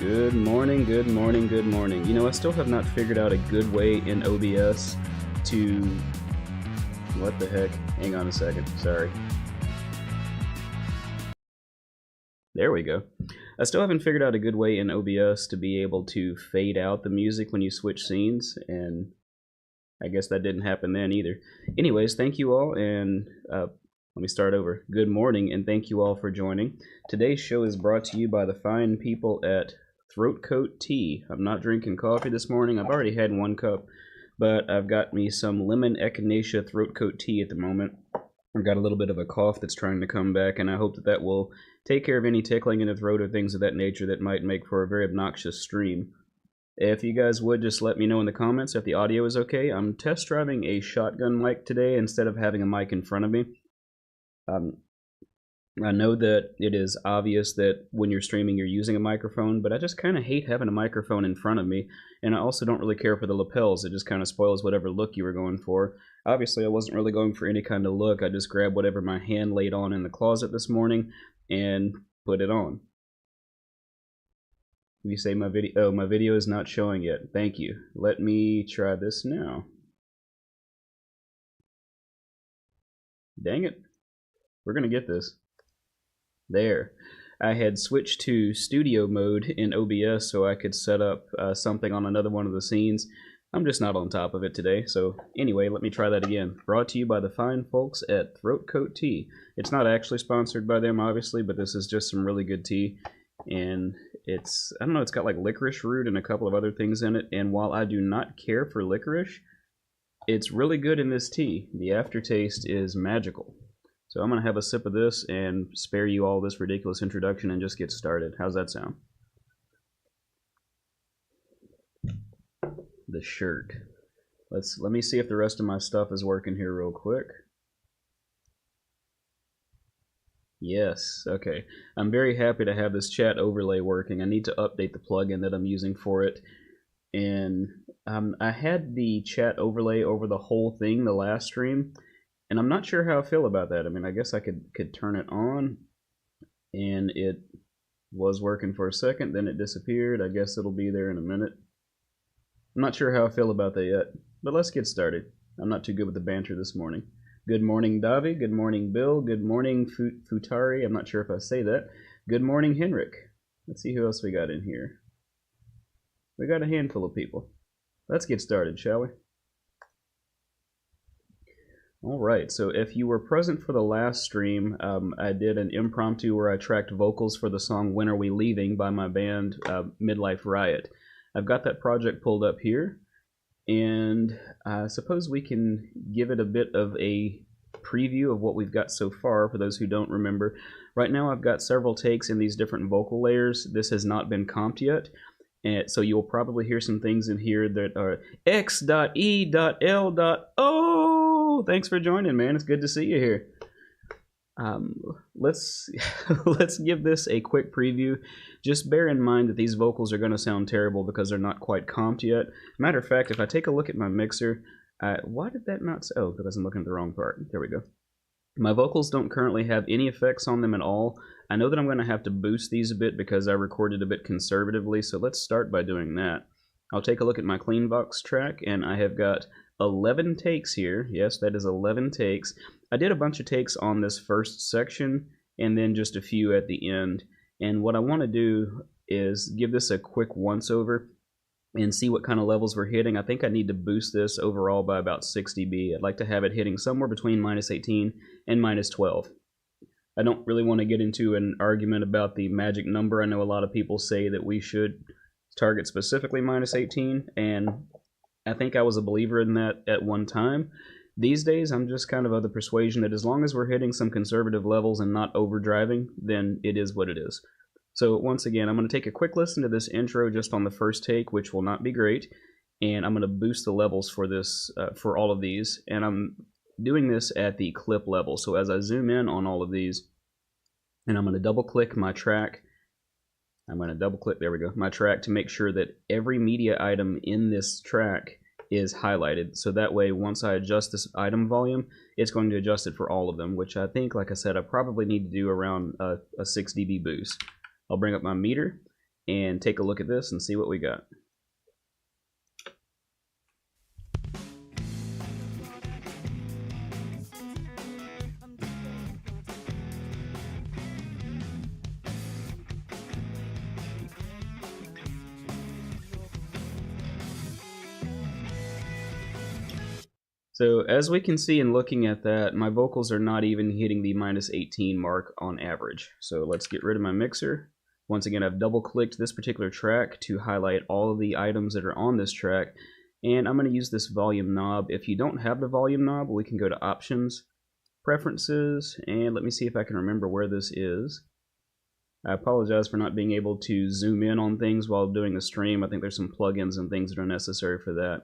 Good morning, good morning, good morning. You know, I still have not figured out a good way in OBS to... What the heck? Hang on a second, sorry. There we go. I still haven't figured out a good way in OBS to be able to fade out the music when you switch scenes, and I guess that didn't happen then either. Anyways, thank you all, and let me start over. Good morning, and thank you all for joining. Today's show is brought to you by the fine people at Throat Coat Tea. I'm not drinking coffee this morning. I've already had one cup, but I've got me some lemon echinacea throat coat tea at the moment. I've got a little bit of a cough that's trying to come back, and I hope that that will take care of any tickling in the throat or things of that nature that might make for a very obnoxious stream. If you guys would just let me know in the comments if the audio is okay. I'm test driving a shotgun mic today instead of having a mic in front of me. I know that it is obvious that when you're streaming you're using a microphone, but I just kind of hate having a microphone in front of me, and I also don't really care for the lapels. It just kind of spoils whatever look you were going for. Obviously I wasn't really going for any kind of look. I just grabbed whatever my hand laid on in the closet this morning and put it on. You say my video is not showing yet. Thank you. Let me try this now. Dang it. We're gonna get this. There. I had switched to studio mode in OBS so I could set up something on another one of the scenes. I'm just not on top of it today, so anyway, let me try that again. Brought to you by the fine folks at Throat Coat Tea. It's not actually sponsored by them, obviously, but this is just some really good tea. And it's, I don't know, it's got like licorice root and a couple of other things in it, and while I do not care for licorice, it's really good in this tea. The aftertaste is magical. So I'm going to have a sip of this and spare you all this ridiculous introduction and just get started. How's that sound? The shirt. Let me see if the rest of my stuff is working here real quick. Yes, okay. I'm very happy to have this chat overlay working. I need to update the plugin that I'm using for it. And I had the chat overlay over the whole thing the last stream, and I'm not sure how I feel about that. I mean, I guess I could turn it on, and it was working for a second, then it disappeared. I guess it'll be there in a minute. I'm not sure how I feel about that yet, but let's get started. I'm not too good with the banter this morning. Good morning, Davi. Good morning, Bill. Good morning, Futari. I'm not sure if I say that. Good morning, Henrik. Let's see who else we got in here. We got a handful of people. Let's get started, shall we? Alright, so if you were present for the last stream, I did an impromptu where I tracked vocals for the song When Are We Leaving by my band Midlife Riot. I've got that project pulled up here, and I suppose we can give it a bit of a preview of what we've got so far for those who don't remember. Right now I've got several takes in these different vocal layers. This has not been comped yet, and so you'll probably hear some things in here that are X.E.L.O. Thanks for joining, man. It's good to see you here. Let's give this a quick preview. Just bear in mind that these vocals are going to sound terrible because they're not quite comped yet. Matter of fact, if I take a look at my mixer, why did that not... Oh, because I'm looking at the wrong part. There we go. My vocals don't currently have any effects on them at all. I know that I'm going to have to boost these a bit because I recorded a bit conservatively, so let's start by doing that. I'll take a look at my Cleanvox track, and I have got 11 takes here. Yes, that is 11 takes. I did a bunch of takes on this first section and then just a few at the end. And what I want to do is give this a quick once over and see what kind of levels we're hitting. I think I need to boost this overall by about 6 dB. I'd like to have it hitting somewhere between -18 and -12. I don't really want to get into an argument about the magic number. I know a lot of people say that we should target specifically -18, and I think I was a believer in that at one time. These days, I'm just kind of the persuasion that as long as we're hitting some conservative levels and not overdriving, then it is what it is. So once again, I'm going to take a quick listen to this intro just on the first take, which will not be great, and I'm going to boost the levels for this, for all of these, and I'm doing this at the clip level. So as I zoom in on all of these, and I'm going to double-click my track, there we go, my track to make sure that every media item in this track is highlighted. So that way, once I adjust this item volume, it's going to adjust it for all of them, which I think, like I said, I probably need to do around a 6 dB boost. I'll bring up my meter, and take a look at this and see what we got. So as we can see in looking at that, my vocals are not even hitting the -18 mark on average. So let's get rid of my mixer. Once again, I've double-clicked this particular track to highlight all of the items that are on this track, and I'm going to use this volume knob. If you don't have the volume knob, we can go to Options, Preferences, and let me see if I can remember where this is. I apologize for not being able to zoom in on things while doing the stream. I think there's some plugins and things that are necessary for that.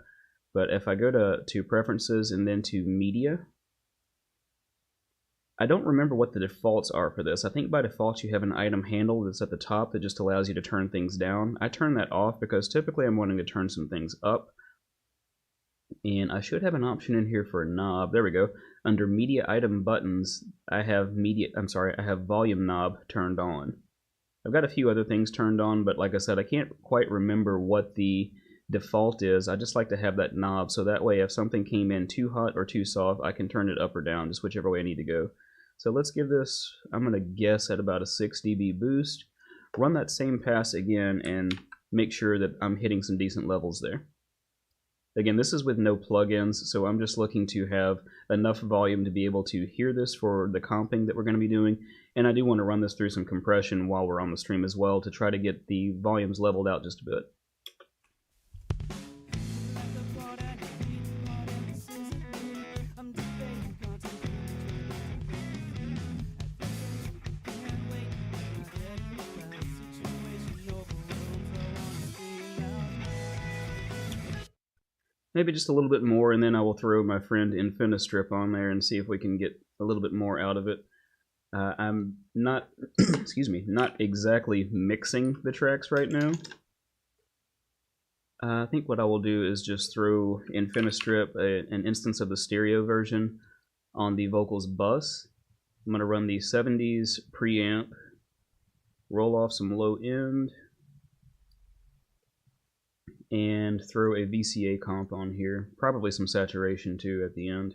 But if I go to Preferences and then to Media, I don't remember what the defaults are for this. I think by default you have an item handle that's at the top that just allows you to turn things down. I turn that off because typically I'm wanting to turn some things up. And I should have an option in here for a knob. There we go. Under Media Item Buttons, I have Volume Knob turned on. I've got a few other things turned on, but like I said, I can't quite remember what the default is. I just like to have that knob so that way if something came in too hot or too soft, I can turn it up or down, just whichever way I need to go. So let's give this, I'm going to guess at about a 6 dB boost. Run that same pass again and make sure that I'm hitting some decent levels there. Again, this is with no plugins, so I'm just looking to have enough volume to be able to hear this for the comping that we're going to be doing. And I do want to run this through some compression while we're on the stream as well to try to get the volumes leveled out just a bit. Maybe just a little bit more, and then I will throw my friend Infinistrip on there and see if we can get a little bit more out of it. I'm not, excuse me, not exactly mixing the tracks right now. I think what I will do is just throw Infinistrip, an instance of the stereo version, on the vocals bus. I'm going to run the 70s preamp, roll off some low end, and throw a VCA comp on here. Probably some saturation too at the end.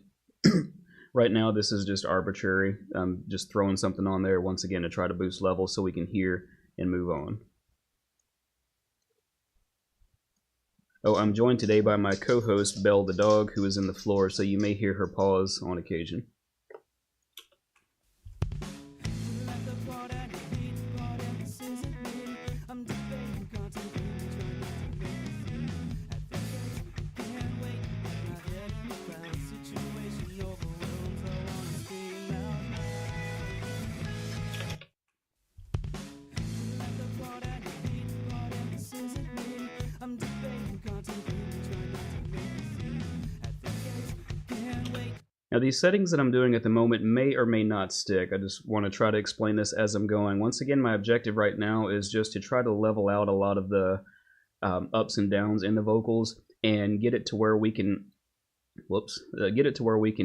Right now this is just arbitrary. I'm just throwing something on there once again to try to boost levels so we can hear and move on. Oh, I'm joined today by my co-host Belle the dog, who is in the floor, so you may hear her pause on occasion. Now these settings that I'm doing at the moment may or may not stick. I just want to try to explain this as I'm going. Once again, my objective right now is just to try to level out a lot of the ups and downs in the vocals and get it to where we can,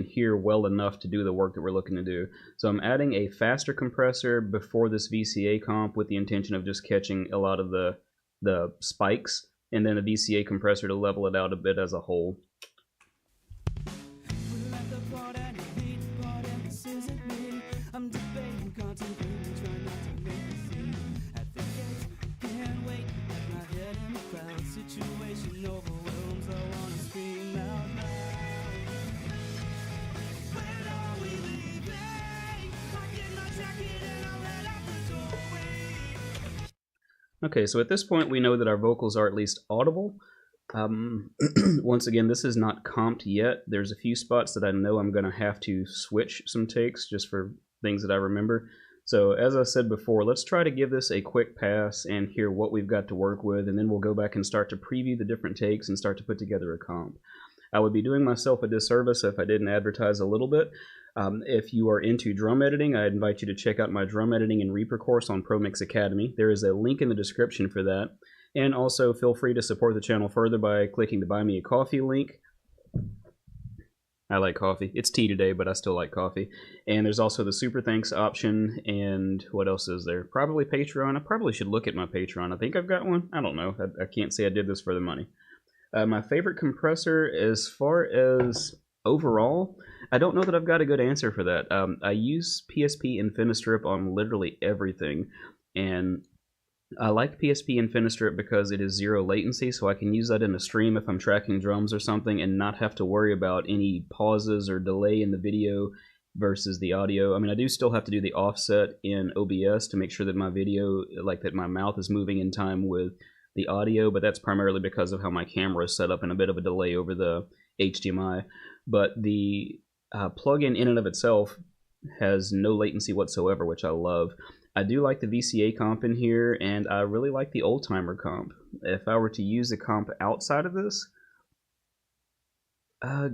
hear well enough to do the work that we're looking to do. So I'm adding a faster compressor before this VCA comp with the intention of just catching a lot of the spikes, and then a VCA compressor to level it out a bit as a whole. Okay, so at this point we know that our vocals are at least audible. Once again, this is not comped yet. There's a few spots that I know I'm going to have to switch some takes just for things that I remember. So as I said before, let's try to give this a quick pass and hear what we've got to work with, and then we'll go back and start to preview the different takes and start to put together a comp. I would be doing myself a disservice if I didn't advertise a little bit. If you are into drum editing, I invite you to check out my drum editing and Reaper course on ProMix Academy. There is a link in the description for that. And also feel free to support the channel further by clicking the Buy Me a Coffee link. I like coffee. It's tea today, but I still like coffee. And there's also the super thanks option. And what else is there? Probably Patreon. I probably should look at my Patreon. I think I've got one. I don't know. I can't say I did this for the money. My favorite compressor, as far as overall, I don't know that I've got a good answer for that. I use PSP Infinistrip on literally everything. And I like PSP Infinistrip because it is zero latency, so I can use that in a stream if I'm tracking drums or something and not have to worry about any pauses or delay in the video versus the audio. I mean, I do still have to do the offset in OBS to make sure that my video, like that my mouth is moving in time with the audio, but that's primarily because of how my camera is set up and a bit of a delay over the HDMI. But the plugin in and of itself has no latency whatsoever, which I love. I do like the VCA comp in here, and I really like the old timer comp. If I were to use a comp outside of this,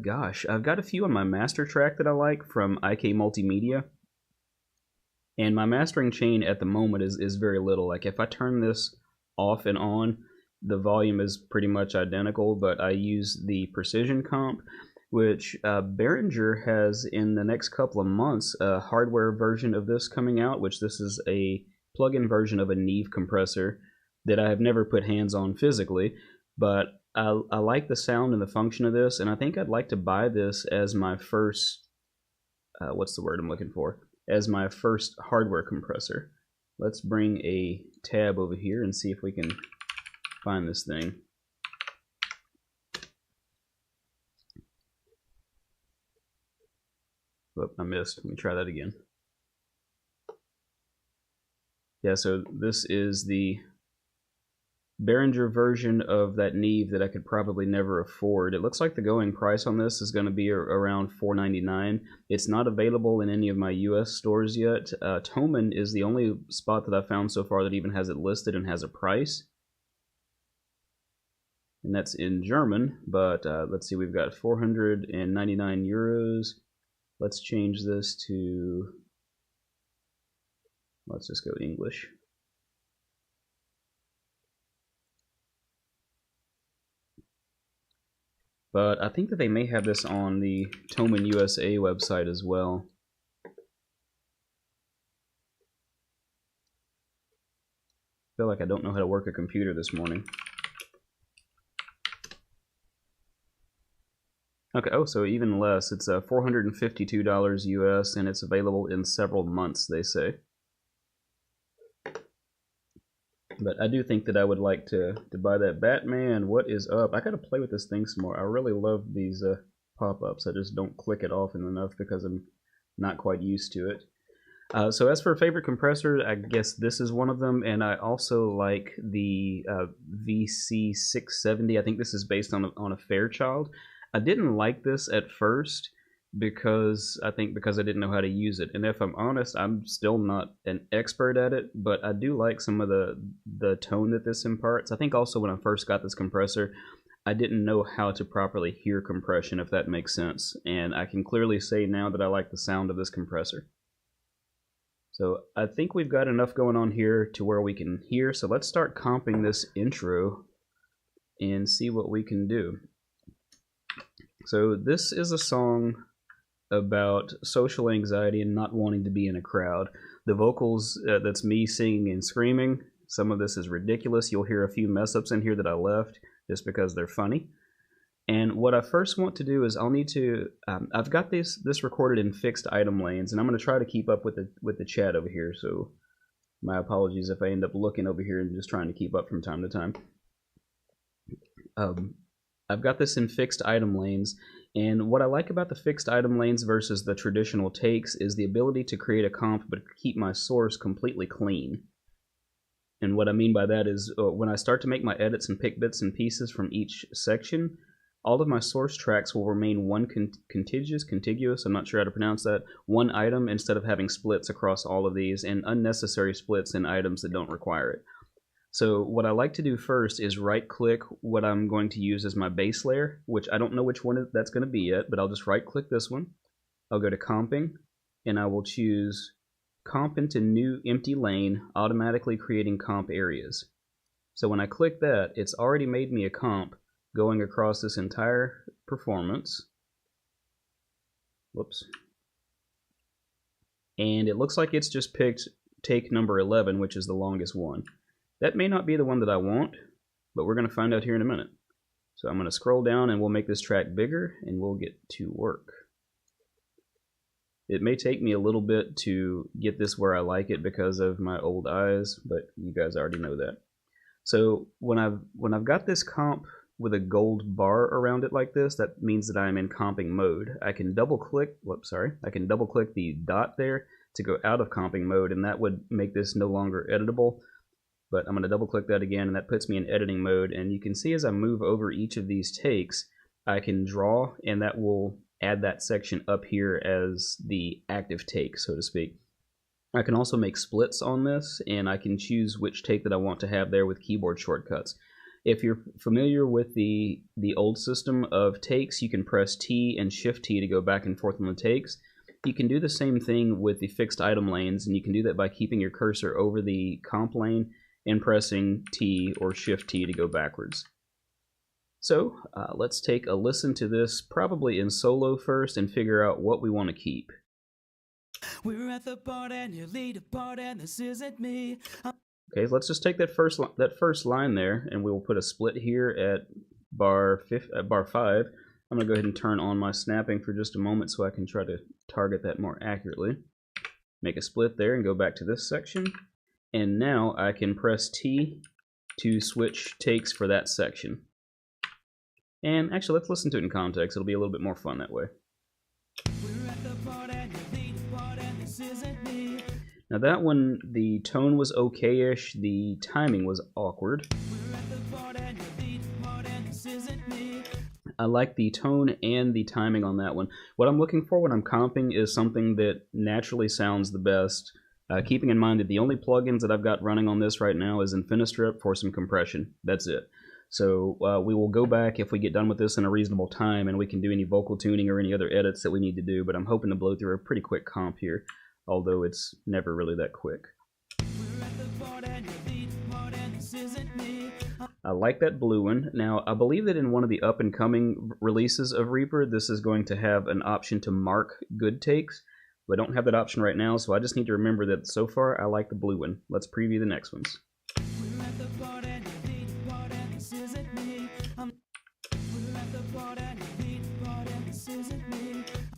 gosh, I've got a few on my master track that I like from IK Multimedia. And my mastering chain at the moment is very little. Like if I turn this off and on, the volume is pretty much identical, but I use the precision comp, which Behringer has in the next couple of months a hardware version of this coming out, which this is a plug-in version of a Neve compressor that I have never put hands on physically, but I like the sound and the function of this, and I think I'd like to buy this as my first, what's the word I'm looking for? As my first hardware compressor. Let's bring a tab over here and see if we can find this thing. Whoop, I missed. Let me try that again. Yeah, so this is the Behringer version of that Neve that I could probably never afford. It looks like the going price on this is going to be around $4.99. It's not available in any of my US stores yet. Thomann is the only spot that I've found so far that even has it listed and has a price. And that's in German, but let's see, we've got 499 euros. Let's change this to, let's just go English. But I think that they may have this on the Thomann USA website as well. I feel like I don't know how to work a computer this morning. Okay, oh, so even less. It's $452 US, and it's available in several months, they say. But I do think that I would like to buy that. Batman, what is up? I gotta play with this thing some more. I really love these pop-ups. I just don't click it often enough because I'm not quite used to it. So as for favorite compressor, I guess this is one of them, and I also like the VC670. I think this is based on a Fairchild. I didn't like this at first because I didn't know how to use it, and if I'm honest, I'm still not an expert at it, but I do like some of the tone that this imparts. I think also when I first got this compressor, I didn't know how to properly hear compression, if that makes sense, and I can clearly say now that I like the sound of this compressor. So I think we've got enough going on here to where we can hear, so let's start comping this intro and see what we can do. So this is a song about social anxiety and not wanting to be in a crowd. The vocals, that's me singing and screaming. Some of this is ridiculous. You'll hear a few mess ups in here that I left just because they're funny. And what I first want to do is I'll need to, I've got this recorded in fixed item lanes, and I'm going to try to keep up with the chat over here, so my apologies if I end up looking over here and just trying to keep up from time to time. I've got this in fixed item lanes, and what I like about the fixed item lanes versus the traditional takes is the ability to create a comp but keep my source completely clean. And what I mean by that is when I start to make my edits and pick bits and pieces from each section, all of my source tracks will remain one contiguous, I'm not sure how to pronounce that, one item instead of having splits across all of these and unnecessary splits in items that don't require it. So what I like to do first is right-click what I'm going to use as my base layer, which I don't know which one that's going to be yet, but I'll just right-click this one. I'll go to Comping, and I will choose Comp into New Empty Lane, automatically creating comp areas. So when I click that, it's already made me a comp going across this entire performance. Whoops. And it looks like it's just picked take number 11, which is the longest one. That may not be the one that I want, but we're going to find out here in a minute. So I'm going to scroll down and we'll make this track bigger and we'll get to work. It may take me a little bit to get this where I like it because of my old eyes, but you guys already know that. So when I've got this comp with a gold bar around it like this, that means that I'm in comping mode. I can double click, I can double click the dot there to go out of comping mode, and that would make this no longer editable. But I'm going to double click that again, and that puts me in editing mode. And you can see as I move over each of these takes, I can draw, and that will add that section up here as the active take, so to speak. I can also make splits on this, and I can choose which take that I want to have there with keyboard shortcuts. If you're familiar with the old system of takes, you can press T and Shift T to go back and forth on the takes. You can do the same thing with the fixed item lanes, and you can do that by keeping your cursor over the comp lane and pressing T or Shift T to go backwards. So let's take a listen to this, probably in solo first, and figure out what we want to keep. We're at the part and you lead a part and this isn't me. Okay, let's just take that first line there, and we will put a split here at bar 5. I'm going to go ahead and turn on my snapping for just a moment so I can try to target that more accurately. Make a split there and go back to this section. And now I can press T to switch takes for that section. And actually, let's listen to it in context. It'll be a little bit more fun that way. Now that one, the tone was okay-ish, the timing was awkward. I like the tone and the timing on that one. What I'm looking for when I'm comping is something that naturally sounds the best, keeping in mind that the only plugins that I've got running on this right now is Infinistrip for some compression. That's it. So we will go back if we get done with this in a reasonable time, and we can do any vocal tuning or any other edits that we need to do, but I'm hoping to blow through a pretty quick comp here, although it's never really that quick. I like that blue one. Now, I believe that in one of the up-and-coming releases of Reaper, this is going to have an option to mark good takes. But I don't have that option right now, so I just need to remember that so far I like the blue one. Let's preview the next ones.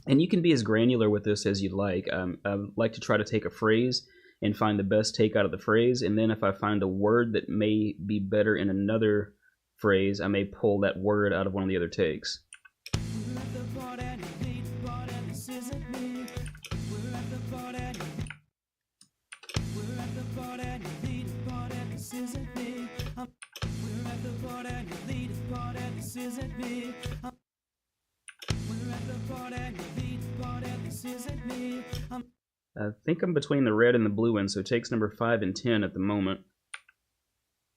And you can be as granular with this as you'd like. I like to try to take a phrase and find the best take out of the phrase, and then if I find a word that may be better in another phrase, I may pull that word out of one of the other takes. I think I'm between the red and the blue one, so takes number 5 and 10 at the moment.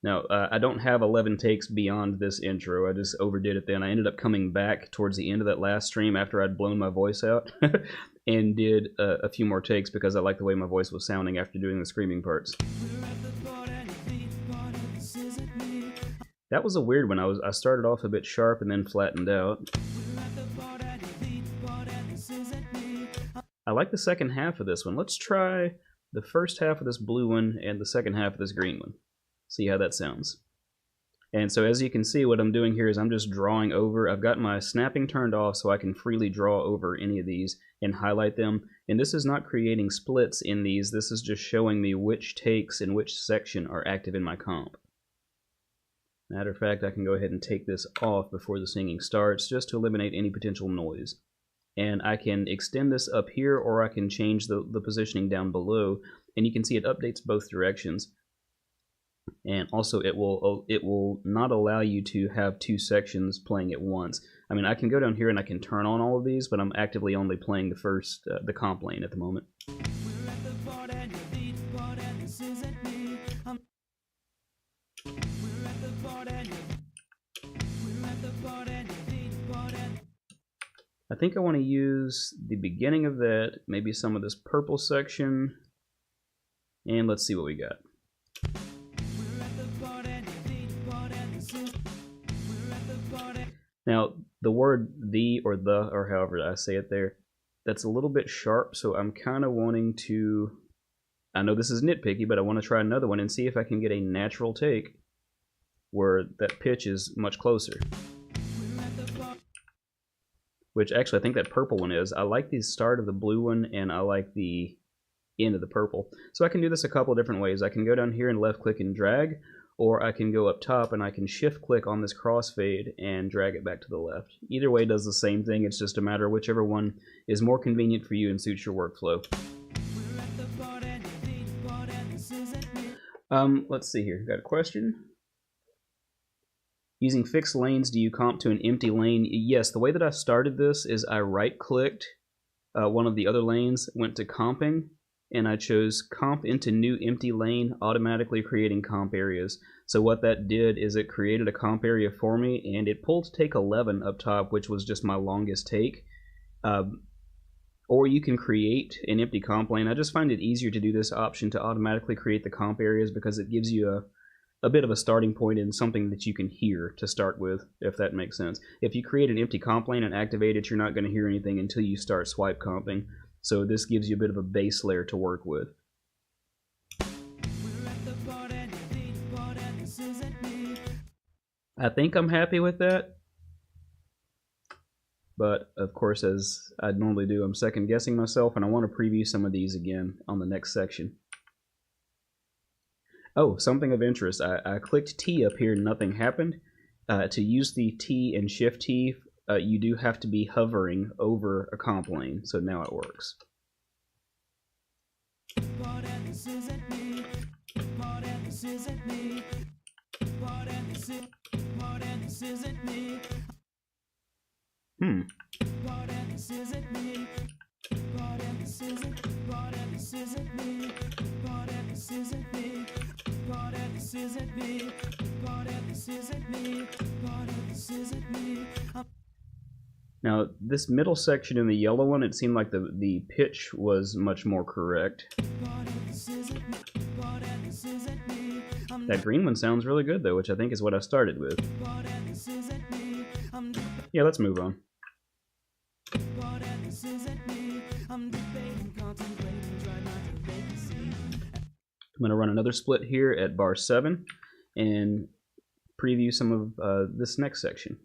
Now, I don't have 11 takes beyond this intro. I just overdid it then. I ended up coming back towards the end of that last stream after I'd blown my voice out and did a few more takes because I liked the way my voice was sounding after doing the screaming parts. That was a weird one. I started off a bit sharp and then flattened out. I like the second half of this one. Let's try the first half of this blue one and the second half of this green one. See how that sounds. And so as you can see, what I'm doing here is I'm just drawing over. I've got my snapping turned off so I can freely draw over any of these and highlight them. And this is not creating splits in these. This is just showing me which takes and which section are active in my comp. Matter of fact, I can go ahead and take this off before the singing starts just to eliminate any potential noise. And I can extend this up here, or I can change the positioning down below, and you can see it updates both directions. And also it will not allow you to have two sections playing at once. I mean, I can go down here and I can turn on all of these, but I'm actively only playing the first, the comp lane at the moment. I think I want to use the beginning of that, maybe some of this purple section, and let's see what we got. Now, the word the or however I say it there, that's a little bit sharp, so I'm kind of wanting to, I know this is nitpicky, but I want to try another one and see if I can get a natural take where that pitch is much closer. Which actually I think that purple one is. I like the start of the blue one and I like the end of the purple. So I can do this a couple of different ways. I can go down here and left click and drag, or I can go up top and I can shift click on this crossfade and drag it back to the left. Either way does the same thing. It's just a matter of whichever one is more convenient for you and suits your workflow. Let's see here. Got a question. Using fixed lanes, do you comp to an empty lane? Yes, the way that I started this is I right-clicked one of the other lanes, went to comping, and I chose comp into new empty lane, automatically creating comp areas. So what that did is it created a comp area for me, and it pulled take 11 up top, which was just my longest take. Or you can create an empty comp lane. I just find it easier to do this option to automatically create the comp areas because it gives you a bit of a starting point and something that you can hear to start with, if that makes sense. If you create an empty comp lane and activate it, you're not going to hear anything until you start swipe comping. So this gives you a bit of a base layer to work with. I think I'm happy with that. But of course, as I normally do, I'm second guessing myself, and I want to preview some of these again on the next section. Oh, something of interest. I clicked T up here and nothing happened. To use the T and Shift T, you do have to be hovering over a comp lane, so now it works. Now, this middle section in the yellow one, it seemed like the pitch was much more correct. That green one sounds really good, though, which I think is what I started with. Yeah, let's move on. I'm going to run another split here at bar 7 and preview some of this next section.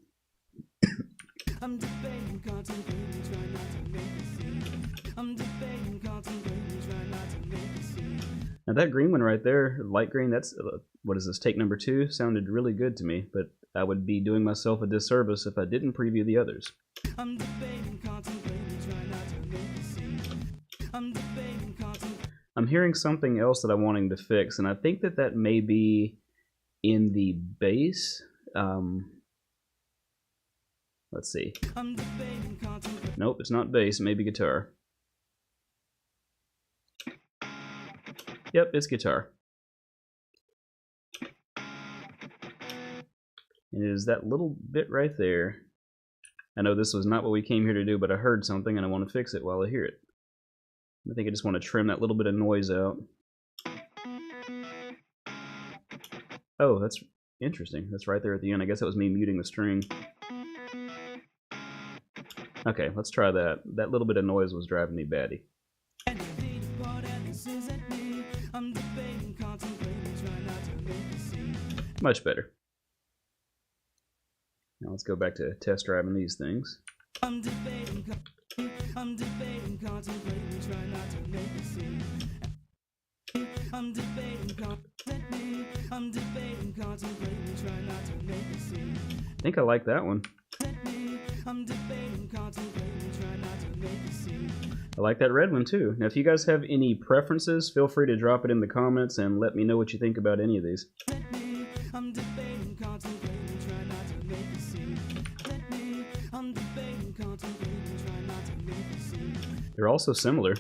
Now that green one right there, light green, that's, what is this, take number 2, sounded really good to me, but I would be doing myself a disservice if I didn't preview the others. I'm hearing something else that I'm wanting to fix, and I think that that may be in the bass. Let's see. Nope, it's not bass, maybe guitar. Yep, it's guitar. And it is that little bit right there. I know this was not what we came here to do, but I heard something and I want to fix it while I hear it. I think I just want to trim that little bit of noise out. Oh, that's interesting. That's right there at the end. I guess that was me muting the string. Okay, let's try that. That little bit of noise was driving me batty. Much better. Now let's go back to test driving these things. I'm debating, contemplating, try not to make a scene. I'm debating, contemplating, try not to make a scene. I think I like that one. I'm debating, contemplating, try not to make a scene. I like that red one too. Now if you guys have any preferences, feel free to drop it in the comments and let me know what you think about any of these. I'm debating, contemplating, try not to make a scene. I'm debating, contemplating, try not to make a scene. They're also similar.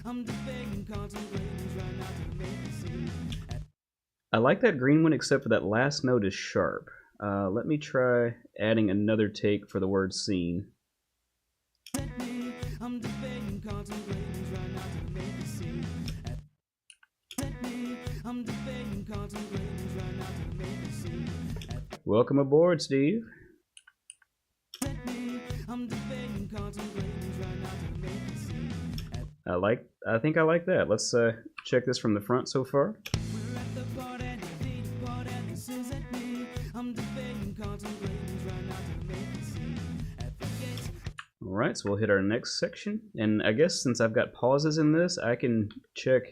I'm debating, contemplating, try not to make a scene. I like that green one except for that last note is sharp. Let me try adding another take for the word scene. I'm debating, contemplating, try not to make a scene. I'm debating, contemplating, try not to make a scene. Welcome aboard, Steve. I'm debating, contemplating, try not to make I think I like that. Let's check this from the front so far. We're at the party and you lead a part and this isn't me. I'm debating, contemplating, trying not to make a scene. At the gates. Alright, so we'll hit our next section. And I guess since I've got pauses in this, I can check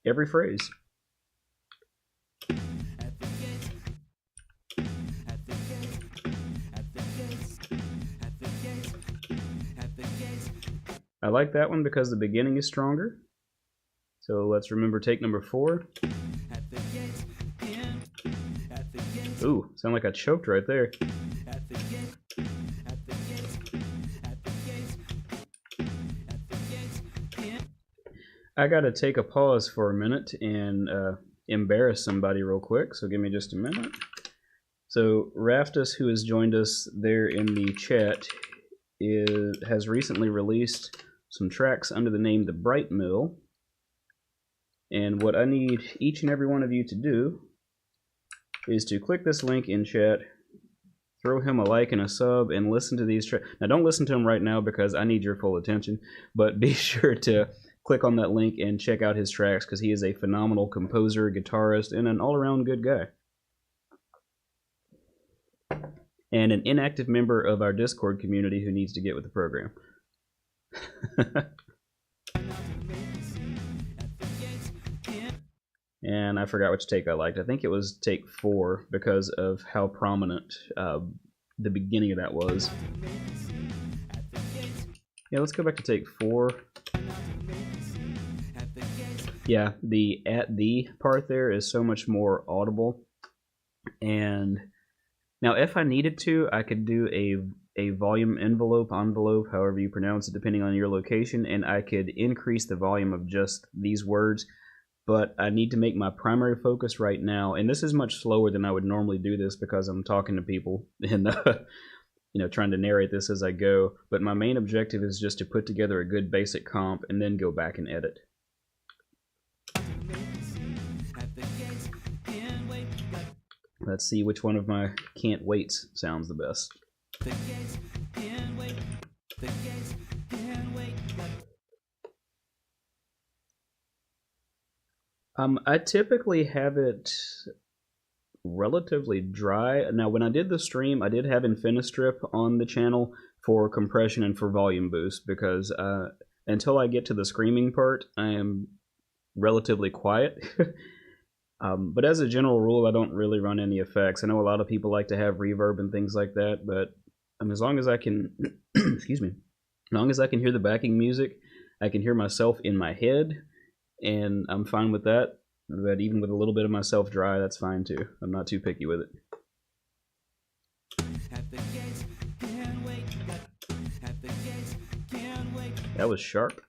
every phrase. At the gates. At the gates. At the gates. At the gates. At the gates. I like that one because the beginning is stronger. So let's remember take number 4. At the gates. In. At the gates. Ooh, sound like I choked right there. At the gates. At the gates. At the gates. At the gates. In. I gotta take a pause for a minute and embarrass somebody real quick, so give me just a minute. So Raftus, who has joined us there in the chat, has recently released some tracks under the name The Bright Mill. And what I need each and every one of you to do is to click this link in chat, throw him a like and a sub, and listen to these tracks. Now don't listen to them right now because I need your full attention, but be sure to click on that link and check out his tracks because he is a phenomenal composer, guitarist, and an all-around good guy. And an inactive member of our Discord community who needs to get with the program. And I forgot which take I liked. I think it was take 4 because of how prominent the beginning of that was. Yeah, let's go back to take 4. Yeah, the at the part there is so much more audible. And now if I needed to, I could do a volume envelope, however you pronounce it, depending on your location, and I could increase the volume of just these words. But I need to make my primary focus right now, and this is much slower than I would normally do this because I'm talking to people and trying to narrate this as I go. But my main objective is just to put together a good basic comp and then go back and edit. Let's see which one of my can't waits sounds the best. I typically have it relatively dry. Now, when I did the stream, I did have Infinistrip on the channel for compression and for volume boost because until I get to the screaming part, I am relatively quiet. But as a general rule, I don't really run any effects. I know a lot of people like to have reverb and things like that, but as long as I can, excuse me, as long as I can hear the backing music, I can hear myself in my head, and I'm fine with that. But even with a little bit of myself dry, that's fine too. I'm not too picky with it. That was sharp.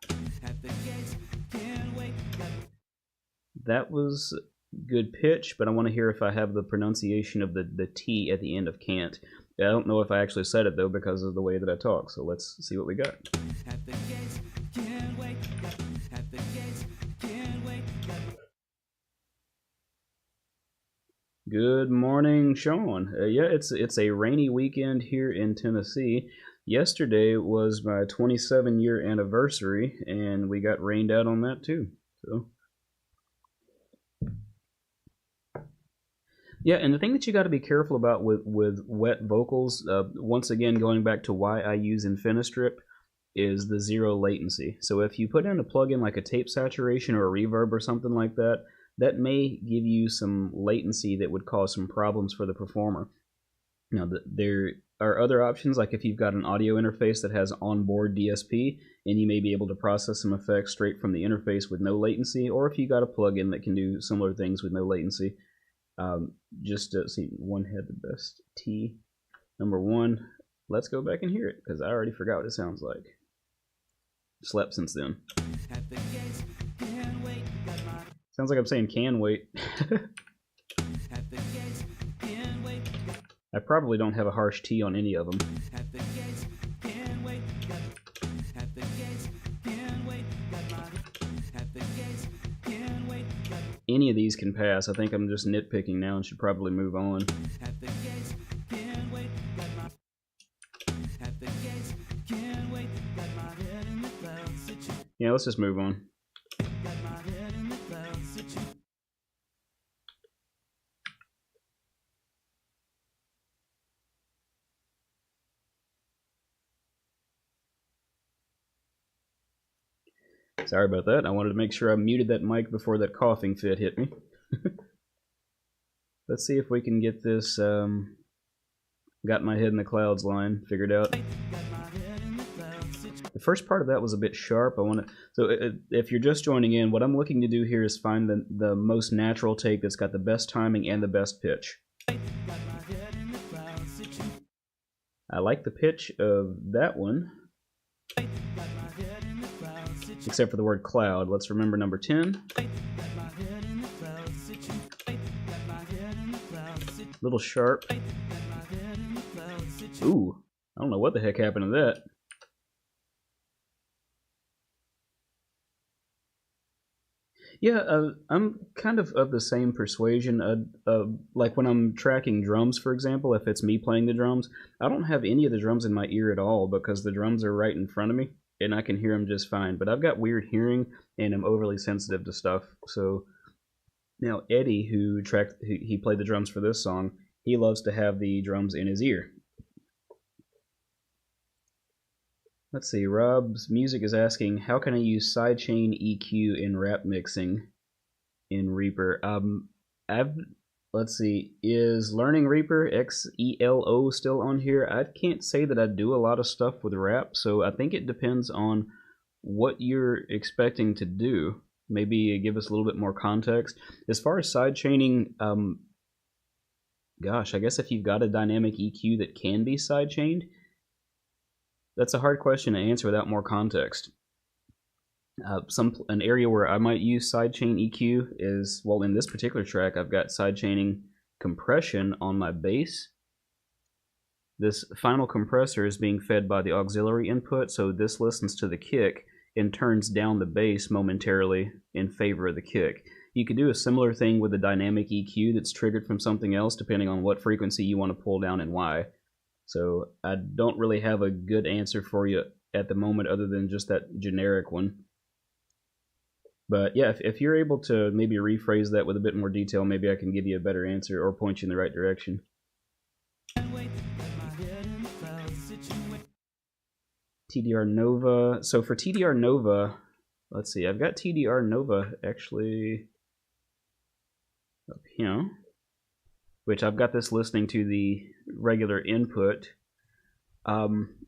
That was good pitch, but I want to hear if I have the pronunciation of the T at the end of can't. I don't know if I actually said it though because of the way that I talk, so let's see what we got. Good morning, Sean. Yeah, it's a rainy weekend here in Tennessee. Yesterday was my 27-year anniversary, and we got rained out on that too. So, yeah, and the thing that you got to be careful about with wet vocals, once again going back to why I use Infinistrip, is the zero latency. So if you put in a plugin like a tape saturation or a reverb or something like that, that may give you some latency that would cause some problems for the performer. Now, there are other options, like if you've got an audio interface that has onboard DSP, and you may be able to process some effects straight from the interface with no latency, or if you got a plugin that can do similar things with no latency. Just to see, one had the best T. Number 1, let's go back and hear it, because I already forgot what it sounds like. Slept since then. Sounds like I'm saying can wait. I probably don't have a harsh T on any of them. Any of these can pass. I think I'm just nitpicking now and should probably move on. Yeah, Yeah, let's just move on. Sorry about that. I wanted to make sure I muted that mic before that coughing fit hit me. Let's see if we can get this got my head in the clouds line figured out. The first part of that was a bit sharp. So if you're just joining in, what I'm looking to do here is find the most natural take that's got the best timing and the best pitch. I like the pitch of that one, except for the word cloud. Let's remember number 10. Little sharp. Ooh, I don't know what the heck happened to that. Yeah, I'm kind of the same persuasion. Like when I'm tracking drums, for example, if it's me playing the drums, I don't have any of the drums in my ear at all because the drums are right in front of me and I can hear them just fine. But I've got weird hearing and I'm overly sensitive to stuff. So now Eddie, who played the drums for this song, he loves to have the drums in his ear. Let's see, Rob's Music is asking, how can I use sidechain EQ in rap mixing in Reaper? Let's see, is Learning Reaper, XELO, still on here? I can't say that I do a lot of stuff with rap, so I think it depends on what you're expecting to do. Maybe give us a little bit more context. As far as sidechaining, gosh, I guess if you've got a dynamic EQ that can be sidechained, that's a hard question to answer without more context. An area where I might use sidechain EQ is, well, in this particular track, I've got sidechaining compression on my bass. This final compressor is being fed by the auxiliary input, so this listens to the kick and turns down the bass momentarily in favor of the kick. You could do a similar thing with a dynamic EQ that's triggered from something else, depending on what frequency you want to pull down and why. So I don't really have a good answer for you at the moment other than just that generic one. But yeah, if you're able to maybe rephrase that with a bit more detail, maybe I can give you a better answer or point you in the right direction. TDR Nova. So for TDR Nova, let's see, I've got TDR Nova actually up here, which I've got this listening to the regular input.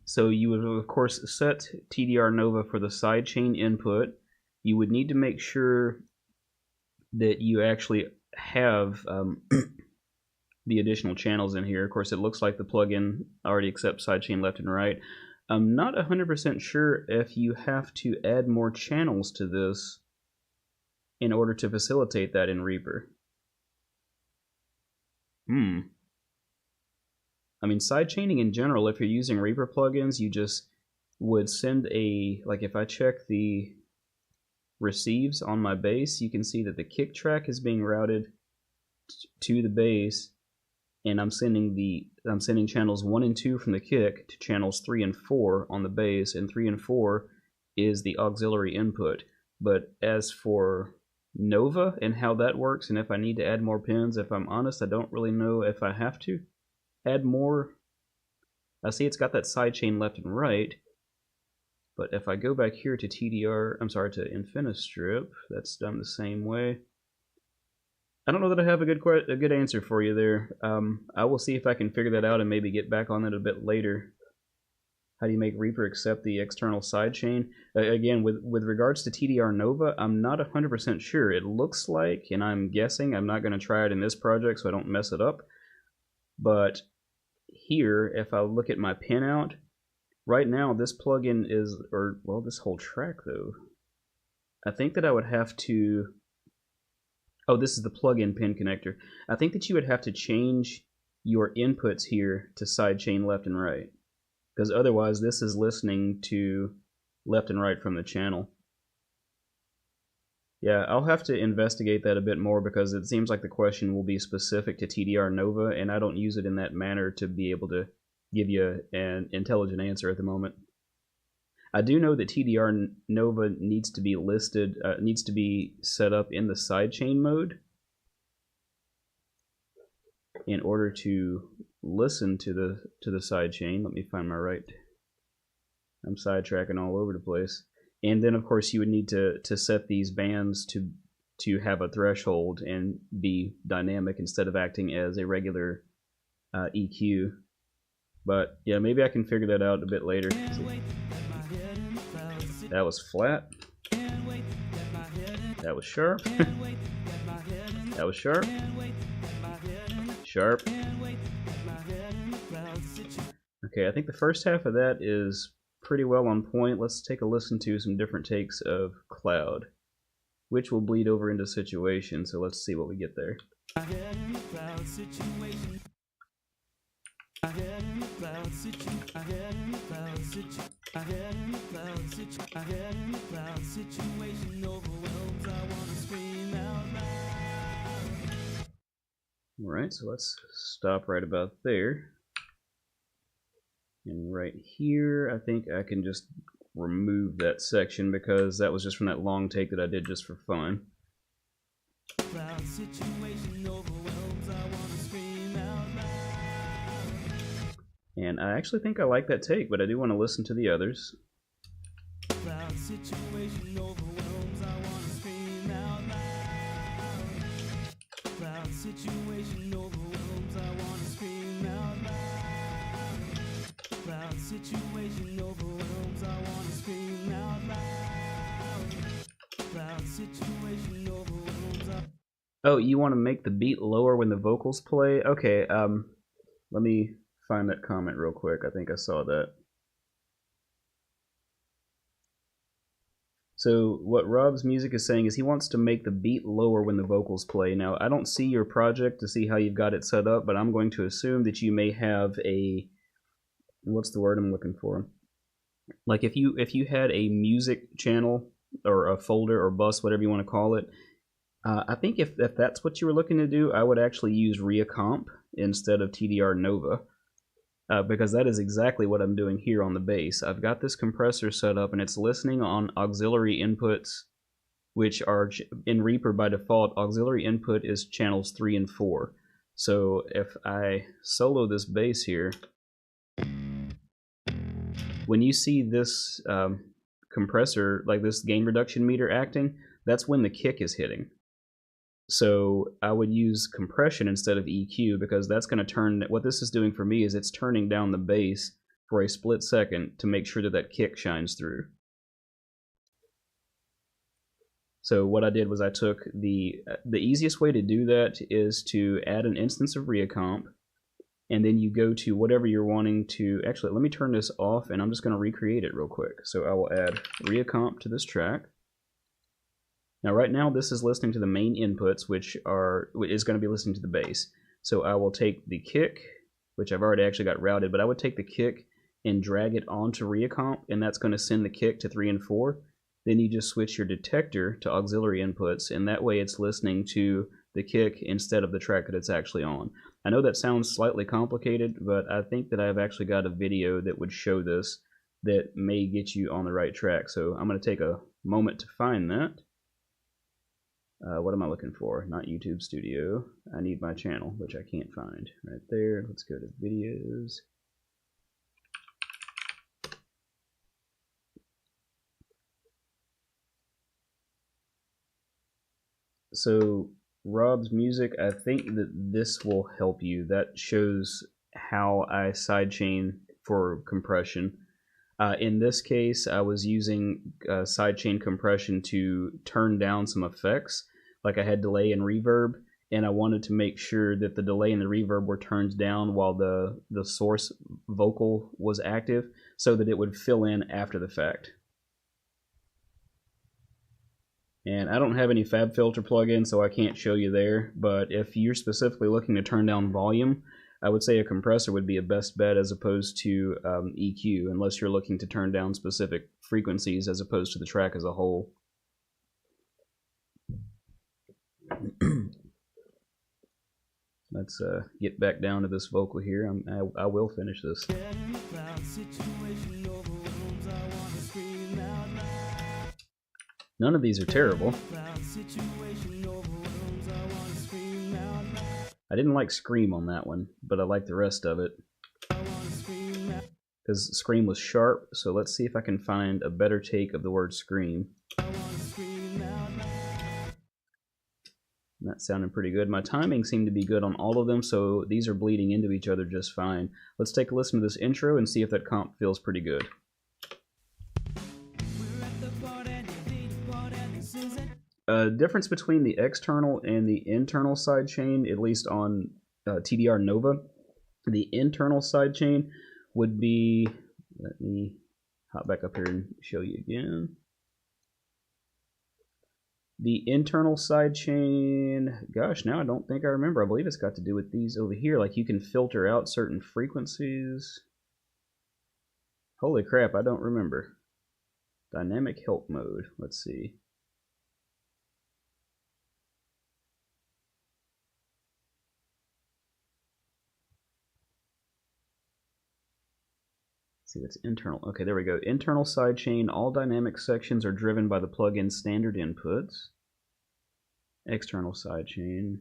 So you would, of course, set TDR Nova for the sidechain input. You would need to make sure that you actually have the additional channels in here. Of course, it looks like the plugin already accepts sidechain left and right. I'm not 100% sure if you have to add more channels to this in order to facilitate that in Reaper. I mean, sidechaining in general, if you're using Reaper plugins, you just would send like if I check the receives on my bass, you can see that the kick track is being routed to the bass, and I'm sending channels 1 and 2 from the kick to channels 3 and 4 on the bass, and 3 and 4 is the auxiliary input. But as for Nova and how that works, and if I need to add more pins, if I'm honest, I don't really know if I have to add more. I see it's got that sidechain left and right, but if I go back here to to Infinistrip, that's done the same way. I don't know that I have a good answer for you there. I will see if I can figure that out and maybe get back on it a bit later. How do you make Reaper accept the external sidechain? Again, with regards to TDR Nova, I'm not 100% sure. It looks like, and I'm guessing, I'm not going to try it in this project so I don't mess it up. But here, if I look at my pinout, right now this plugin is, this whole track though, I think that I would have to, this is the plugin pin connector. I think that you would have to change your inputs here to sidechain left and right, because otherwise this is listening to left and right from the channel. Yeah, I'll have to investigate that a bit more because it seems like the question will be specific to TDR Nova, and I don't use it in that manner to be able to give you an intelligent answer at the moment. I do know that TDR Nova needs to be listed, needs to be set up in the sidechain mode in order to listen to the sidechain. Let me find my right. I'm sidetracking all over the place. And then of course you would need to set these bands to have a threshold and be dynamic instead of acting as a regular EQ. But yeah, maybe I can figure that out a bit later. That was flat. That was sharp. That was sharp. Sharp. Okay, I think the first half of that is pretty well on point. Let's take a listen to some different takes of Cloud, which will bleed over into Situation, so let's see what we get there. Alright, so let's stop right about there. And right here, I think I can just remove that section because that was just from that long take that I did just for fun. And I actually think I like that take, but I do want to listen to the others. Oh, you want to make the beat lower when the vocals play? Okay, let me find that comment real quick. I think I saw that. So what Rob's Music is saying is he wants to make the beat lower when the vocals play. Now, I don't see your project to see how you've got it set up, but I'm going to assume that you may have a, what's the word I'm looking for? Like if you had a music channel or a folder or bus, whatever you want to call it, I think if that's what you were looking to do, I would actually use Recomp instead of TDR Nova. Because that is exactly what I'm doing here on the bass. I've got this compressor set up and it's listening on auxiliary inputs, which are in Reaper by default. Auxiliary input is channels 3 and 4. So if I solo this bass here, when you see this compressor, like this gain reduction meter acting, that's when the kick is hitting. So I would use compression instead of EQ because that's going to turn, what this is doing for me is it's turning down the bass for a split second to make sure that that kick shines through. So what I did was I took the easiest way to do that is to add an instance of Recomp, and then you go to whatever you're wanting to, actually let me turn this off and I'm just going to recreate it real quick. So I will add Recomp to this track. Now right now this is listening to the main inputs, which is going to be listening to the bass. So I will take the kick, which I've already actually got routed, but I would take the kick and drag it onto Recomp, and that's going to send the kick to 3 and 4. Then you just switch your detector to auxiliary inputs, and that way it's listening to the kick instead of the track that it's actually on. I know that sounds slightly complicated, but I think that I've actually got a video that would show this that may get you on the right track. So I'm going to take a moment to find that. What am I looking for? Not YouTube Studio. I need my channel, which I can't find. Right there. Let's go to videos. So Rob's Music, I think that this will help you. That shows how I sidechain for compression. In this case, I was using sidechain compression to turn down some effects. Like I had delay and reverb, and I wanted to make sure that the delay and the reverb were turned down while the source vocal was active so that it would fill in after the fact. And I don't have any FabFilter plugin, so I can't show you there, but if you're specifically looking to turn down volume, I would say a compressor would be a best bet as opposed to EQ, unless you're looking to turn down specific frequencies as opposed to the track as a whole. Let's get back down to this vocal here. I will finish this. None of these are terrible. I didn't like Scream on that one, but I like the rest of it. Because Scream was sharp, so let's see if I can find a better take of the word Scream. That sounded pretty good. My timing seemed to be good on all of them, so these are bleeding into each other just fine. Let's take a listen to this intro and see if that comp feels pretty good. Difference between the external and the internal sidechain, at least on TDR Nova. The internal sidechain would be, let me hop back up here and show you again. The internal sidechain, gosh, now I don't think I remember. I believe it's got to do with these over here. Like you can filter out certain frequencies. Holy crap, I don't remember. Dynamic help mode, let's see. See, that's internal. Okay, there we go. Internal sidechain. All dynamic sections are driven by the plugin standard inputs. External sidechain.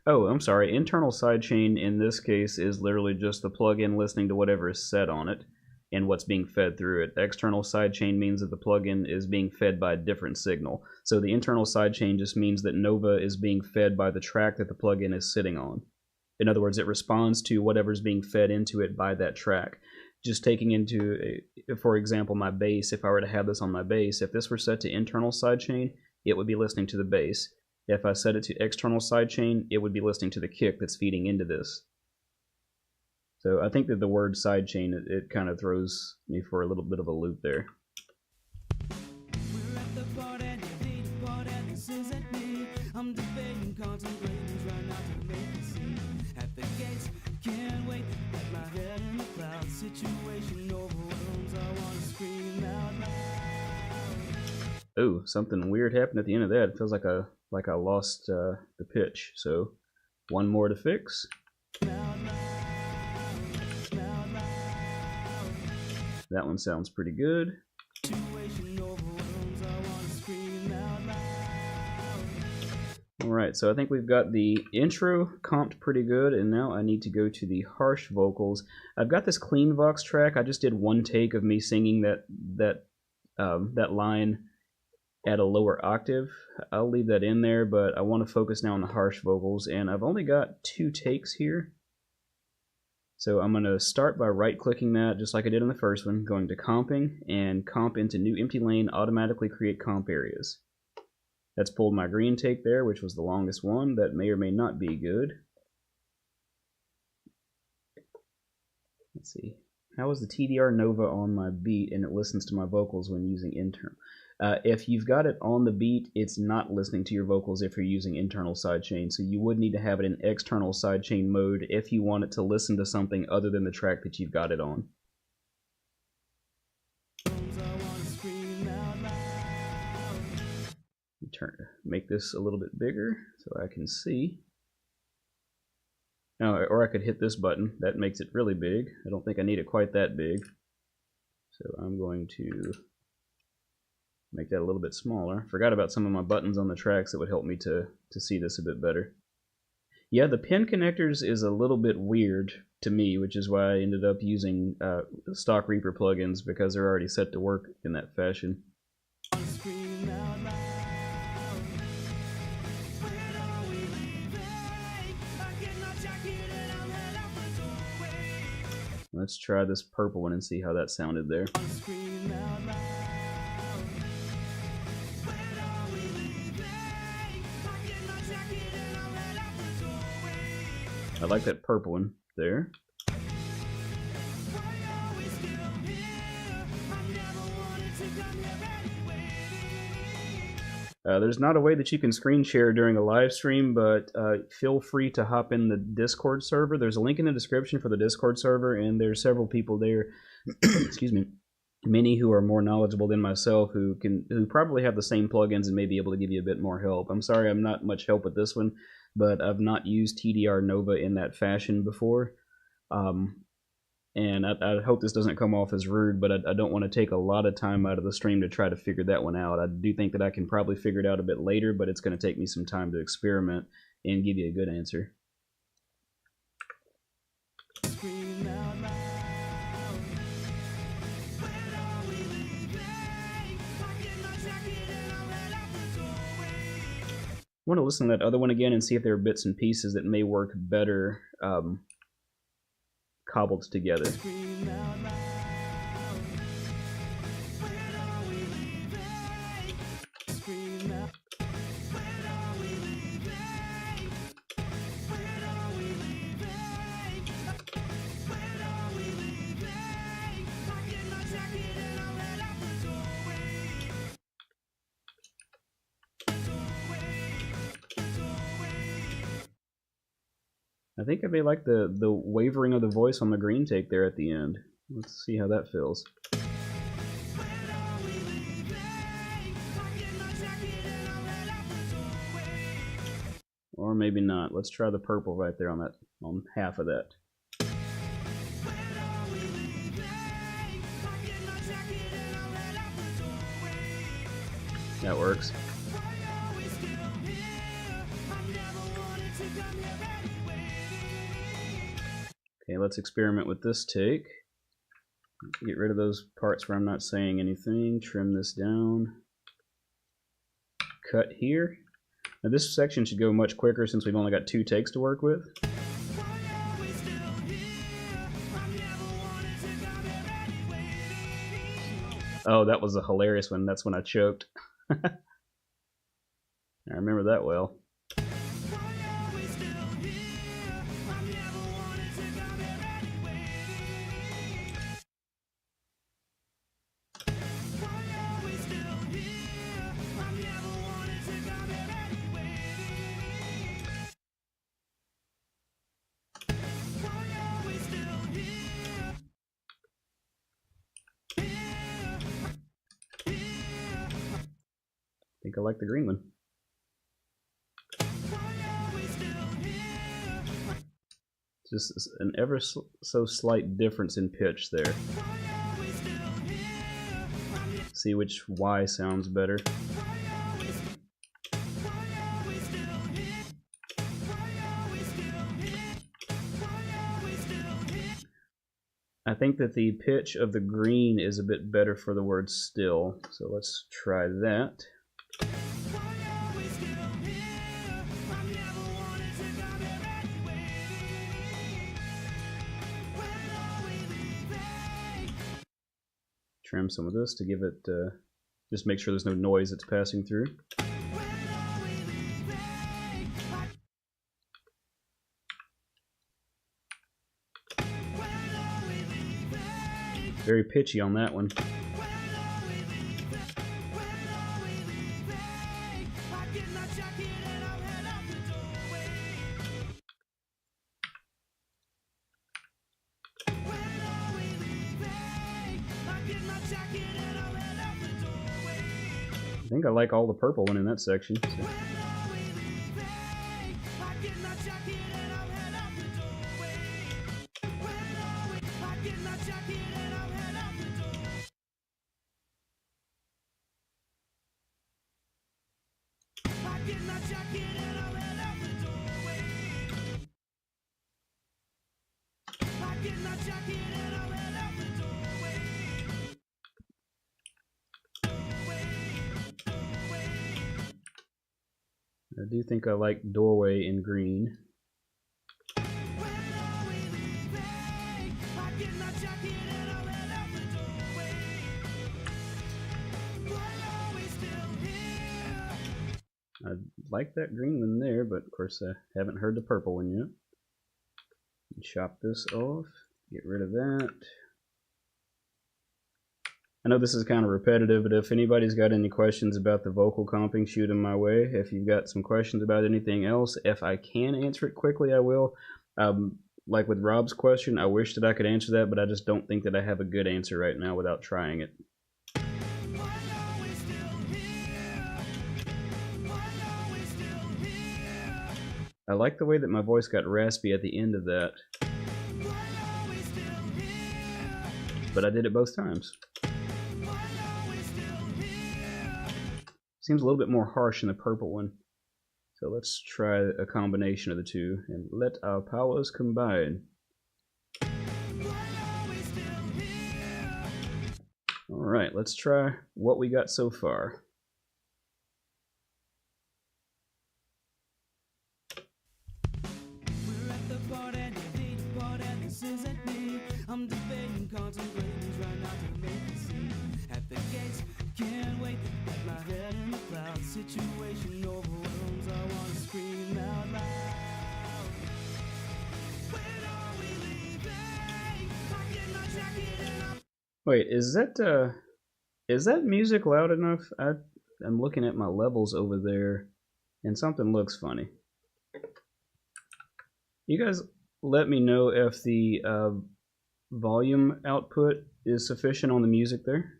Oh, I'm sorry. Internal sidechain in this case is literally just the plugin listening to whatever is set on it and what's being fed through it. External sidechain means that the plugin is being fed by a different signal. So the internal sidechain just means that Nova is being fed by the track that the plugin is sitting on. In other words, it responds to whatever's being fed into it by that track. Just taking into, for example, my bass, if I were to have this on my bass, if this were set to internal sidechain, it would be listening to the bass. If I set it to external sidechain, it would be listening to the kick that's feeding into this. So I think that the word sidechain, it kind of throws me for a little bit of a loop there. I'm debating, contemplating, trying not to make a scene. At the gates, can't wait, got my head in the clouds. Situation overwhelms, I want to scream out loud. Oh, something weird happened at the end of that. It feels like I lost the pitch. So, one more to fix. That one sounds pretty good. Alright, so I think we've got the intro comped pretty good, and now I need to go to the harsh vocals. I've got this clean vox track. I just did one take of me singing that line at a lower octave. I'll leave that in there, but I want to focus now on the harsh vocals, and I've only got 2 takes here. So I'm going to start by right-clicking that, just like I did in the first one, going to comping, and comp into new empty lane, automatically create comp areas. That's pulled my green take there, which was the longest one. That may or may not be good. Let's see. How is the TDR Nova on my beat and it listens to my vocals when using internal? If you've got it on the beat, it's not listening to your vocals if you're using internal sidechain. So you would need to have it in external sidechain mode if you want it to listen to something other than the track that you've got it on. Make this a little bit bigger so I can see. Now, or I could hit this button. That makes it really big. I don't think I need it quite that big. So I'm going to make that a little bit smaller. Forgot about some of my buttons on the tracks that would help me to see this a bit better. Yeah, the pin connectors is a little bit weird to me, which is why I ended up using stock Reaper plugins, because they're already set to work in that fashion. Let's try this purple one and see how that sounded there. I like that purple one there. There's not a way that you can screen share during a live stream, but feel free to hop in the Discord server. There's a link in the description for the Discord server, and there's several people there, excuse me, many who are more knowledgeable than myself, who probably have the same plugins and may be able to give you a bit more help. I'm sorry I'm not much help with this one, but I've not used TDR Nova in that fashion before. And I hope this doesn't come off as rude, but I don't want to take a lot of time out of the stream to try to figure that one out. I do think that I can probably figure it out a bit later, but it's going to take me some time to experiment and give you a good answer. Scream out loud. When are we leaving? I get my jacket and I'll head out the doorway. I want to listen to that other one again and see if there are bits and pieces that may work better cobbled together. Scream out loud. When are we leaving? Scream out. When are we leaving? When are we leaving? When are we leaving? I get my jacket and I'll head out the doorway. I think I may like the wavering of the voice on the green take there at the end. Let's see how that feels. When are we leaving? I get my jacket and I'll head out the doorway. Or maybe not. Let's try the purple right there on half of that. When are we leaving? I get my jacket and I'll head out the doorway. That works. Why are we still here? I never wanted to come here anyway. Okay, let's experiment with this take. Get rid of those parts where I'm not saying anything. Trim this down. Cut here. Now this section should go much quicker since we've only got 2 takes to work with. Why are we still here? I never wanted to come here anyway. Oh, that was a hilarious one. That's when I choked. I remember that well. Why are we still here? I never wanted to come here anyway. Why are we still here? I never wanted to come here anyway. Why are we still here? I think I like the green one. Why are we still here? Just an ever so slight difference in pitch there. Why are we still here? See which Y sounds better. Why are we still here? Why are we still here? Why are we still here? I think that the pitch of the green is a bit better for the word still. So let's try that. Why are we still here? I never wanted to come here anyway. When are we leaving? Trim some of this to give it, just make sure there's no noise that's passing through. When are we leaving? When are we leaving? Very pitchy on that one. When are we leaving? When are we leaving? I get my jacket and I'll head out the doorway. When are we leaving? I get my jacket and I'll head out the doorway. I think I like all the purple one in that section. So. When are we leaving? I get my jacket and I'll head out the doorway. When are we? I get my jacket and I'll head out the doorway. I get my jacket and I'll head out the doorway. I get my jacket and I'll head out the doorway. I do think I like doorway in green. When are we leaving? I get my jacket and I'll head out the doorway. Why are we still here? I like that green one there, but of course I haven't heard the purple one yet. Chop this off, get rid of that. I know this is kind of repetitive, but if anybody's got any questions about the vocal comping, shoot them my way. If you've got some questions about anything else, if I can answer it quickly, I will. Like with Rob's question, I wish that I could answer that, but I just don't think that I have a good answer right now without trying it. Why are we still here? Why are we still here? I like the way that my voice got raspy at the end of that. Why are we still here? but I did it both times. Seems a little bit more harsh in the purple one. So let's try a combination of the two and let our powers combine. Alright, let's try what we got so far. We're at the part and you need a part and this isn't me. I'm debating, contemplating, trying not to make a scene. At the gates, can't wait, got my head in the clouds. Situation overwhelms, I wanna scream out loud. When are we leaving? I get my jacket and I'm Wait, is that music loud enough? I'm looking at my levels over there, and something looks funny. You guys let me know if the volume output is sufficient on the music there.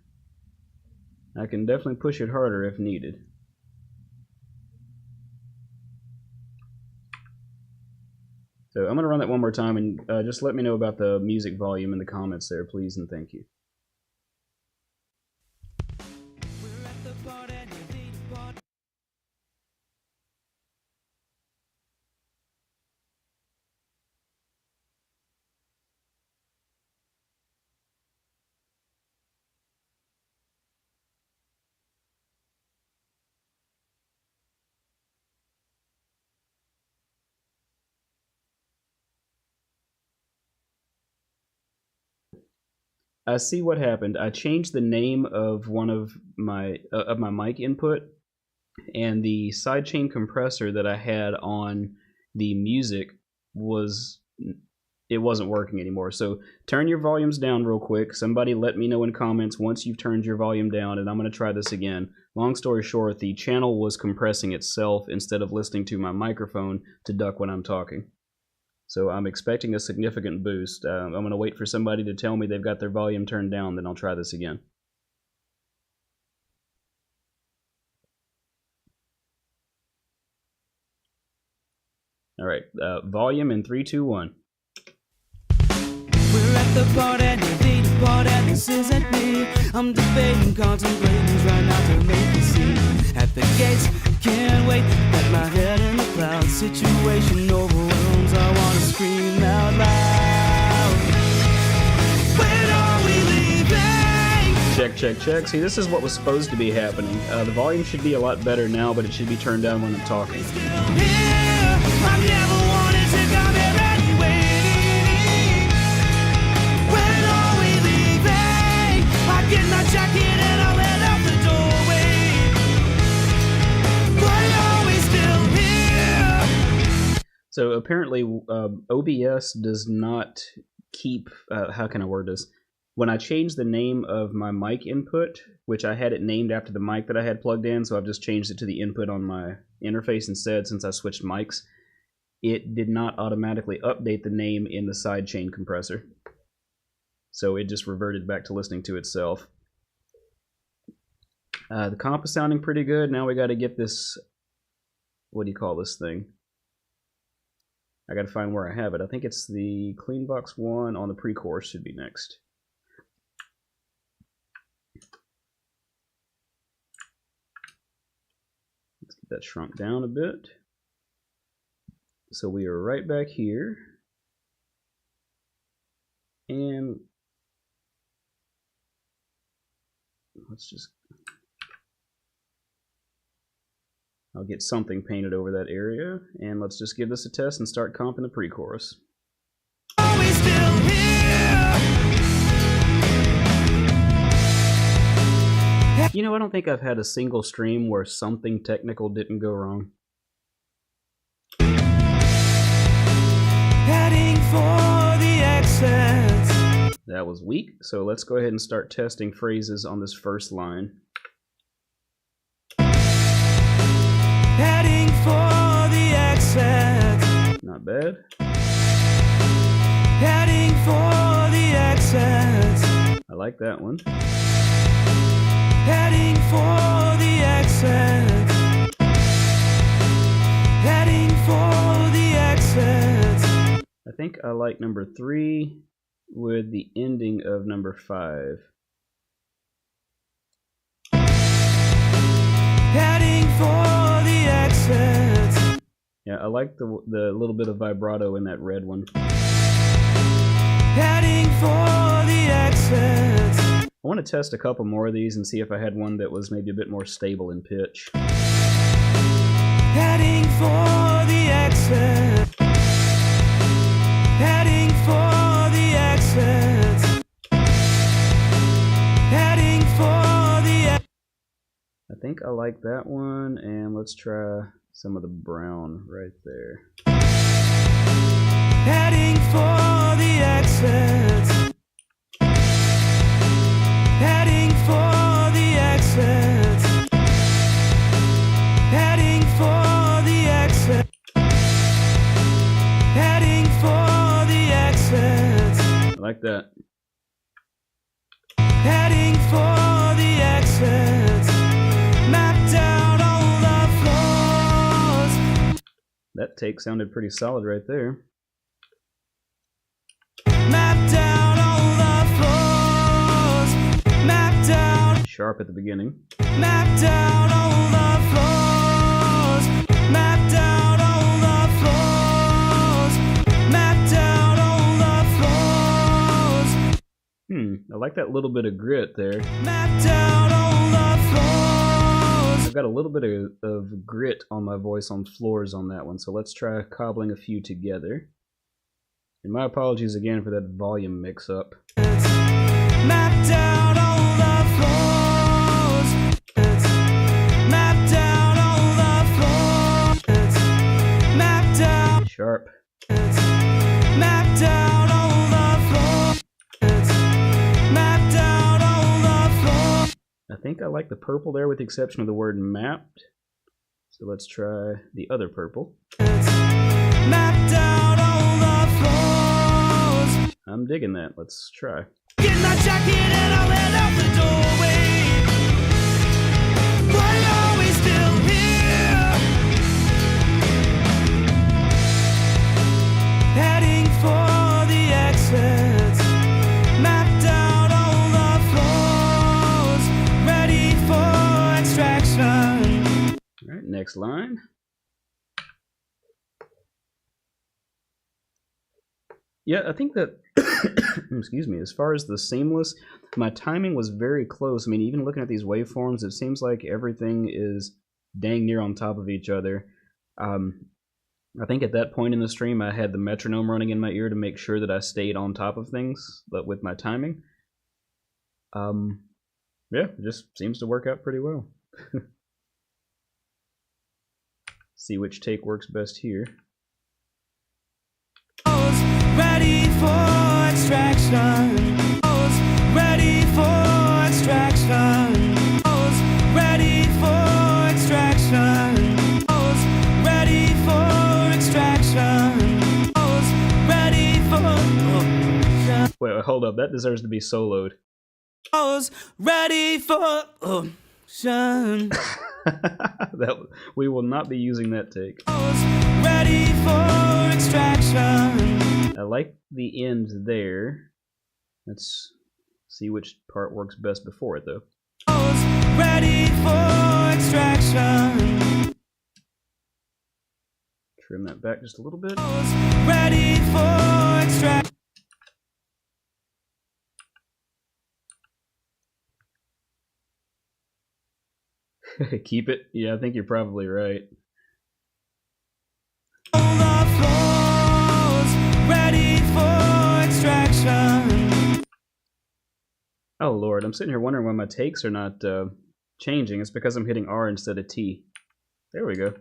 I can definitely push it harder if needed. So I'm going to run that one more time, and just let me know about the music volume in the comments there, please, and thank you. we're at the part and you need a part. I see what happened. I changed the name of one of my mic input, and the sidechain compressor that I had on the music wasn't working anymore. So turn your volumes down real quick. Somebody let me know in comments once you've turned your volume down, and I'm going to try this again. Long story short, the channel was compressing itself instead of listening to my microphone to duck when I'm talking. So I'm expecting a significant boost. I'm going to wait for somebody to tell me they've got their volume turned down, then I'll try this again. Alright, volume in 3, 2, 1. We're at the part and you need a part and this isn't me. I'm debating, contemplating, trying not to make a scene. At the gates, can't wait, got my head in the clouds. Situation overwhelms, I wanna scream out loud. When are we leaving? Check, check, check. See, this is what was supposed to be happening. The volume should be a lot better now, but it should be turned down when I'm talking. Still here, I never wanted to come here anyway. When are we leaving? I get my jacket and I'll head out the doorway. Why are we still here? So apparently OBS does not keep, how can I word this? When I changed the name of my mic input, which I had it named after the mic that I had plugged in, so I've just changed it to the input on my interface instead since I switched mics, it did not automatically update the name in the sidechain compressor. So it just reverted back to listening to itself. The comp is sounding pretty good. Now we got to get this, what do you call this thing? I got to find where I have it. I think it's the Cleanbox one on the pre-chorus should be next. Let's get that shrunk down a bit. So we are right back here. And let's just, I'll get something painted over that area, and let's just give this a test and start comping the pre-chorus. Are we still here? You know, I don't think I've had a single stream where something technical didn't go wrong. Heading for the exits. That was weak, so let's go ahead and start testing phrases on this first line. Heading for the exits. Not bad. Heading for the exits. I like that one. Heading for the exits. Heading for the exits. I think I like number 3 with the ending of number 5. Heading for the exit. Yeah, I like the little bit of vibrato in that red one. Heading for the exit. I want to test a couple more of these and see if I had one that was maybe a bit more stable in pitch. Heading for the exit. Heading for the exit. Heading for the exit. I think I like that one, and let's try some of the brown right there. Heading for the exit. Heading for the exit. Heading for the exit. Heading for the exit. I like that. Heading for the exit. Mapped out all the floors. That take sounded pretty solid right there. Mapped out all the floors. Mapped out. Sharp at the beginning. Mapped out all the floors. Mapped out all the floors. Mapped out all the floors. I like that little bit of grit there. Mapped out all the floors. I've got a little bit of grit on my voice on floors on that one, so let's try cobbling a few together. And my apologies again for that volume mix-up. Mapped out all the floors. Mapped out all the floors. Mapped out. Sharp. Mapped out all the floors. Mapped out all the floors. I think I like the purple there with the exception of the word mapped. So let's try the other purple. Mapped out all the floors. I'm digging that. Let's try. Get my jacket and I'll head out the doorway. Why are we still here? Heading for the exit. Mapped out all the floors. Ready for extraction. Alright, next line. Yeah, I think that, excuse me, as far as the seamless, my timing was very close. I mean, even looking at these waveforms, it seems like everything is dang near on top of each other. I think at that point in the stream, I had the metronome running in my ear to make sure that I stayed on top of things, but with my timing. Yeah, it just seems to work out pretty well. See which take works best here. Ready for extraction. Ready for extraction. Ready for extraction. Ready for extraction. Ready for. Wait, hold up. That deserves to be soloed. Ready for. That we will not be using that take. Ready for extraction. I like the end there. Let's see which part works best before it, though. Ready for extraction. Trim that back just a little bit. Ready for extraction. Keep it? Yeah, I think you're probably right. Ready for extraction. Oh lord, I'm sitting here wondering why my takes are not changing. It's because I'm hitting R instead of T. There we go.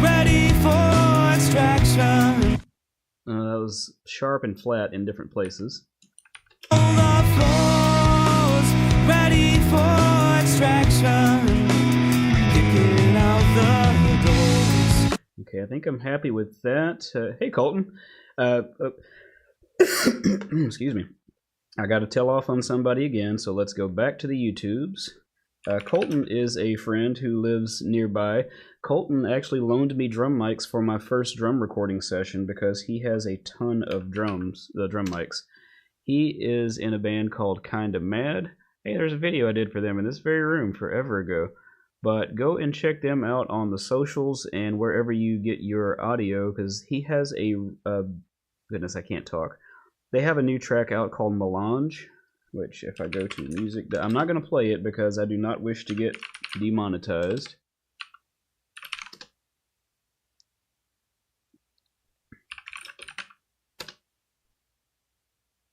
Ready for extraction. That was sharp and flat in different places. Ready for extraction. Kicking out the doors. Okay, I think I'm happy with that. Hey, Colton. Excuse me. I got to tell off on somebody again, so let's go back to the YouTubes. Colton is a friend who lives nearby. Colton actually loaned me drum mics for my first drum recording session because he has a ton of drum mics. He is in a band called Kinda Mad. Hey, there's a video I did for them in this very room forever ago. But go and check them out on the socials and wherever you get your audio, because he has a goodness, I can't talk. They have a new track out called Melange, which if I go to music, I'm not going to play it because I do not wish to get demonetized.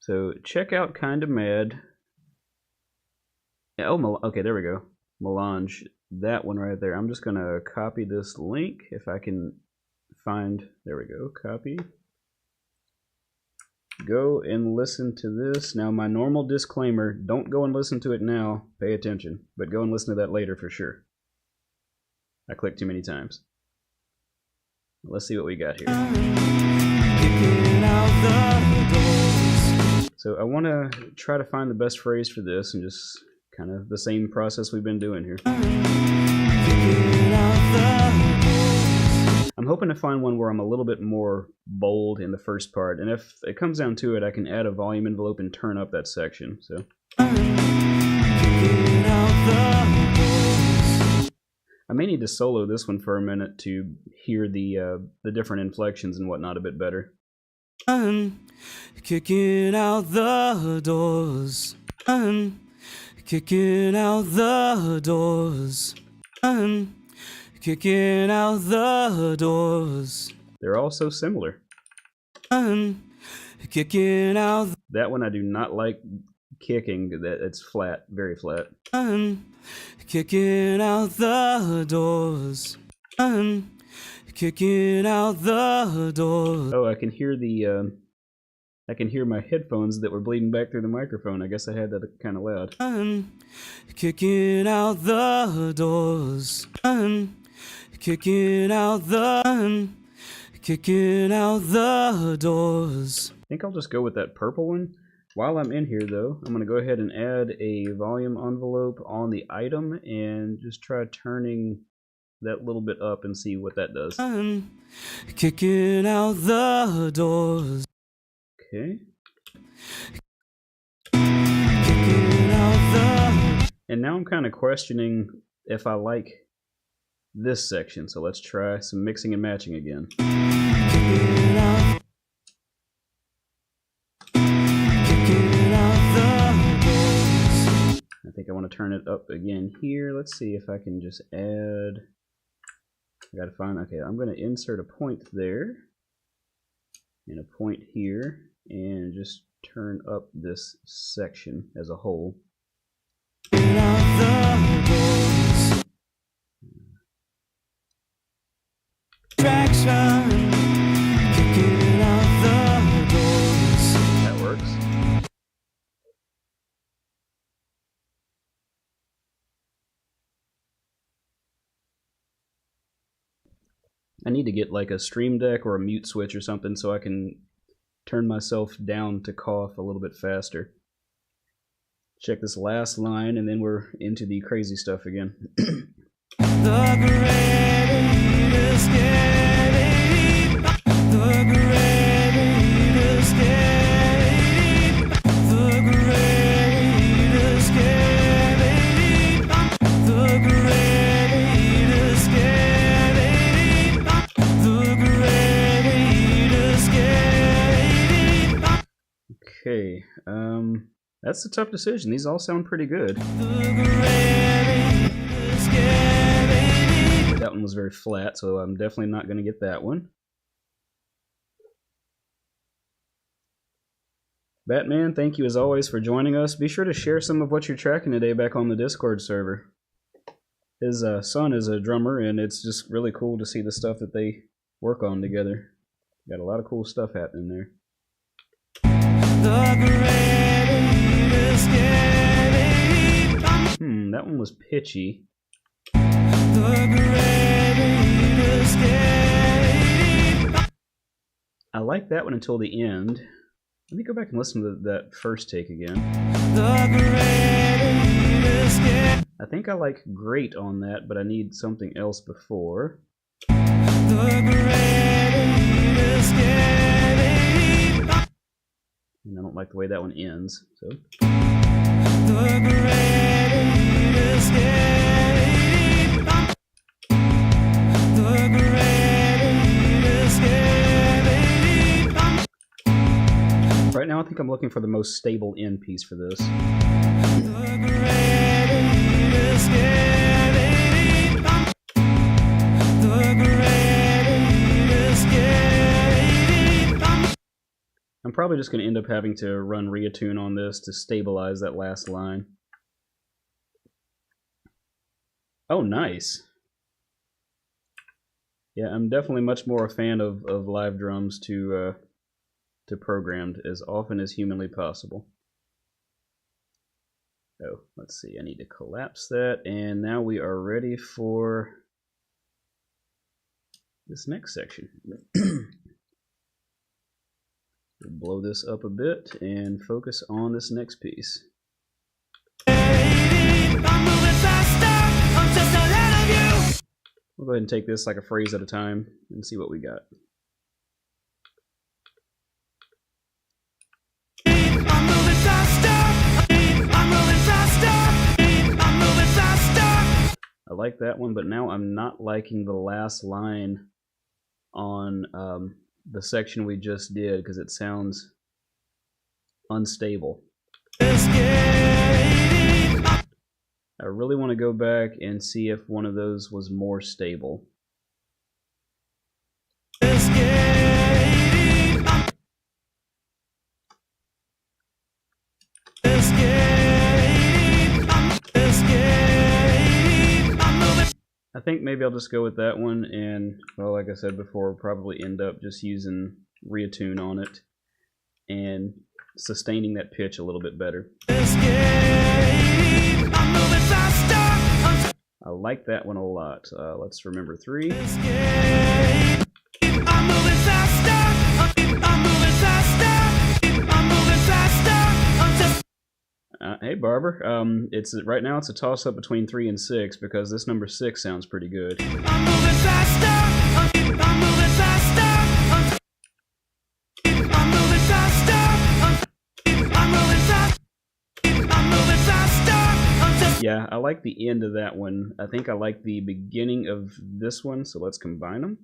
So check out Kinda Mad. Oh, okay, there we go. Melange. That one right there. I'm just going to copy this link if I can find. There we go. Copy. Go and listen to this. Now, my normal disclaimer, don't go and listen to it now. Pay attention. But go and listen to that later for sure. I clicked too many times. Let's see what we got here. So I want to try to find the best phrase for this and just kind of the same process we've been doing here. I'm hoping to find one where I'm a little bit more bold in the first part, and if it comes down to it, I can add a volume envelope and turn up that section. So I may need to solo this one for a minute to hear the different inflections and whatnot a bit better. I'm kicking out the doors. I'm kicking out the doors. I'm kicking out the doors. They're all so similar. I'm kicking out. That one I do not like kicking. That it's flat, very flat. I'm kicking out the doors. I'm kicking out the doors. Oh, I can hear I can hear my headphones that were bleeding back through the microphone. I guess I had that kind of loud. I'm kicking out the doors. I'm kicking out the. Kicking out the doors. I think I'll just go with that purple one. While I'm in here, though, I'm going to go ahead and add a volume envelope on the item and just try turning that little bit up and see what that does. I'm kicking out the doors. Okay. Kicking out the. And now I'm kind of questioning if I like this section, so let's try some mixing and matching again. Kicking out. Kicking out the doors. I think I want to turn it up again here. Let's see if I can just add. I gotta find. Okay, I'm going to insert a point there and a point here and just turn up this section as a whole. Kicking out the doors. Traction. Kicking out the doors. That works. I need to get like a stream deck or a mute switch or something so I can turn myself down to cough a little bit faster. Check this last line and then we're into the crazy stuff again. The greatest getting. The greatest getting. The greatest getting. The greatest getting. The greatest getting. Okay, that's a tough decision. These all sound pretty good. The greatest getting. That one was very flat, so I'm definitely not going to get that one. Batman, thank you as always for joining us. Be sure to share some of what you're tracking today back on the Discord server. His son is a drummer, and it's just really cool to see the stuff that they work on together. Got a lot of cool stuff happening there. The greatest getting. That one was pitchy. The greatest getting. I like that one until the end. Let me go back and listen to that first take again. The greatest I think I like great on that, but I need something else before. And I don't like the way that one ends, so. Right now I think I'm looking for the most stable end piece for this. I'm probably just going to end up having to run reattune on this to stabilize that last line. Oh, nice. Yeah, I'm definitely much more a fan of live drums to programmed as often as humanly possible. Oh, let's see, I need to collapse that, and now we are ready for this next section. We'll blow this up a bit and focus on this next piece. We'll go ahead and take this like a phrase at a time and see what we got. I like that one, but now I'm not liking the last line on the section we just did because it sounds unstable. I really want to go back and see if one of those was more stable. I think maybe I'll just go with that one, and well, like I said before, we'll probably end up just using reattune on it and sustaining that pitch a little bit better. I like that one a lot. Let's remember 3. Hey Barber, it's right now it's a toss-up between 3 and 6 because this number 6 sounds pretty good. Yeah, I like the end of that one. I think I like the beginning of this one, so let's combine them.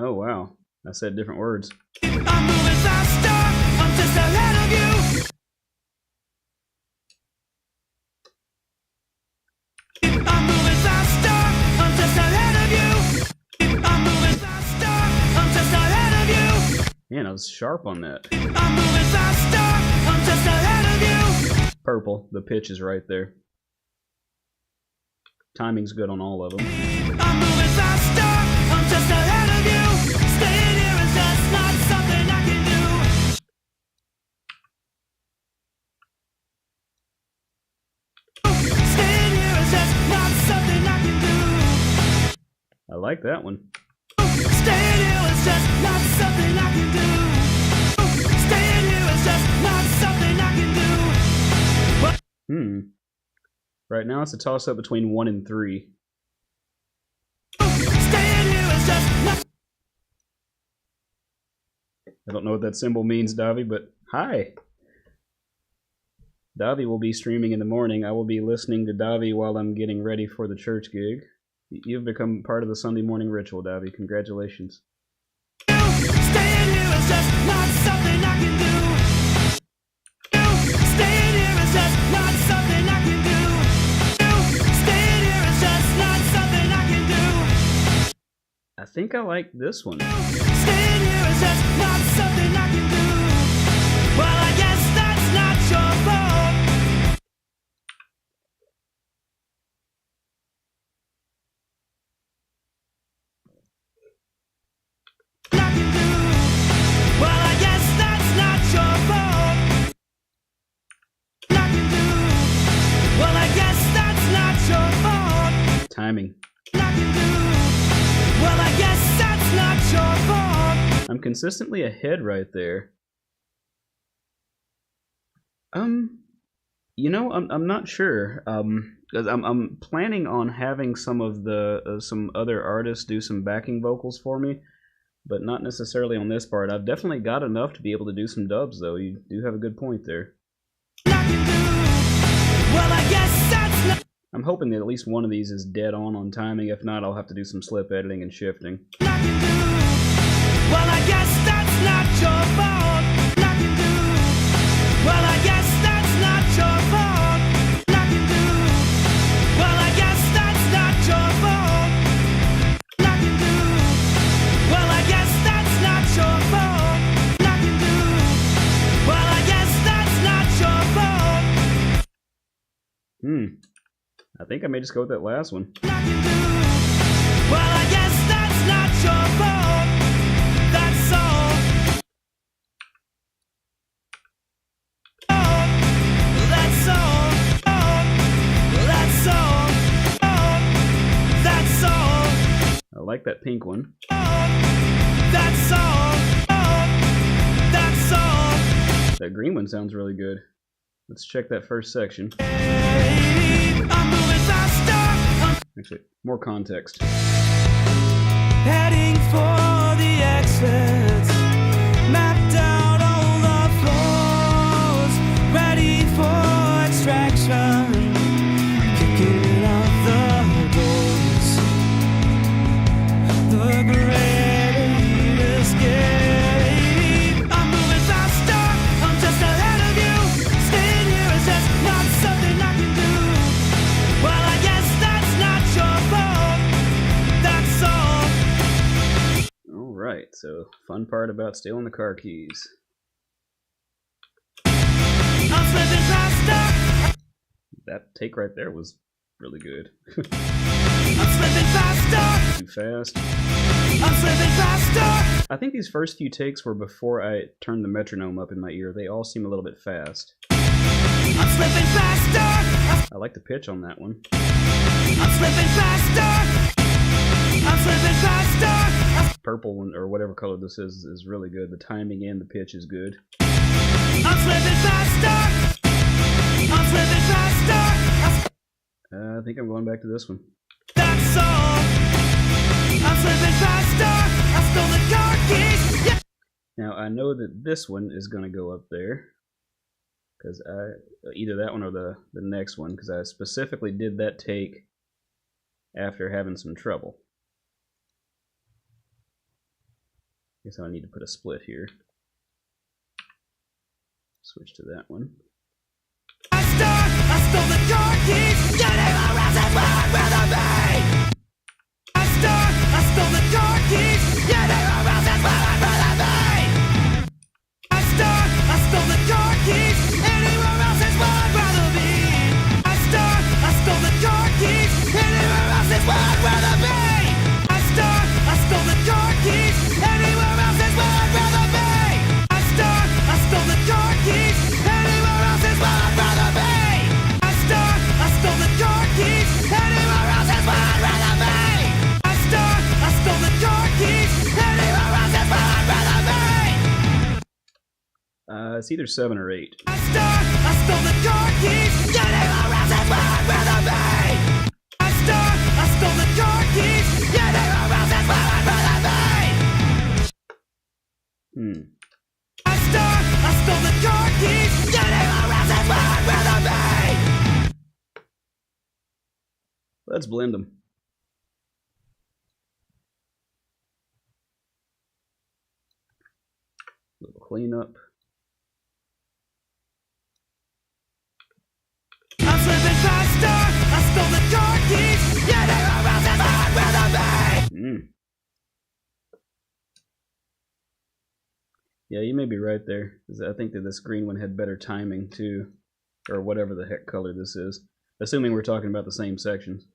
Oh wow, I said different words. I'm moving faster, I'm just ahead of you. I'm moving faster, I'm just ahead of you. I'm moving faster, I'm just ahead of you. Man, I was sharp on that. I'm moving faster, I'm just ahead of you. Purple, the pitch is right there. Timing's good on all of them. I'm moving faster, I'm just ahead of you. Staying here is just not something I can do. Staying here is just not something I can do. I like that one. Staying here is just not something I can do. Staying here is just not something I can do. Right now it's a toss-up between 1 and 3. I don't know what that symbol means, Davi, but hi! Davi will be streaming in the morning. I will be listening to Davi while I'm getting ready for the church gig. You've become part of the Sunday morning ritual, Davi. Congratulations. Staying here is just not something I can do. Staying here is just not something I can do. Staying here is just not something I can do. I think I like this one. Staying here is just not something I can do. Well, I guess that's not your fault. I can do. Well, I guess that's not your fault. timing. Well, I guess that's not your fault. I'm consistently ahead right there. You know, I'm not sure. 'Cause I'm planning on having some of the some other artists do some backing vocals for me, but not necessarily on this part. I've definitely got enough to be able to do some dubs, though. You do have a good point there. Well, I guess that's not. I'm hoping that at least one of these is dead on timing. If not, I'll have to do some slip editing and shifting. Well, I guess that's not your fault. Well, I guess that's not your fault. Well, I guess that's not your fault. Well, I guess that's not your fault. Well, I guess that's not your fault. I think I may just go with that last one. Well, I guess that's not your fault. That's all. That's all. That's all. That's all. I like that pink one. That's all. That's all. That green one sounds really good. Let's check that first section. I'm moving faster. Actually, more context. Heading for the exits. Mapped out all the floors. Ready for extraction. Kicking out the doors. The grave is scary. I'm moving faster. I'm just ahead of you. Staying here is just not something I can do. Well, I guess that's not your fault. That's all. Alright, so fun part about stealing the car keys. I'm slipping faster. That take right there was really good. I'm slipping faster. Too fast. I'm slipping faster. I think these first few takes were before I turned the metronome up in my ear. They all seem a little bit fast. I'm slipping faster. I like the pitch on that one. I'm slipping faster. I'm slipping faster. Purple one, or whatever color this is really good. The timing and the pitch is good. I'm slipping faster. I'm slipping faster. I think I'm going back to this one. That's all. I'm slipping faster. I stole the car keys. Yeah. Now I know that this one is going to go up there, because either that one or the next one, because I specifically did that take after having some trouble. Guess I need to put a split here. Switch to that one. I stole the car keys. Getting around is where I'd rather be. I stole the car keys. Getting around is where I'd rather be. I stole the car keys. Anywhere else is where I'd rather be. I stole the car keys. Anywhere else is where I'd rather be. I stole the car keys. Anywhere else is where I'd rather be. I stole the car keys. Anywhere else is where I'd rather be. I stole the car keys. Anywhere else is where I'd rather be. I stole the car keys. Anywhere else is where I'd rather be. It's either 7 or 8. I stole the car keys. Anywhere else is where I'd rather be. I stole the car keys. Anywhere else is where I'd rather be. I stole the car keys. Anywhere else is where I'd rather be. Let's blend them. Little cleanup. I'm slipping faster. I stole the car keys. Anywhere else is where I'd rather be. Yeah, you may be right there. 'Cause I think that this green one had better timing too, or whatever the heck color this is. Assuming we're talking about the same sections.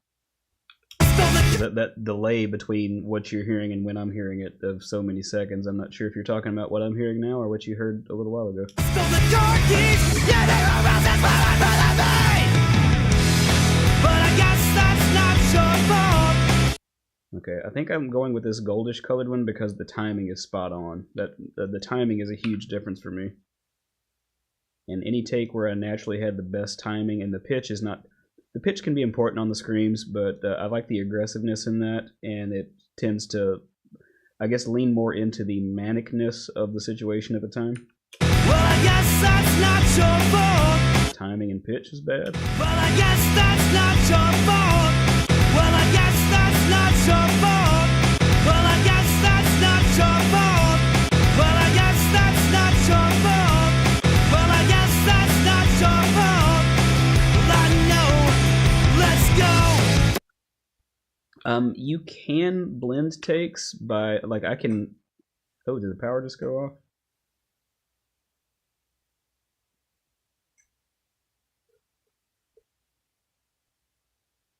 That delay between what you're hearing and when I'm hearing it of so many seconds, I'm not sure if you're talking about what I'm hearing now or what you heard a little while ago. Stole the car keys. Anywhere else is where I'd rather be. But I guess that's not your fault. Okay, I think I'm going with this goldish colored one because the timing is spot on. The timing is a huge difference for me. And any take where I naturally had the best timing, and the pitch is not... The pitch can be important on the screams, but I like the aggressiveness in that, and it tends to, I guess, lean more into the manicness of the situation at the time. Well, I guess that's not your fault. Timing and pitch is bad. Well, I guess that's not your fault. Well, I guess that's not your fault. Well, I guess that's not your fault. Well, I guess that's not your fault. Well, I guess that's not your fault. Well, I know. Let's go. You can blend takes by, like, I can... Oh, did the power just go off?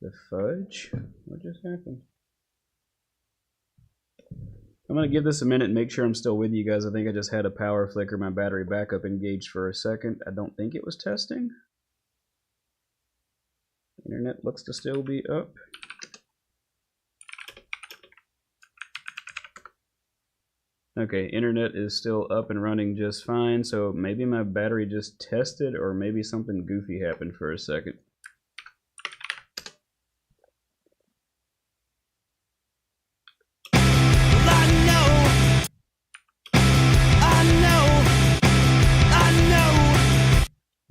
The fudge? What just happened? I'm going to give this a minute and make sure I'm still with you guys. I think I just had a power flicker, my battery backup engaged for a second. I don't think it was testing. Internet looks to still be up. Okay, internet is still up and running just fine, so maybe my battery just tested, or maybe something goofy happened for a second.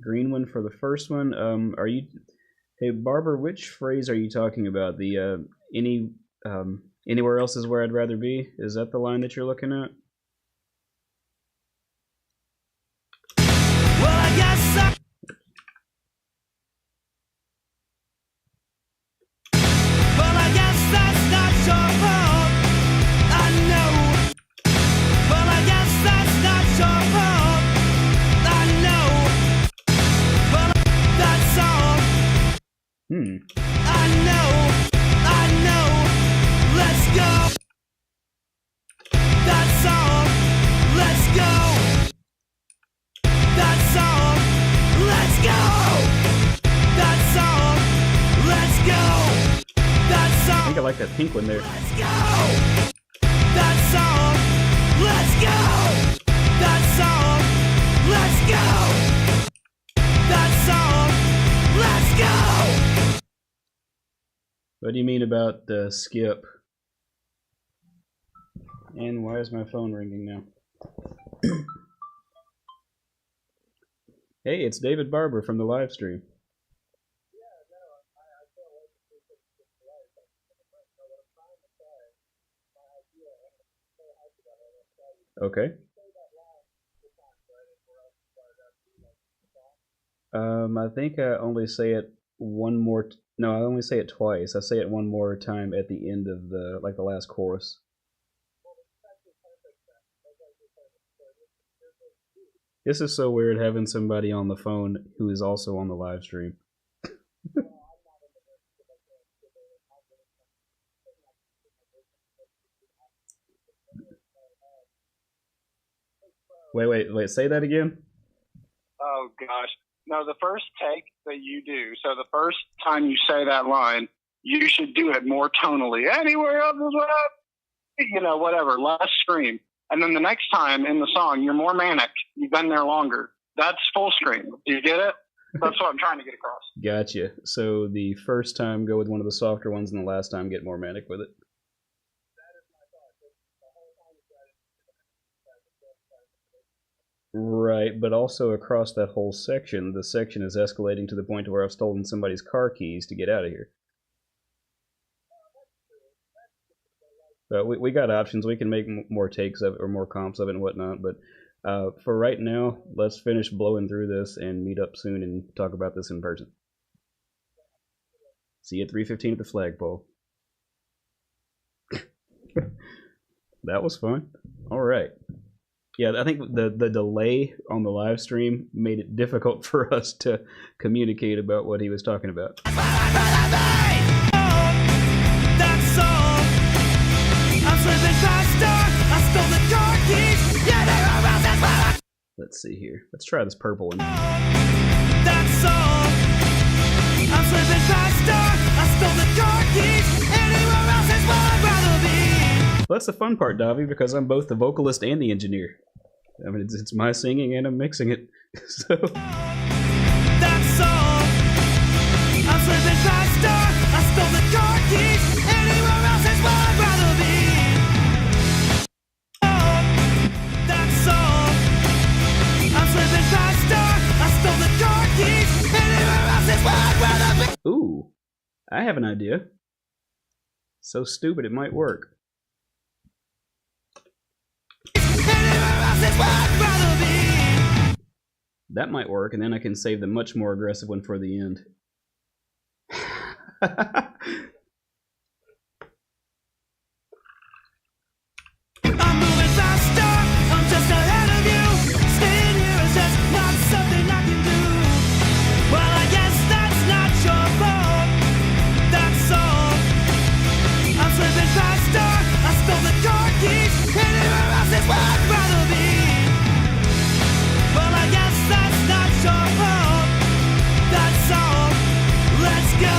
Green one for the first one. Are you... Hey, Barber, which phrase are you talking about? The, anywhere else is where I'd rather be? Is that the line that you're looking at? Well, I guess well, I guess that's not your fault. I know. Well, I guess that's not your fault. I know. Well, that's all. I know. Let's go. That's all. Let's go. That's all. Let's go. That's all. Let's go. That's all. I think I like that pink one there. Let's go. That's all. Let's go. That's all. Let's go. That's all. Let's go. What do you mean about the skip? And why is my phone ringing now? Hey, it's David Barber from the live stream. Okay. I think I only say it one more. No, I only say it twice. I say it one more time at the end of the, like, the last chorus. This is so weird having somebody on the phone who is also on the live stream. Wait, say that again? Oh, gosh. No, the first take that you do, so the first time you say that line, you should do it more tonally. Anywhere else is what you know, whatever, less scream. And then the next time in the song, you're more manic. You've been there longer. That's full scream. Do you get it? That's what I'm trying to get across. Gotcha. So the first time, go with one of the softer ones, and the last time, get more manic with it. Right, but also across that whole section, the section is escalating to the point where I've stolen somebody's car keys to get out of here. But we got options. We can make more takes of it, or more comps of it and whatnot. But for right now, let's finish blowing through this and meet up soon and talk about this in person. See you at 3:15 at the flagpole. That was fun. All right. Yeah, I think the delay on the live stream made it difficult for us to communicate about what he was talking about. That's all. I'm slipping faster. I stole the car keys. Yeah, they're around. That's why. Let's see here. Let's try this purple one. That's all. I'm slipping faster. I stole the car keys. Anywhere else is where I'd rather Well, that's the fun part, Davi, because I'm both the vocalist and the engineer. I mean, it's my singing and I'm mixing it. So. That's all. I'm slipping faster. I stole the car keys. Anywhere else is where I'd rather be. Oh, that's all. I'm slipping faster. I stole the car keys. Anywhere else is where I'd rather be. Ooh, I have an idea. So stupid it might work. Anywhere else is where I'd rather be. That might work, and then I can save the much more aggressive one for the end. I'm moving faster. I'm just ahead of you. Staying here is just not something I can do. Well, I guess that's not your fault. That's all. I'm slipping faster. I stole the car keys. Anywhere else is where I'd rather be. Well, I guess that's not your fault. That's all. Let's go.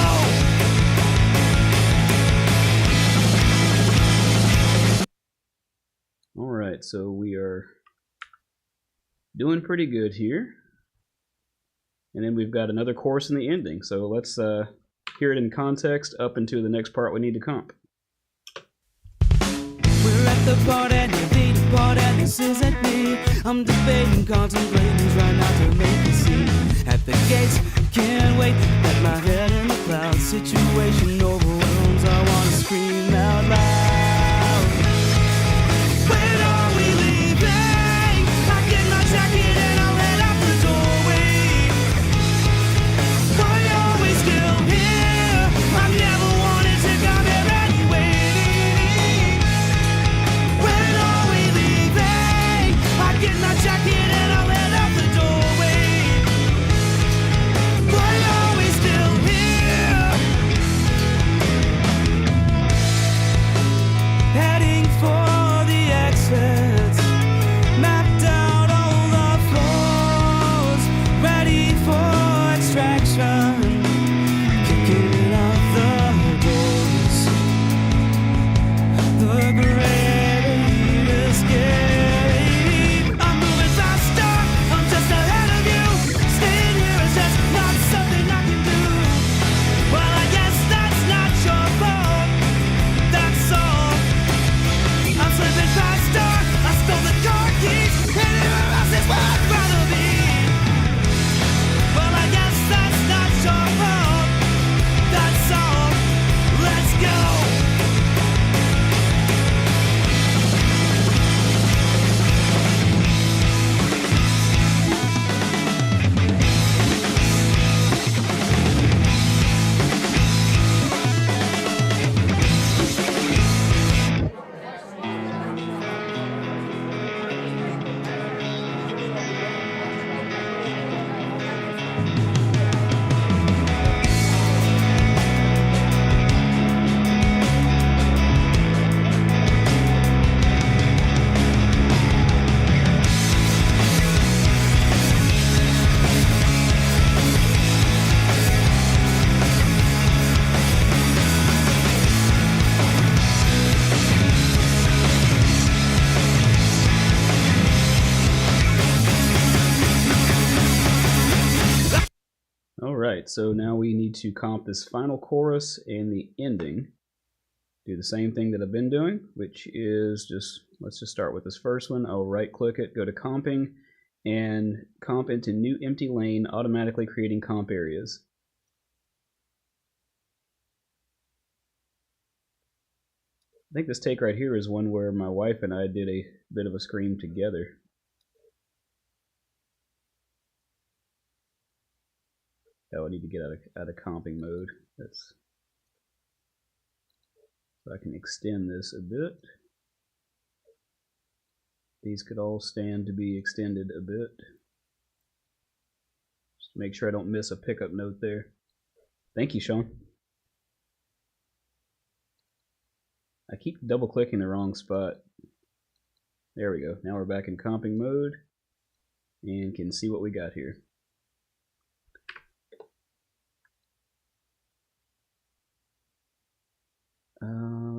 Alright, so we are doing pretty good here. And then we've got another chorus in the ending. So let's hear it in context up into the next part we need to comp. We're at the part and you lead the part and this isn't me. I'm debating, contemplating, trying not to make you see. At the gates, can't wait, got my head in the clouds. Situation overwhelms, I wanna scream out loud. When are we leaving? I get my jacket and I'll head out the doorway. Why are we still here? I never wanted to come here anyway. When are we leaving? I get my jacket and I'll head out the doorway. Why are we still here? Heading for the exits. Mapped out all the floors. Ready for extraction. Kicking out the doors. The great escape. I'm moving faster. I'm just ahead of you. Staying here is just not something I can do. Well, I guess that's not your fault. That's all. I'm slipping faster. I stole the car keys. Anywhere else is where I'd rather be. Well, I guess that's not your fault. That's all. Let's go. Alright, so now we need to comp this final chorus and the ending. Do the same thing that I've been doing, which is let's just start with this first one. I'll right click it, go to comping, and comp into new empty lane, automatically creating comp areas. I think this take right here is one where my wife and I did a bit of a scream together. Oh, I need to get out of comping mode. So I can extend this a bit. These could all stand to be extended a bit. Just to make sure I don't miss a pickup note there. Thank you, Sean. I keep double clicking the wrong spot. There we go. Now we're back in comping mode and can see what we got here.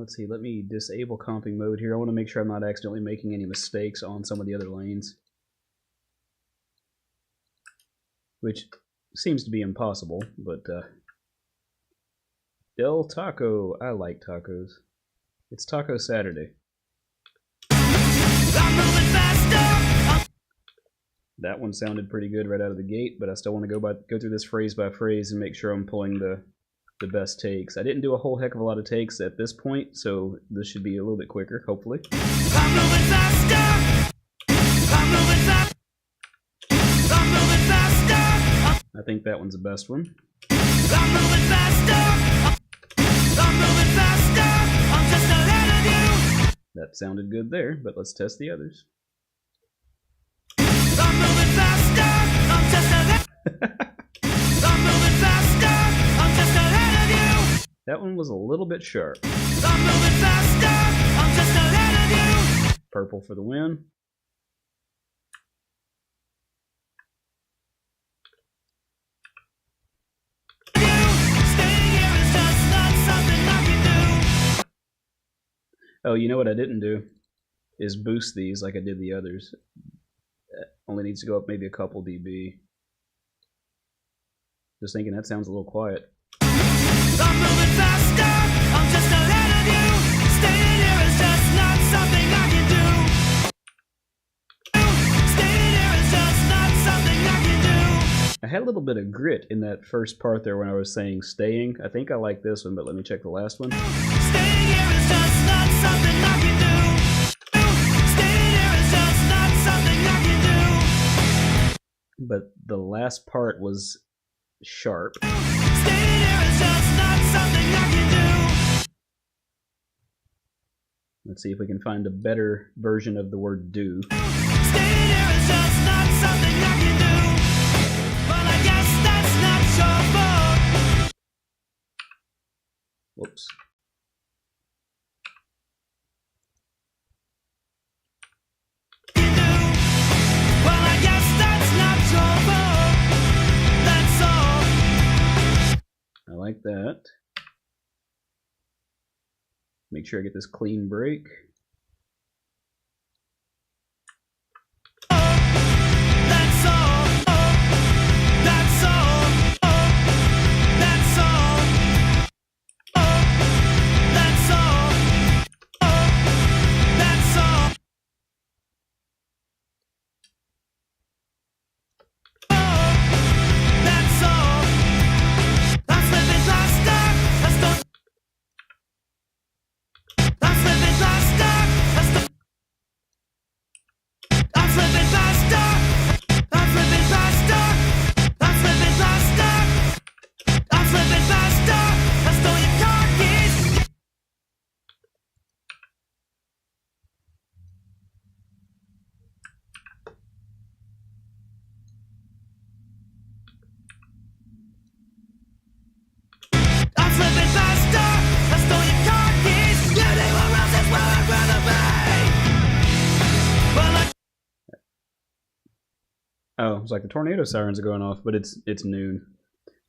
let's see, let me disable comping mode here. I want to make sure I'm not accidentally making any mistakes on some of the other lanes, which seems to be impossible, but Del Taco, I like tacos. It's Taco Saturday. That one sounded pretty good right out of the gate, but I still want to go through this phrase by phrase and make sure I'm pulling the best takes. I didn't do a whole heck of a lot of takes at this point, so this should be a little bit quicker, hopefully. I think that one's the best one. That sounded good there, but let's test the others. That one was a little bit sharp. Purple for the win. Oh, you know what I didn't do? Is boost these like I did the others. Only needs to go up maybe a couple dB. Just thinking that sounds a little quiet. I'm moving faster, I'm just ahead of you. Staying here is just not something I can do. Staying here is just not something I can do. I had a little bit of grit in that first part there when I was saying staying. I think I like this one, but let me check the last one. Staying here is just not something I can do. Staying here is just not something I can do. But the last part was sharp. Staying here is just not something I can do. Let's see if we can find a better version of the word do. Staying here is just not something I can do. Well, I guess that's not your fault. Whoops. Well, I guess that's not your fault. That's all. I like that. Make sure I get this clean break. That's all. That's all. That's all. That's all. That's all. That's all. That's living faster. That's the. That's living faster. That's the. That's living faster. That's living faster. That's living faster. That's living faster. That's all your car keys. That's living faster. That's all your car keys. Anywhere else is where I'd rather be. Well, oh, it's like the tornado sirens are going off, but it's noon.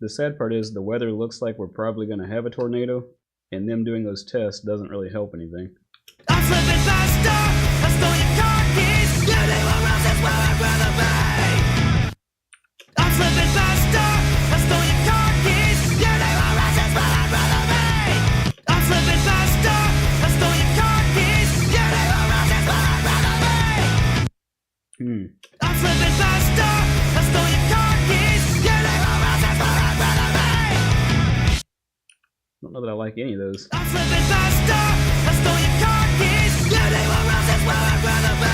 The sad part is the weather looks like we're probably going to have a tornado, and them doing those tests doesn't really help anything. That's living faster. That's all your car keys. Anywhere else is where I'd rather be. That's living faster. That's all your car keys. Anywhere else is where I'd rather be. That's living faster. That's all your car keys. Anywhere else is where I'd rather be. That's living faster. That's all your car keys. Anywhere else is where I'd rather be. I don't know that I like any of those. That's living faster. That's all your car keys. Anywhere else is where I'd rather be.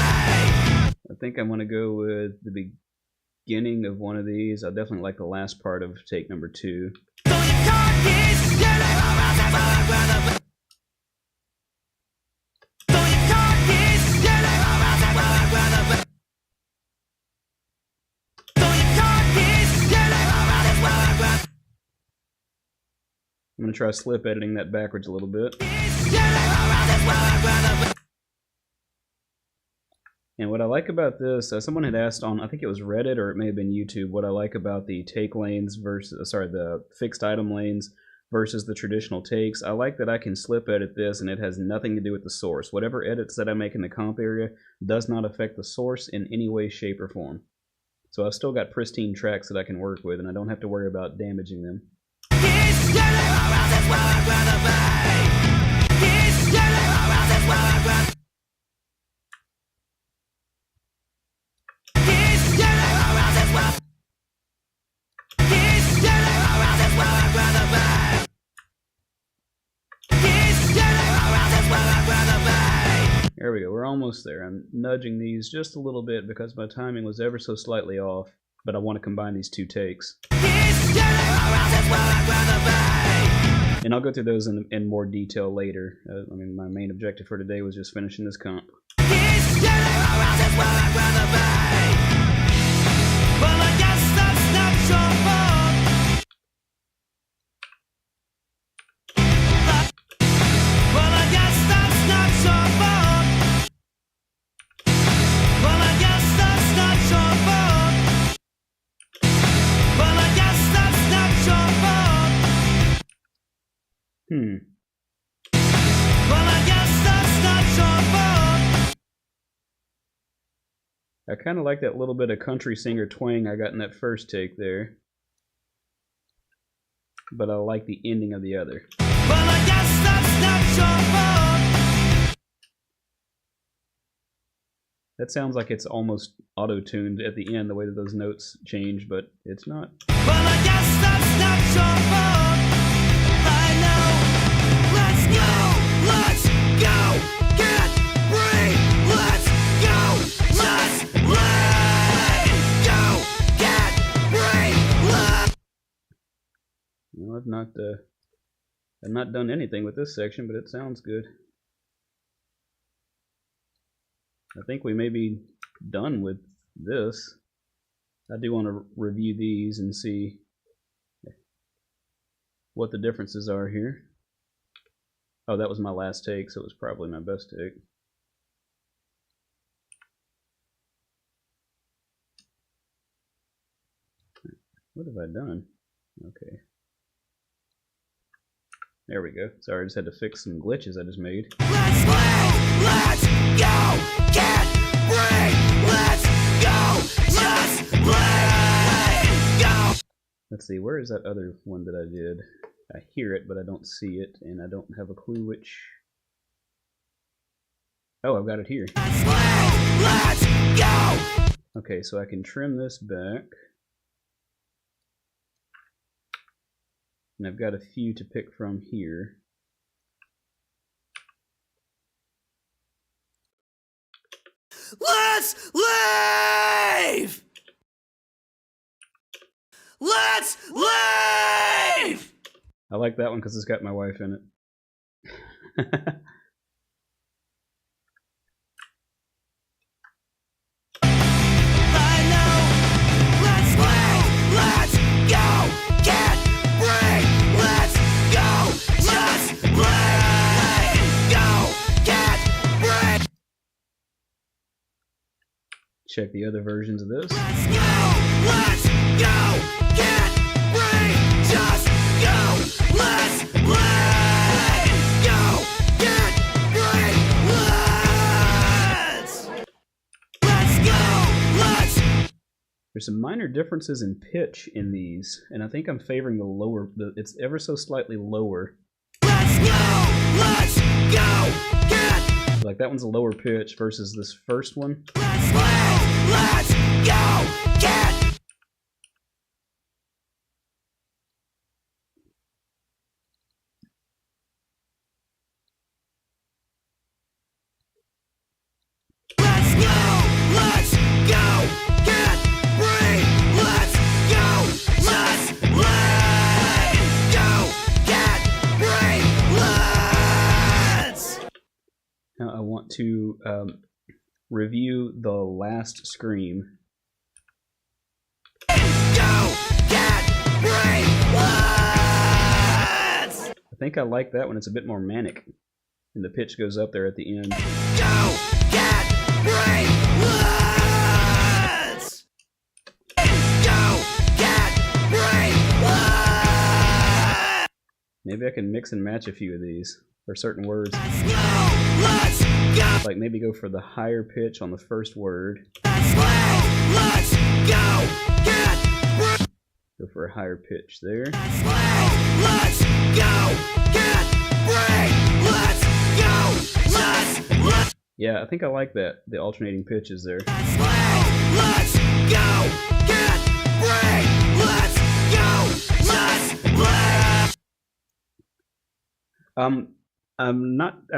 I think I'm going to go with the beginning of one of these. I definitely like the last part of take number 2. That's all your car keys. Anywhere else is where I'd rather be. That's all your car keys. Anywhere else is where I'd rather be. That's all your car keys. Anywhere else is where I'd rather be. I'm going to try slip editing that backwards a little bit. And what I like about this, someone had asked on, I think it was Reddit or it may have been YouTube, what I like about the take lanes versus, the fixed item lanes versus the traditional takes. I like that I can slip edit this and it has nothing to do with the source. Whatever edits that I make in the comp area does not affect the source in any way, shape, or form. So I've still got pristine tracks that I can work with, and I don't have to worry about damaging them. There we go, we're almost there. I'm nudging these just a little bit because my timing was ever so slightly off, but I want to combine these two takes. And I'll go through those in more detail later. I mean, my main objective for today was just finishing this comp. I kind of like that little bit of country singer twang I got in that first take there. But I like the ending of the other. That sounds like it's almost auto-tuned at the end, the way that those notes change, but it's not. Well, I've not done anything with this section, but it sounds good. I think we may be done with this. I do want to review these and see what the differences are here. Oh, that was my last take, so it was probably my best take. What have I done? Okay. There we go. Sorry, I just had to fix some glitches I just made. Let's play! Let's go! Get free! Let's go! Just play! Go! Let's see, where is that other one that I did? I hear it, but I don't see it, and I don't have a clue which... Oh, I've got it here. Let's play! Let's go! Okay, so I can trim this back. And I've got a few to pick from here. Let's leave! Let's leave! I like that one because it's got my wife in it. Check the other versions of this. Let's go, get free, just go, let's play, go, get free, let's go, let's. There's some minor differences in pitch in these, and I think I'm favoring the lower, it's ever so slightly lower. Let's go, get. Like that one's a lower pitch versus this first one. Let's play, let's go, get. Let's go, get free, let's go, let's play, go, get free, let's. Now I want to review the last scream. Go, get free, let's. I think I like that one. It's a bit more manic, and the pitch goes up there at the end. Go, get free, let's. Go, get free, let's. Maybe I can mix and match a few of these for certain words. Like maybe go for the higher pitch on the first word. Go for a higher pitch there. Yeah, I think I like that, the alternating pitches there. I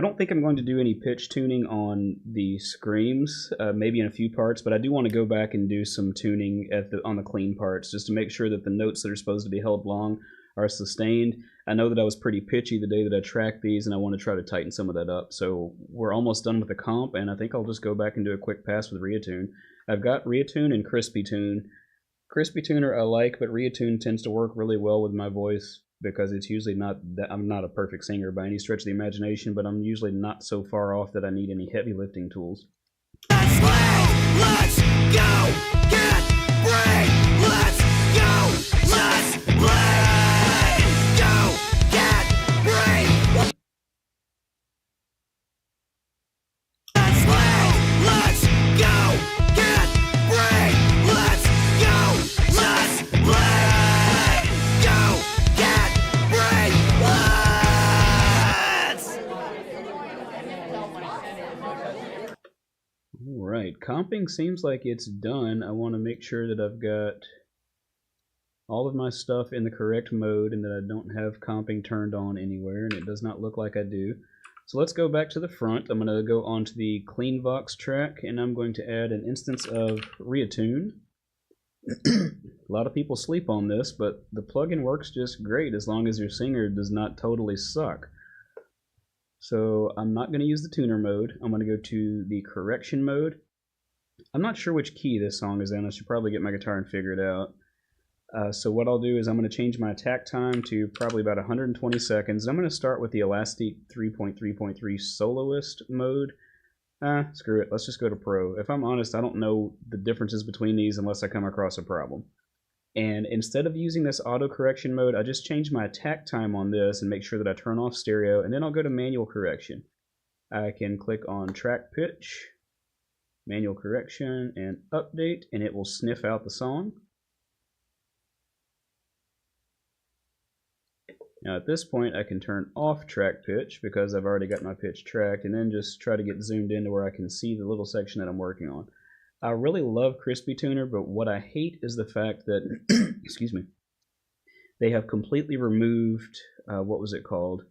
don't think I'm going to do any pitch tuning on the screams, maybe in a few parts, but I do want to go back and do some tuning on the clean parts, just to make sure that the notes that are supposed to be held long are sustained. I know that I was pretty pitchy the day that I tracked these, and I want to try to tighten some of that up. So we're almost done with the comp, and I think I'll just go back and do a quick pass with Reatune. I've got Reatune and Crispy Tune. Crispy Tuner I like, but Reatune tends to work really well with my voice because it's usually not that I'm not a perfect singer by any stretch of the imagination, but I'm usually not so far off that I need any heavy lifting tools. Let's go, get brave. Let's go, let's play. Go, get brave. Let's go, get brave. Let's go, let's play. Go, get brave. Alright, comping seems like it's done. I want to make sure that I've got all of my stuff in the correct mode and that I don't have comping turned on anywhere, and it does not look like I do. So let's go back to the front. I'm going to go onto the CleanVox track, and I'm going to add an instance of Reatune. A lot of people sleep on this, but the plugin works just great as long as your singer does not totally suck. So I'm not going to use the tuner mode. I'm going to go to the correction mode. I'm not sure which key this song is in. I should probably get my guitar and figure it out. So what I'll do is I'm going to change my attack time to probably about 120 seconds. I'm going to start with the Elastic 3.3.3 Soloist mode. Screw it. Let's just go to Pro. If I'm honest, I don't know the differences between these unless I come across a problem. And instead of using this auto correction mode, I just change my attack time on this and make sure that I turn off stereo, and then I'll go to manual correction. I can click on track pitch, manual correction, and update, and it will sniff out the song. Now at this point I can turn off track pitch because I've already got my pitch tracked, and then just try to get zoomed into where I can see the little section that I'm working on. I really love Crispy Tuner, but what I hate is the fact that, excuse me, they have completely removed, what was it called?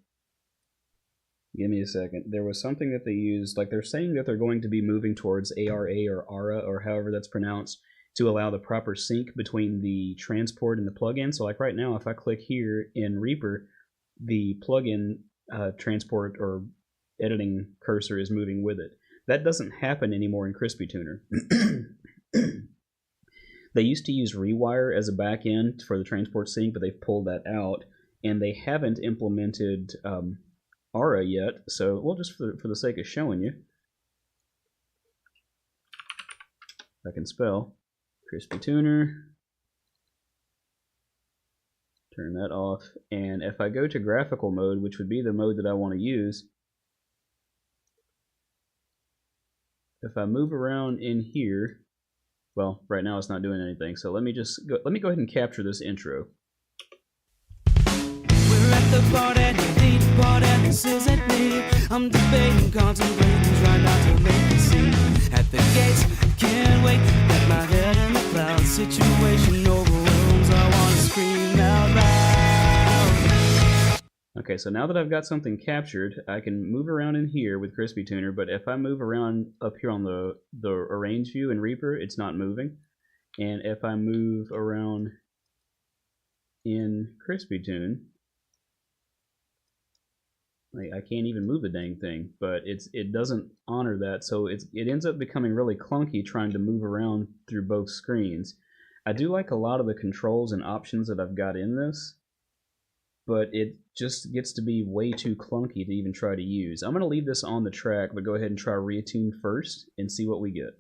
Give me a second. There was something that they used, like they're saying that they're going to be moving towards ARA or ARA, or however that's pronounced, to allow the proper sync between the transport and the plugin. So like right now, if I click here in Reaper, the plugin transport or editing cursor is moving with it. That doesn't happen anymore in Crispy Tuner. They used to use Rewire as a backend for the transport sync, but they've pulled that out, and they haven't implemented ARA yet. So, well, just for the sake of showing you, I can spell Crispy Tuner, turn that off, and if I go to graphical mode, which would be the mode that I want to use, if I move around in here, well, right now it's not doing anything, so let me go ahead and capture this intro. We're at the part and you need a part and this isn't me. I'm debating, contemplating, trying not to make a scene. At the gates, can't wait, got my head in the clouds. Situation overwhelms, I wanna scream out loud. Okay, so now that I've got something captured, I can move around in here with Crispy Tuner, but if I move around up here on the arrange view in Reaper, it's not moving. And if I move around in Crispy Tune, I can't even move the dang thing, but it doesn't honor that, so it ends up becoming really clunky trying to move around through both screens. I do like a lot of the controls and options that I've got in this, but it just gets to be way too clunky to even try to use. I'm going to leave this on the track, but go ahead and try Reatune first and see what we get.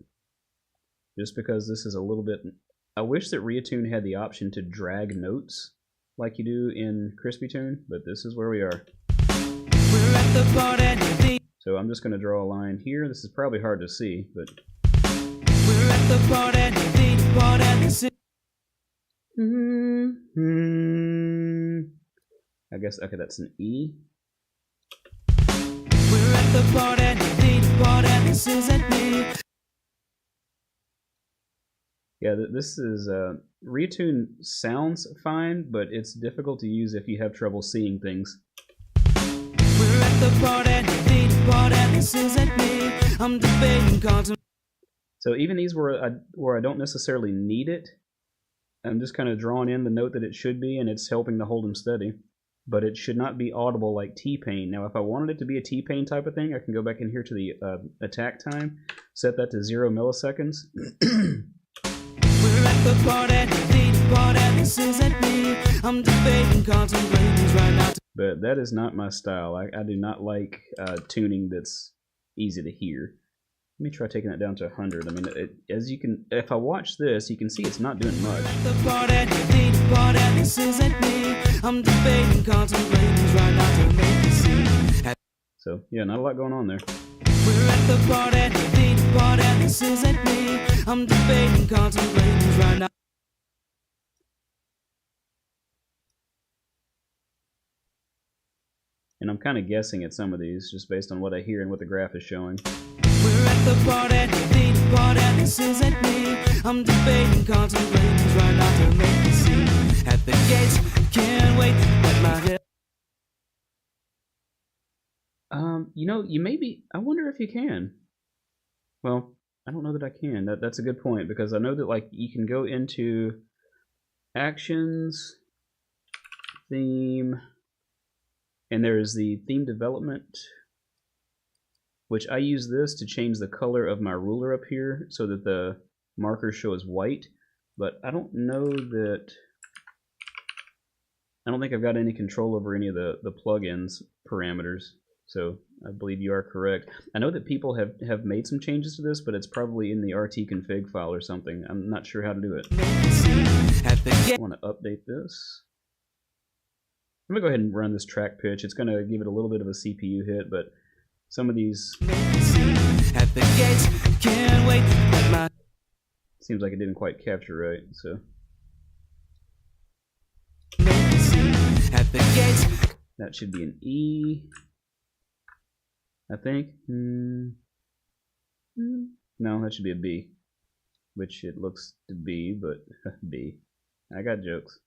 Just because this is a little bit... I wish that Reatune had the option to drag notes like you do in Crispy Tune, but this is where we are. We're at the party. So I'm just going to draw a line here. This is probably hard to see, but We're at the party. I guess, okay, that's an E. We're at the party. This isn't me. Yeah, this is, retune sounds fine, but it's difficult to use if you have trouble seeing things. We're at the party. This isn't me. I'm debating content. So even these where I don't necessarily need it, I'm just kind of drawing in the note that it should be, and it's helping to hold them steady. But it should not be audible like T-Pain. Now, if I wanted it to be a T-Pain type of thing, I can go back in here to the attack time, set that to 0 milliseconds. We're at the party. This isn't me. I'm debating contemplating right now. But that is not my style. I do not like tuning that's easy to hear. Let me try taking that down to 100. I mean, as you can, if I watch this, you can see it's not doing much. The party. This isn't me. I'm debating contemplating right now to make it seem. So yeah, not a lot going on there. We're at the party. This isn't me. I'm debating contemplating right now. And I'm kind of guessing at some of these just based on what I hear and what the graph is showing. We're at the party. This isn't me. I'm debating contemplating right now to make it seem. At the gates, can't wait. At my head. You know, you maybe, I wonder if you can. Well, I don't know that I can. That's a good point, because I know that, like, you can go into actions, theme, and there's the theme development, which I use this to change the color of my ruler up here so that the markers show as white, but I don't know that, I don't think I've got any control over any of the plugins parameters. So I believe you are correct. I know that people have made some changes to this, but it's probably in the RT config file or something. I'm not sure how to do it. I want to update this. I'm going to go ahead and run this track pitch. It's going to give it a little bit of a CPU hit, but some of these... At the gates, can't wait. Seems like it didn't quite capture right, so... At the gates. That should be an E, I think. No, that should be a B, which it looks to be, but B. I got jokes.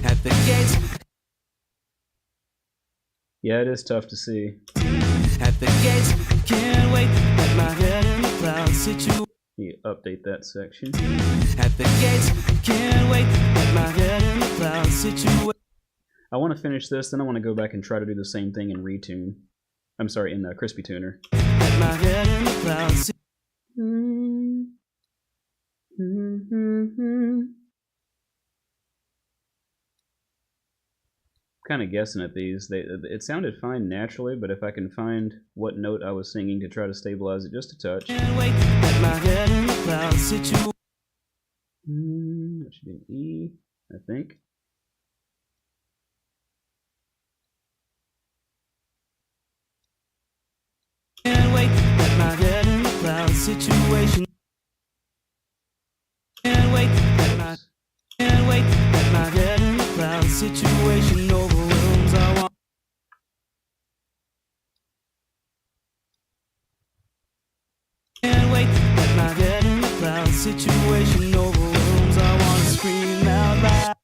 At the gates. Yeah, it is tough to see. At the gates, can't wait. At my head in the clouds, situation. You update that section. At the gates, can't wait. At my head in the clouds, situation. I want to finish this, then I want to go back and try to do the same thing in Retune. I'm sorry, in Crispy Tuner. At my head in the clouds. Kind of guessing at these. It sounded fine naturally, but if I can find what note I was singing to try to stabilize it just a touch. Can't wait. At my head in the clouds, situation. That should be an E, I think. Can't wait. At my head in the clouds, situation. Can't wait. Can't wait. At my head in the clouds, situation overwhelms. I want. Can't wait. At my head in the clouds, situation overwhelms. I want to scream out loud.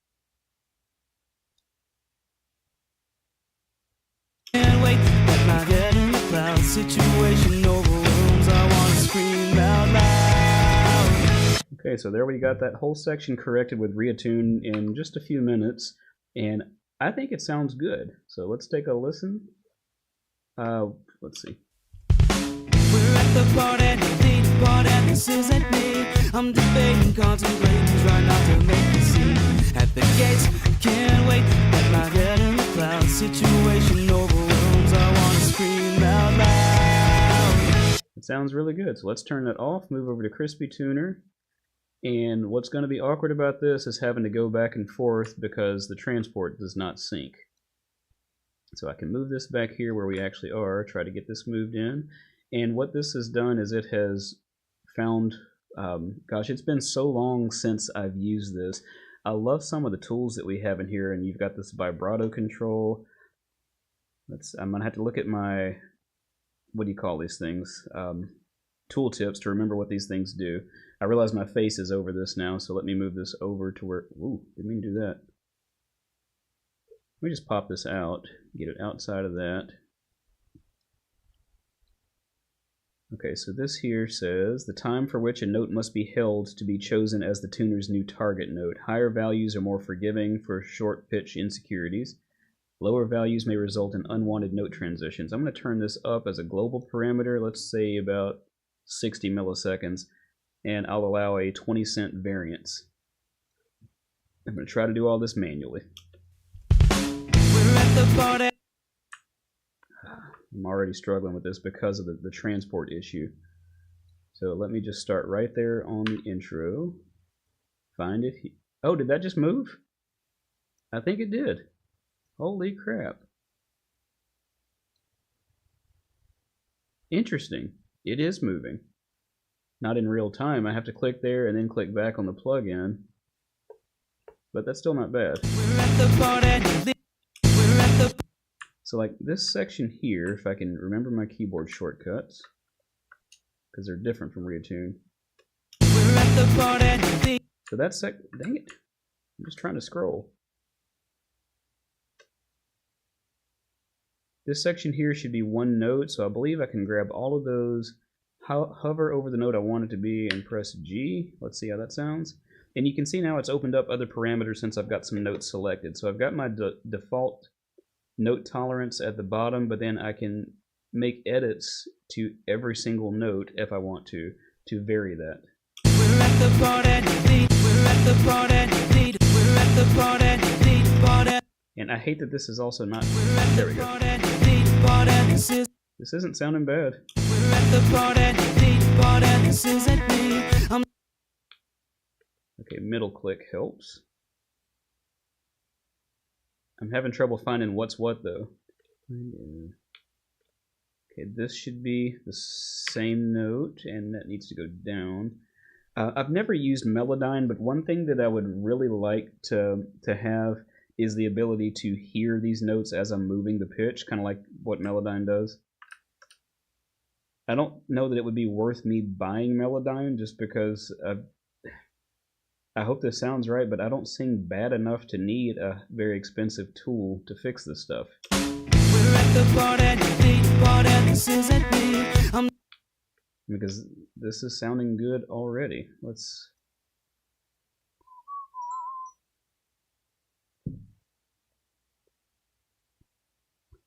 Can't wait. At my head in the clouds, situation overwhelms. I want to scream out loud. Okay, so there we got that whole section corrected with Retune in just a few minutes, and I think it sounds good. So let's take a listen. Let's see. We're at the party, this isn't me. I'm debating, contemplating, trying not to make a scene. At the gates, can't wait. At my head in the clouds, situation overwhelms. I want to scream out loud. It sounds really good. So let's turn that off, move over to Crispy Tuner, And what's going to be awkward about this is having to go back and forth because the transport does not sync. So I can move this back here where we actually are, try to get this moved in. And what this has done is it has found, gosh, it's been so long since I've used this. I love some of the tools that we have in here, and you've got this vibrato control. I'm going to have to look at my, what do you call these things? Tooltips to remember what these things do. I realize my face is over this now, so let me move this over to where, ooh, didn't mean to do that. Let me just pop this out, get it outside of that. Okay, so this here says the time for which a note must be held to be chosen as the tuner's new target note. Higher values are more forgiving for short pitch insecurities. Lower values may result in unwanted note transitions. I'm going to turn this up as a global parameter, let's say about 60 milliseconds, and I'll allow a 20-cent variance. I'm going to try to do all this manually. I'm already struggling with this because of the transport issue. So let me just start right there on the intro. Find it. Oh, did that just move? I think it did. Holy crap. Interesting. It is moving. Not in real time. I have to click there and then click back on the plugin. But that's still not bad. So like this section here, if I can remember my keyboard shortcuts, because they're different from Reatune. So that's dang it. I'm just trying to scroll. This section here should be one note, so I believe I can grab all of those, hover over the note I want it to be, and press G. Let's see how that sounds. And you can see now it's opened up other parameters since I've got some notes selected. So I've got my default note tolerance at the bottom, but then I can make edits to every single note if I want to vary that. We're at the party, we're at the party, we're at the party. And I hate that this is also not, there we go. This isn't sounding bad. We're at the party, this isn't me. Okay, middle click helps. I'm having trouble finding what's what though. Okay, this should be the same note, and that needs to go down. I've never used Melodyne, but one thing that I would really like to have is the ability to hear these notes as I'm moving the pitch, kind of like what Melodyne does. I don't know that it would be worth me buying Melodyne just because I hope this sounds right, but I don't sing bad enough to need a very expensive tool to fix this stuff. Because this is sounding good already. Let's...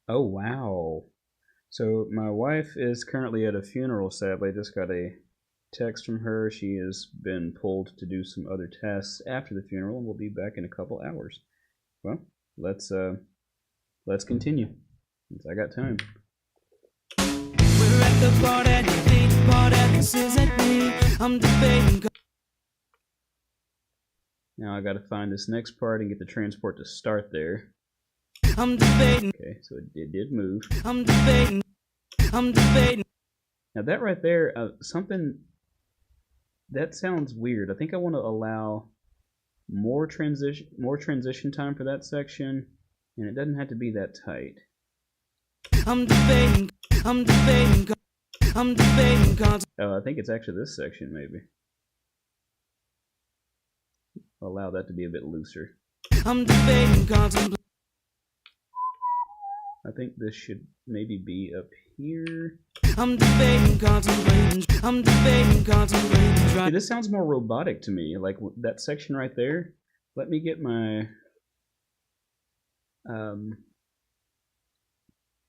Oh, wow. So my wife is currently at a funeral, sadly. I just got a text from her. She has been pulled to do some other tasks after the funeral, and we'll be back in a couple hours. Well, let's continue, since I got time. We're at the party, this isn't me. I'm debating. Now I gotta find this next part and get the transport to start there. I'm debating. Okay, so it did move. I'm debating. Now that right there, something that sounds weird. I think I want to allow more transition time for that section, and it doesn't have to be that tight. I'm debating. Oh, I think it's actually this section maybe. I'll allow that to be a bit looser. I'm debating. I think this should maybe be up here. I'm debating, contemplating. Okay, this sounds more robotic to me, like that section right there. Let me get my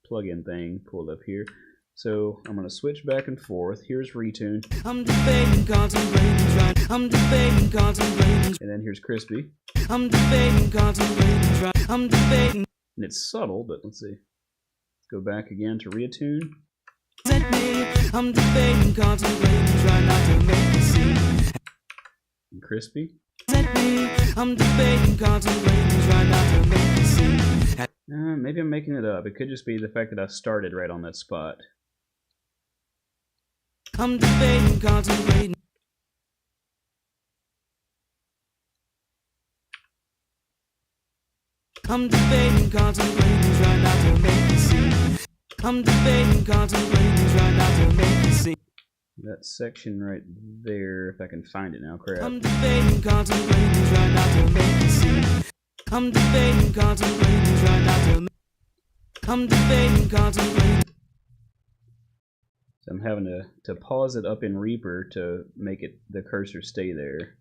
plugin thing pulled up here. So I'm gonna switch back and forth. Here's Retune. I'm debating, contemplating. And then here's Crispy. I'm debating, contemplating. And it's subtle, but let's see. Let's go back again to Reatune. I'm debating, contemplating, try not to make me see. and crispy. I'm debating, contemplating, trying not to make a scene. Maybe I'm making it up. It could just be the fact that I started right on that spot. I'm debating, contemplating. I'm debating, contemplating, trying not to make a scene. I'm debating, contemplating, trying not to make a scene. That section right there, if I can find it now, crap. I'm debating, contemplating, trying not to make a scene. I'm debating, contemplating, trying not to make. I'm debating, contemplating. So I'm having to pause it up in Reaper to make it the cursor stay there.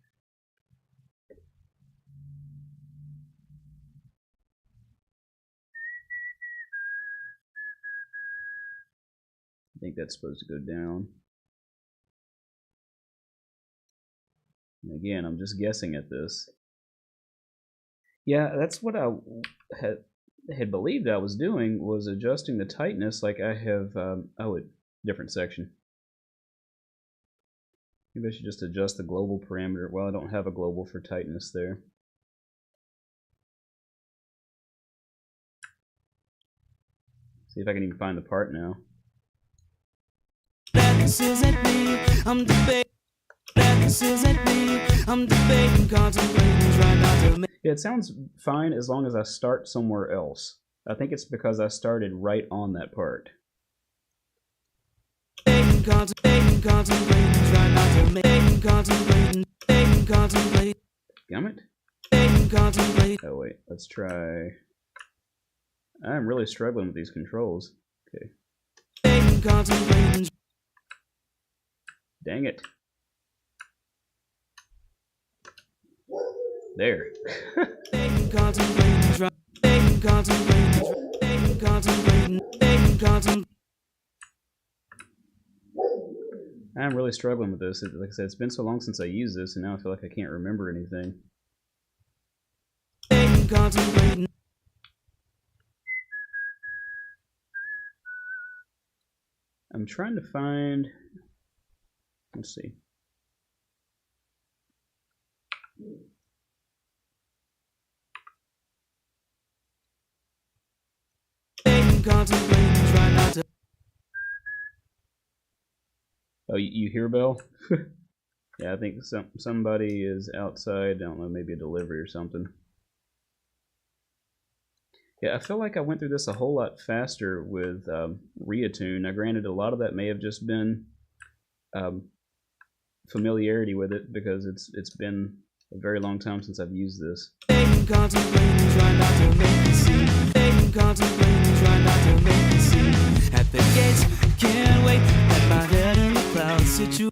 I think that's supposed to go down. And again, I'm just guessing at this. Yeah, that's what I had believed I was doing, was adjusting the tightness like I have, oh, a different section. Maybe I should just adjust the global parameter. Well, I don't have a global for tightness there. See if I can even find the part now. This isn't me. I'm debating. This isn't me. I'm debating, contemplating, trying not to make. Yeah, it sounds fine as long as I start somewhere else. I think it's because I started right on that part. Contemplating, contemplating, trying not to make. Contemplating, contemplating. Gummit? Contemplating. Oh wait, let's try. I'm really struggling with these controls. Okay. Contemplating. Dang it. There. Contemplating, contemplating, contemplating, contemplating. I'm really struggling with this. Like I said, it's been so long since I used this, and now I feel like I can't remember anything. Contemplating. I'm trying to find. Let's see. Contemplating, trying not to. Oh, you hear Bell? Yeah, I think somebody is outside. I don't know, maybe a delivery or something. Yeah, I feel like I went through this a whole lot faster with Reatune. Now, granted, a lot of that may have just been familiarity with it, because it's been a very long time since I've used this. Contemplating, trying not to make a scene. Contemplating, trying not to make a scene. At the gates, can't wait. At my head in the clouds, situation.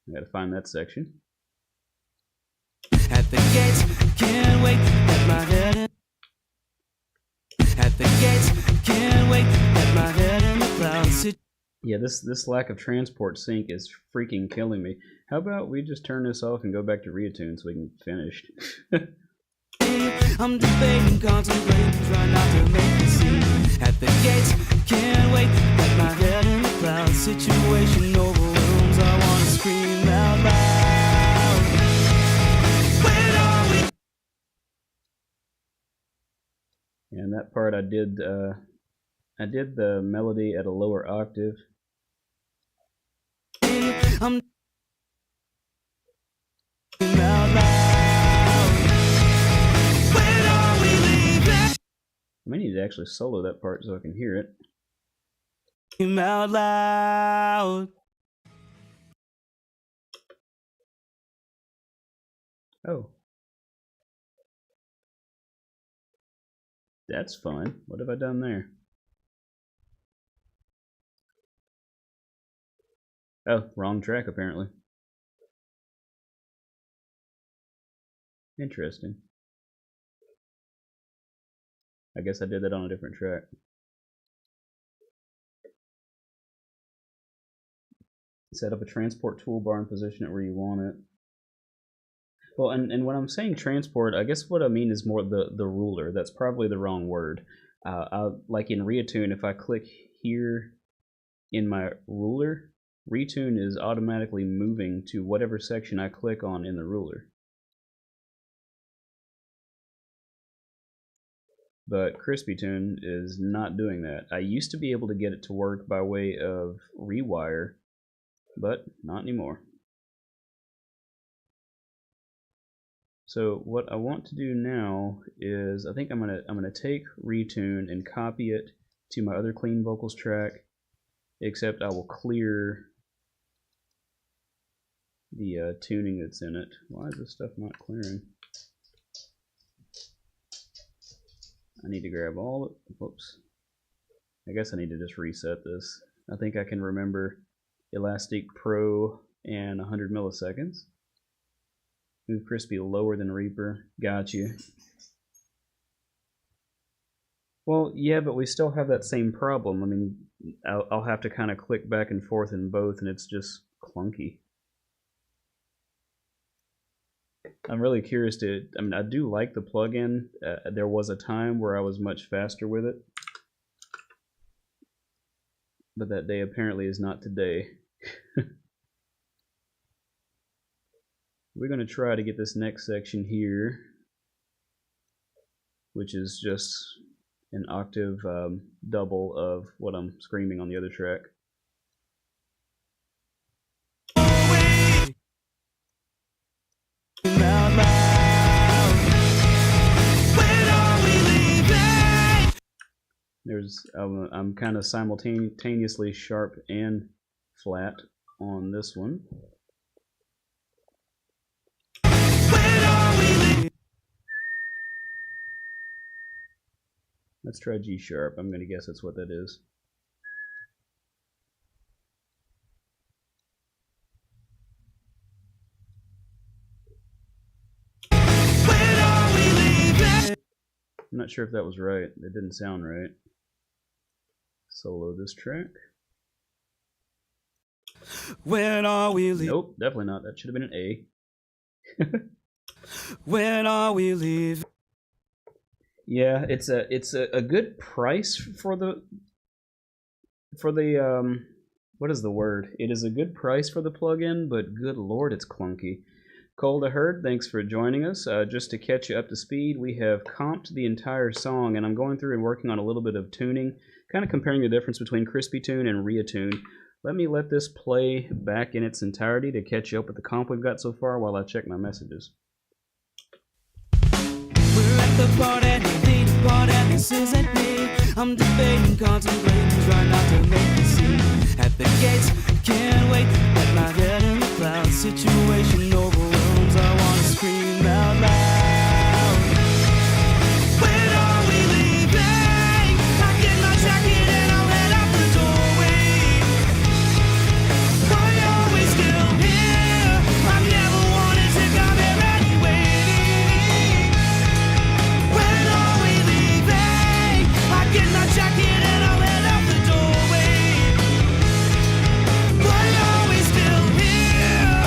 I gotta find that section. At the gates, can't wait. At my head in. At the gates, can't wait. At my head in the clouds. Yeah, this lack of transport sync is freaking killing me. How about we just turn this off and go back to Reatune so we can finish? I'm debating, contemplating, trying not to make a scene. At the gates, can't wait. At my head in the clouds, situation overwhelms. I wanna scream out loud. When are we? And that part I did the melody at a lower octave. I'm screaming out loud. When are we leaving? I may need to actually solo that part so I can hear it. Scream out loud. Oh. That's fun. What have I done there? Oh, wrong track apparently. Interesting. I guess I did that on a different track. Set up a transport toolbar and position it where you want it. Well, and when I'm saying transport, I guess what I mean is more the ruler. That's probably the wrong word. Like in Reatune, if I click here in my ruler, Retune is automatically moving to whatever section I click on in the ruler. But Crispy Tune is not doing that. I used to be able to get it to work by way of rewire, but not anymore. So what I want to do now is I think I'm gonna take Retune and copy it to my other clean vocals track, except I will clear the tuning that's in it. Why is this stuff not clearing? I need to grab all of it. Whoops. I guess I need to just reset this. I think I can remember Elastic Pro and 100 milliseconds. Move Crispy lower than Reaper. Got you. Well, yeah, but we still have that same problem. I mean, I'll have to kind of click back and forth in both, and it's just clunky. I'm really curious I mean, I do like the plugin. There was a time where I was much faster with it, but that day apparently is not today. We're going to try to get this next section here, which is just an octave double of what I'm screaming on the other track. I'm kind of simultaneously sharp and flat on this one. Let's try G sharp. I'm going to guess that's what that is. I'm not sure if that was right. It didn't sound right. Solo this track. When are we leaving? Nope, definitely not. That should have been an A. When are we leaving? Yeah, it's a good price for the what is the word? It is a good price for the plugin, but good lord, it's clunky. Cole the Herd, thanks for joining us. Just to catch you up to speed, we have comped the entire song, and I'm going through and working on a little bit of tuning, kind of comparing the difference between Crispy Tune and Retune. Let this play back in its entirety to catch you up with the comp we've got so far while I check my messages. We're at the part and you need a part and this isn't me. I'm debating, contemplating, trying not to make me see. At the gates, can't wait, let my head in the clouds. Situation overwhelms, I wanna scream out loud. When are we leaving? I get my jacket and I'll head out the doorway. Why are we still here? I never wanted to come here anyway. When are we leaving? I get my jacket and I'll head out the doorway. Why are we still here?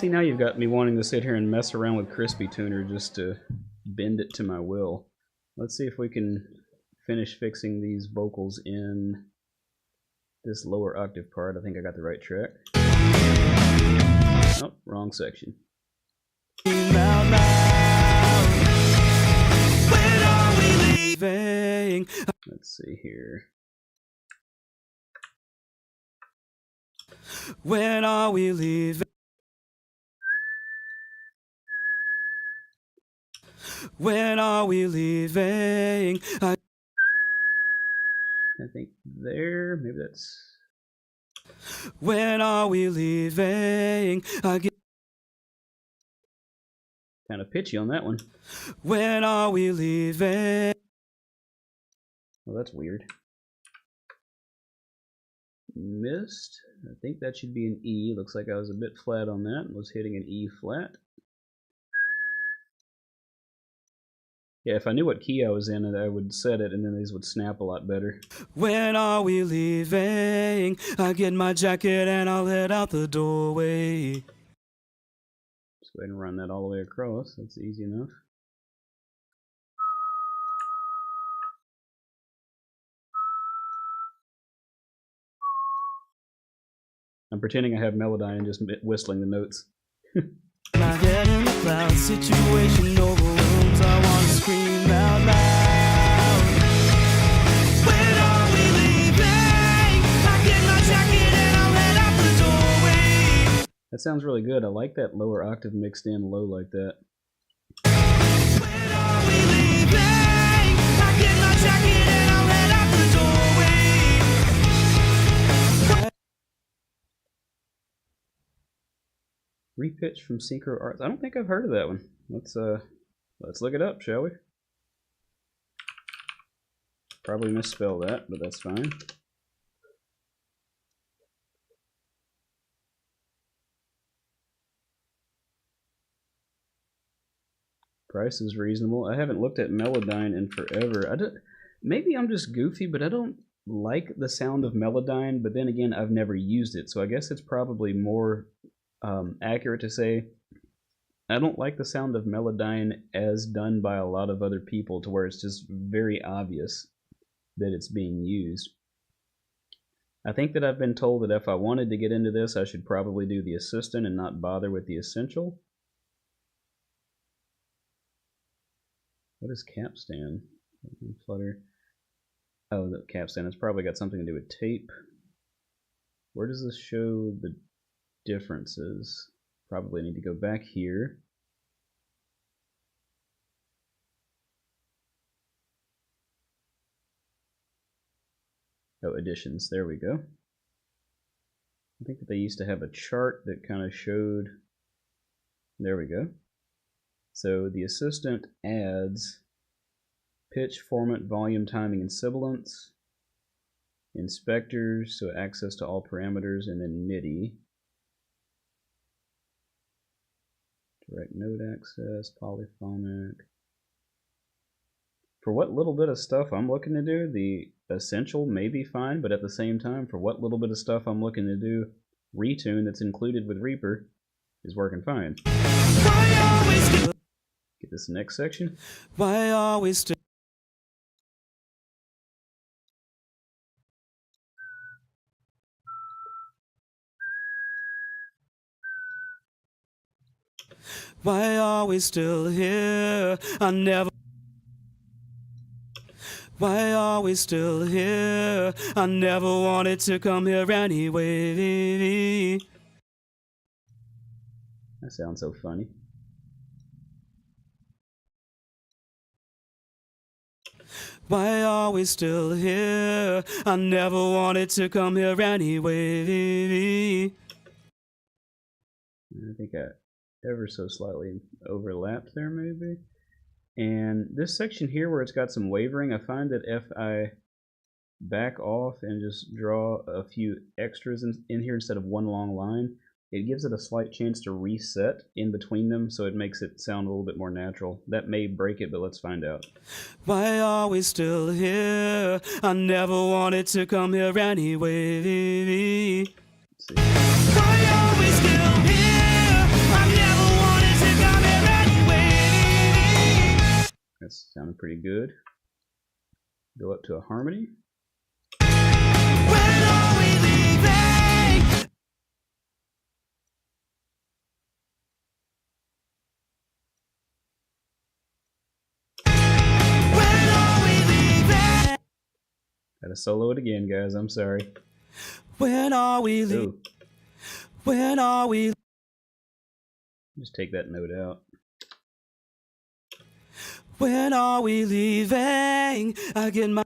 See, now you've got me wanting to sit here and mess around with Crispy Tuner just to bend it to my will. Let's see if we can finish fixing these vocals in this lower octave part. I think I got the right track. Oh, wrong section. Let's see here. When are we leaving? When are we leaving? I think there, maybe that's... When are we leaving? Kind of pitchy on that one. When are we leaving? Well, that's weird. Missed. I think that should be an E. Looks like I was a bit flat on that. Was hitting an E flat. Yeah, if I knew what key I was in, I would set it, and then these would snap a lot better. When are we leaving? I get my jacket and I'll head out the doorway. Just go ahead and run that all the way across. That's easy enough. I'm pretending I have Melodyne and just whistling the notes. My head in the clouds, situation overwhelms. I want to scream out loud. When are we leaving? I get my jacket and I'll head out the doorway. That sounds really good. I like that lower octave mixed in low like that. When are we leaving? I get my jacket and I'll head out the doorway. Repitch from Synchro Arts. I don't think I've heard of that one. Let's look it up, shall we? Probably misspell that, but that's fine. Price is reasonable. I haven't looked at Melodyne in forever. Maybe I'm just goofy, but I don't like the sound of Melodyne, but then again, I've never used it, so I guess it's probably more accurate to say I don't like the sound of Melodyne as done by a lot of other people, to where it's just very obvious that it's being used. I think that I've been told that if I wanted to get into this, I should probably do the assistant and not bother with the essential. What is capstan? Flutter. Oh, the capstan. It's probably got something to do with tape. Where does this show the differences? Probably need to go back here. Oh, additions. There we go. I think that they used to have a chart that kind of showed. There we go. So the assistant adds pitch, format, volume, timing, and sibilance. Inspectors, so access to all parameters, and then MIDI. Direct note access, polyphonic. For what little bit of stuff I'm looking to do, the essential may be fine, but at the same time, for what little bit of stuff I'm looking to do, Retune that's included with Reaper is working fine. Get this next section. Why always still? Why are we still here? I never. Why are we still here? I never wanted to come here anyway. That sounds so funny. Why are we still here? I never wanted to come here anyway. I think I ever so slightly overlapped there maybe. And this section here where it's got some wavering, I find that if I back off and just draw a few extras in here instead of one long line, it gives it a slight chance to reset in between them, so it makes it sound a little bit more natural. That may break it, but let's find out. Why are we still here? I never wanted to come here anyway. Let's see. Why are we still here? I That's sounding pretty good. Go up to a harmony. When are we leaving? When are we leaving? Gotta solo it again, guys. I'm sorry. When are we leaving? Ooh, When are we? just take that note out. When are we leaving? I get my.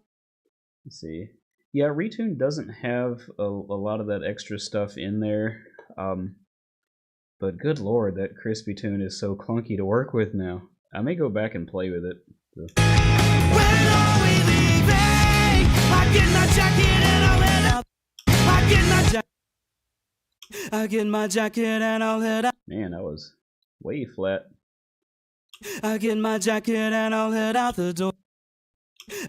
Let's see. Yeah, Retune doesn't have a lot of that extra stuff in there. But good lord, that crispy tune is so clunky to work with now. I may go back and play with it. So. When are we leaving? I get my jacket and I'll head out. I get my jacket. I get my jacket and I'll head out. Man, that was way flat. I get my jacket and I'll head out the door.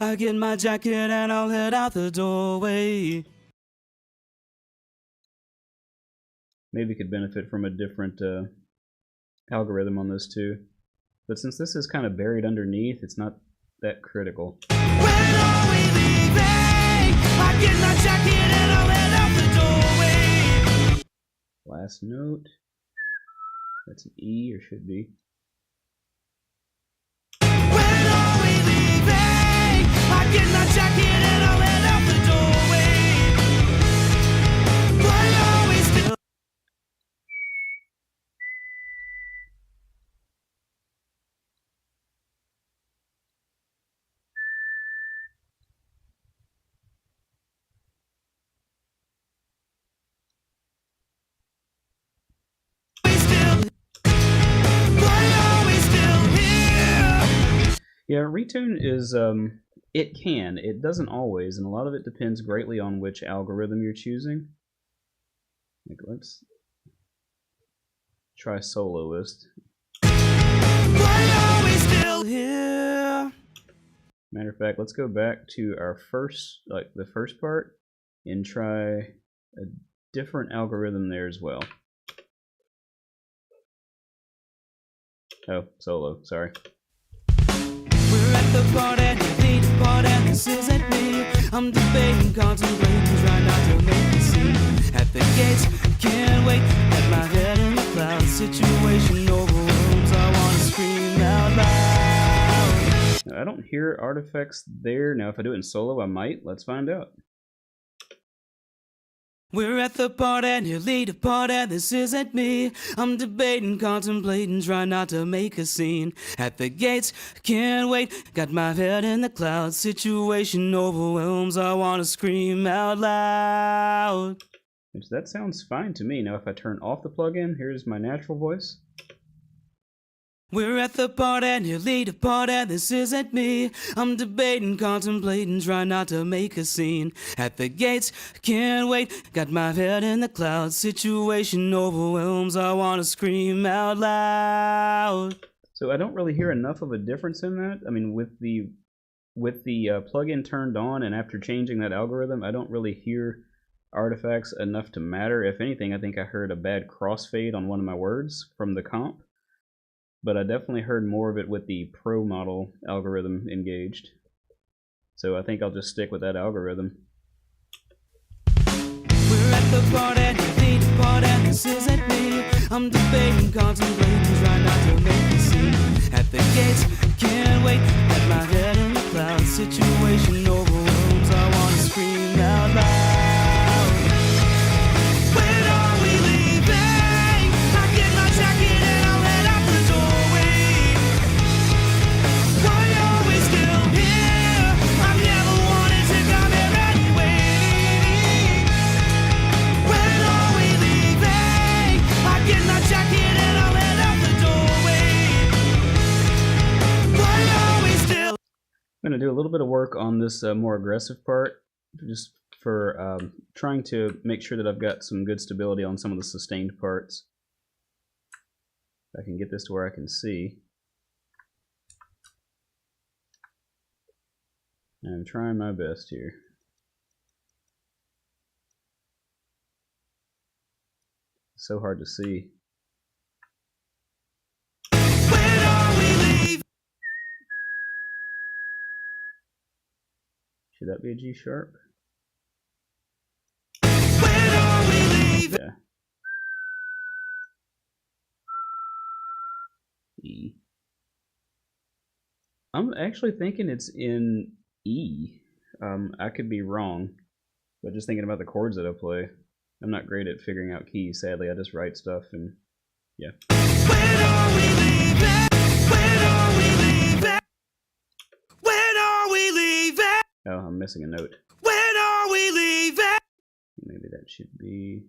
I get my jacket and I'll head out the doorway. Maybe could benefit from a different algorithm on this too. But since this is kind of buried underneath, it's not that critical. When are we leaving? I get my jacket and I'll head out the doorway. Last note. That's an E, or should be. When are we leaving? I get my jacket and I'll head out the doorway. Why are we still? Yeah, Retune is, it doesn't always, and a lot of it depends greatly on which algorithm you're choosing. Like, let's try soloist. Why are we still here? Matter of fact, let's go back to our first, like the first part, and try a different algorithm there as well. Oh, solo, sorry. We're at the party, you need a party, this isn't me. I'm debating, contemplating, trying not to make a scene. At the gates, can't wait, got my head in the clouds. Situation overwhelms, I wanna scream out loud. Now, I don't hear artifacts there. Now, if I do it in solo, I might. Let's find out. We're at the party, you lead a party, this isn't me. I'm debating, contemplating, trying not to make a scene. At the gates, can't wait, got my head in the clouds. Situation overwhelms, I wanna scream out loud. Which that sounds fine to me. Now, if I turn off the plugin, here's my natural voice. We're at the party, you lead a party, this isn't me. I'm debating, contemplating, trying not to make a scene. At the gates, can't wait, got my head in the clouds. Situation overwhelms, I wanna scream out loud. So I don't really hear enough of a difference in that. I mean, with the plugin turned on and after changing that algorithm, I don't really hear artifacts enough to matter. If anything, I think I heard a bad crossfade on one of my words from the comp. But I definitely heard more of it with the Pro model algorithm engaged. So I think I'll just stick with that algorithm. We're at the party, you lead a party, this isn't me. I'm debating, contemplating, trying not to make a scene. At the gates, can't wait, got my head in the clouds. Situation overwhelms, I wanna scream out loud. When are we leaving? I get my jacket and I'll head out the doorway. Why are we still here? I've never wanted to come here anyway. When are we leaving? I get my jacket and I'll head out the doorway. Why are we still? I'm going to do a little bit of work on this more aggressive part, just for trying to make sure that I've got some good stability on some of the sustained parts. If I can get this to where I can see. I'm trying my best here. It's so hard to see. When are we leaving? Should that be a G sharp? When are we leaving? Yeah. E. I'm actually thinking it's in E. I could be wrong, but just thinking about the chords that I play, I'm not great at figuring out keys. Sadly, I just write stuff and yeah. When are we leaving? When are we leaving? When are we leaving? Oh, I'm missing a note. When are we leaving? Maybe that should be.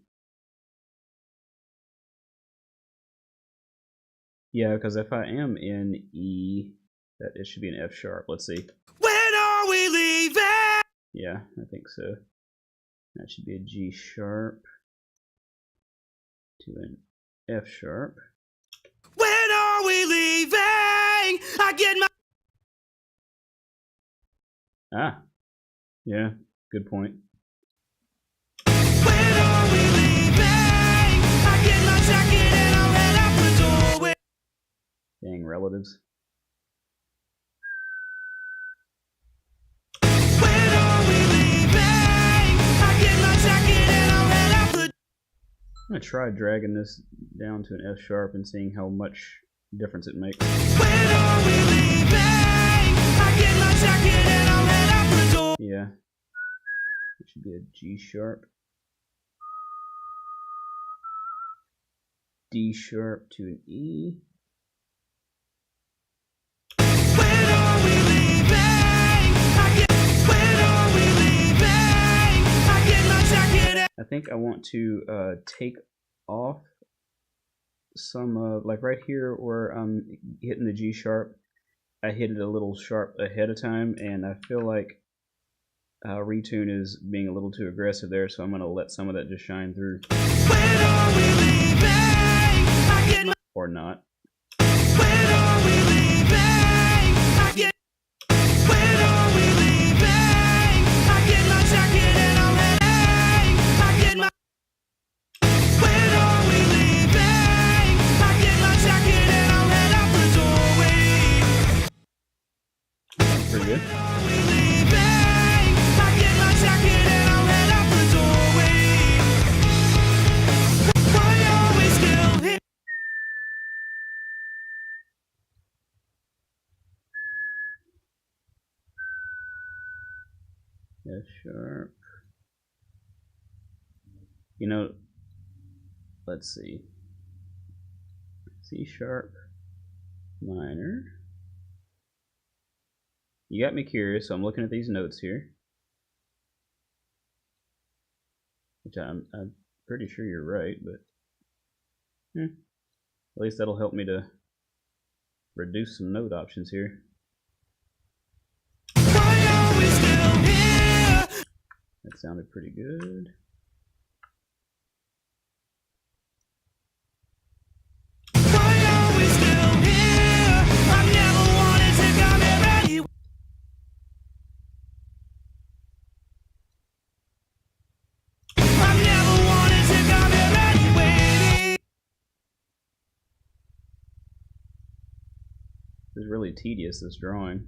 Yeah, because if I am in E, that it should be an F sharp. Let's see. When are we leaving? Yeah, I think so. That should be a G sharp to an F sharp. When are we leaving? I get my. Ah, yeah, good point. When are we leaving? I get my jacket and I ran out the doorway. Dang relatives. When are we leaving? I get my jacket and I ran out the. I'm gonna try dragging this down to an F sharp and seeing how much difference it makes. When are we leaving? I get my jacket and I ran out the door. Yeah, it should be a G sharp, D sharp to an E. When are we leaving? When are we leaving? I get my jacket and. I think I want to take off some like right here where I'm hitting the G sharp. I hit it a little sharp ahead of time, and I feel like retune is being a little too aggressive there, so I'm going to let some of that just shine through. When are we leaving? I get my. Or not. When are we leaving? I get. When are we leaving? I get my jacket and I'm heading. I get my. When are we leaving? I get my jacket and I'm head out the doorway. Sounds pretty good. When are we leaving? I get my jacket and I'm head out the doorway. Why are we still here? F sharp. You know, let's see. C sharp minor. You got me curious, so I'm looking at these notes here. Which I'm pretty sure you're right, but at least that'll help me to reduce some note options here. Why are we still here? That sounded pretty good. Why are we still here? I've never wanted to come here anyway. I've never wanted to come here anyway. This is really tedious, this drawing.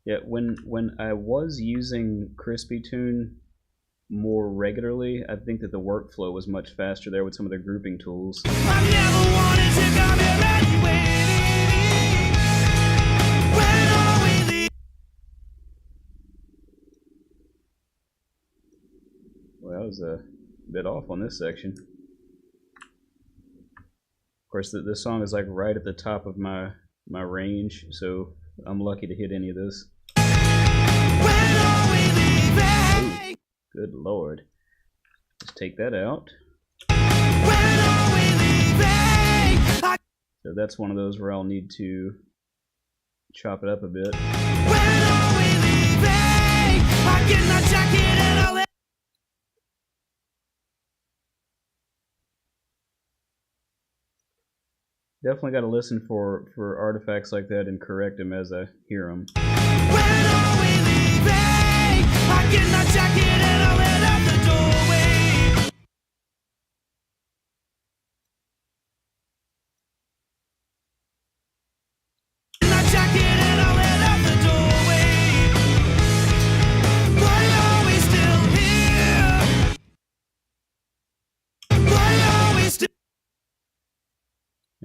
Yeah, when I was using Crispy Tune more regularly, I think that the workflow was much faster there with some of the grouping tools. I've never wanted to come here anyway. When are we leaving? Well, I was a bit off on this section. Of course, this song is like right at the top of my range, so I'm lucky to hit any of this. When are we leaving? Good lord. Let's take that out. When are we leaving? So that's one of those where I'll need to chop it up a bit. When are we leaving? I get my jacket and I'll. Definitely got to listen for artifacts like that and correct them as I hear them. When are we leaving? I get my jacket and I'll head out the doorway. My jacket and I'll head out the doorway.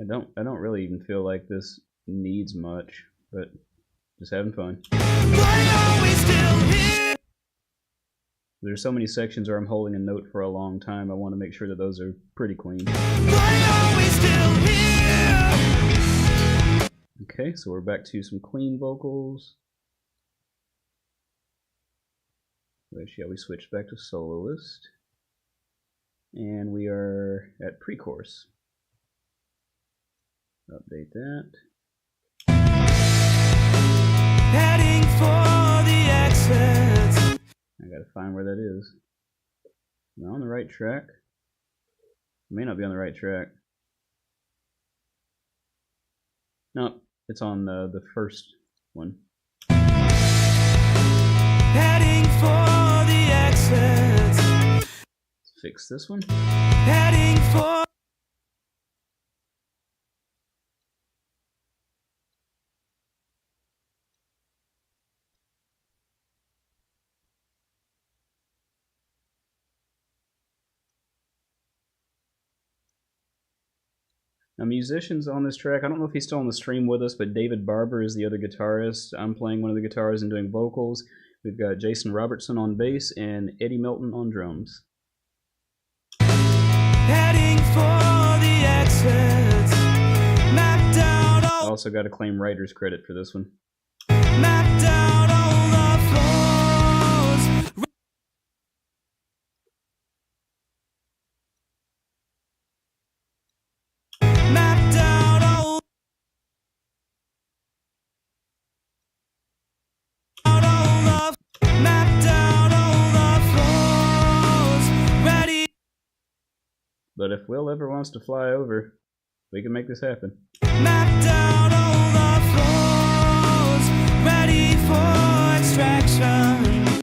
I don't really even feel like this needs much, but just having fun. Why are we still here? There's so many sections where I'm holding a note for a long time. I want to make sure that those are pretty clean. Why are we still here? Okay, so we're back to some clean vocals. Shall we switch back to soloist? And we are at pre-chorus. Update that. Heading for the exit. I gotta find where that is. Am I on the right track? I may not be on the right track. No, it's on the first one. Heading for the exit. Let's fix this one. Heading for. Now, musicians on this track, I don't know if he's still on the stream with us, but David Barber is the other guitarist. I'm playing one of the guitars and doing vocals. We've got Jason Robertson on bass and Eddie Melton on drums. Heading for the exit. Mapped out I all. also got to claim writer's credit for this one. Mapped out all the floors. Mapped out all. Mapped out all the floors. Ready. But if Will ever wants to fly over, we can make this happen. Mapped out all the floors. Ready for extraction.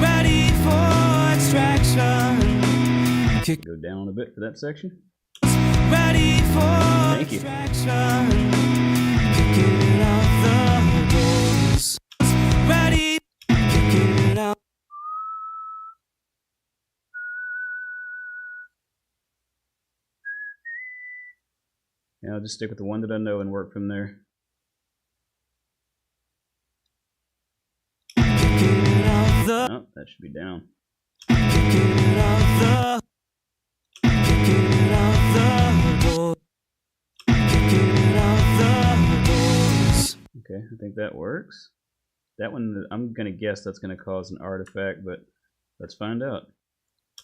Ready for extraction. Kick. Go down a bit for that section. Ready for Thank you. extraction. Kicking out the doors. Ready. Kicking out. Yeah, I'll just stick with the one that I know and work from there. Kicking out the. Oh, that should be down. Kicking out the. Kicking out the door. Kicking out the doors. Okay, I think that works. That one, I'm gonna guess that's gonna cause an artifact, but let's find out.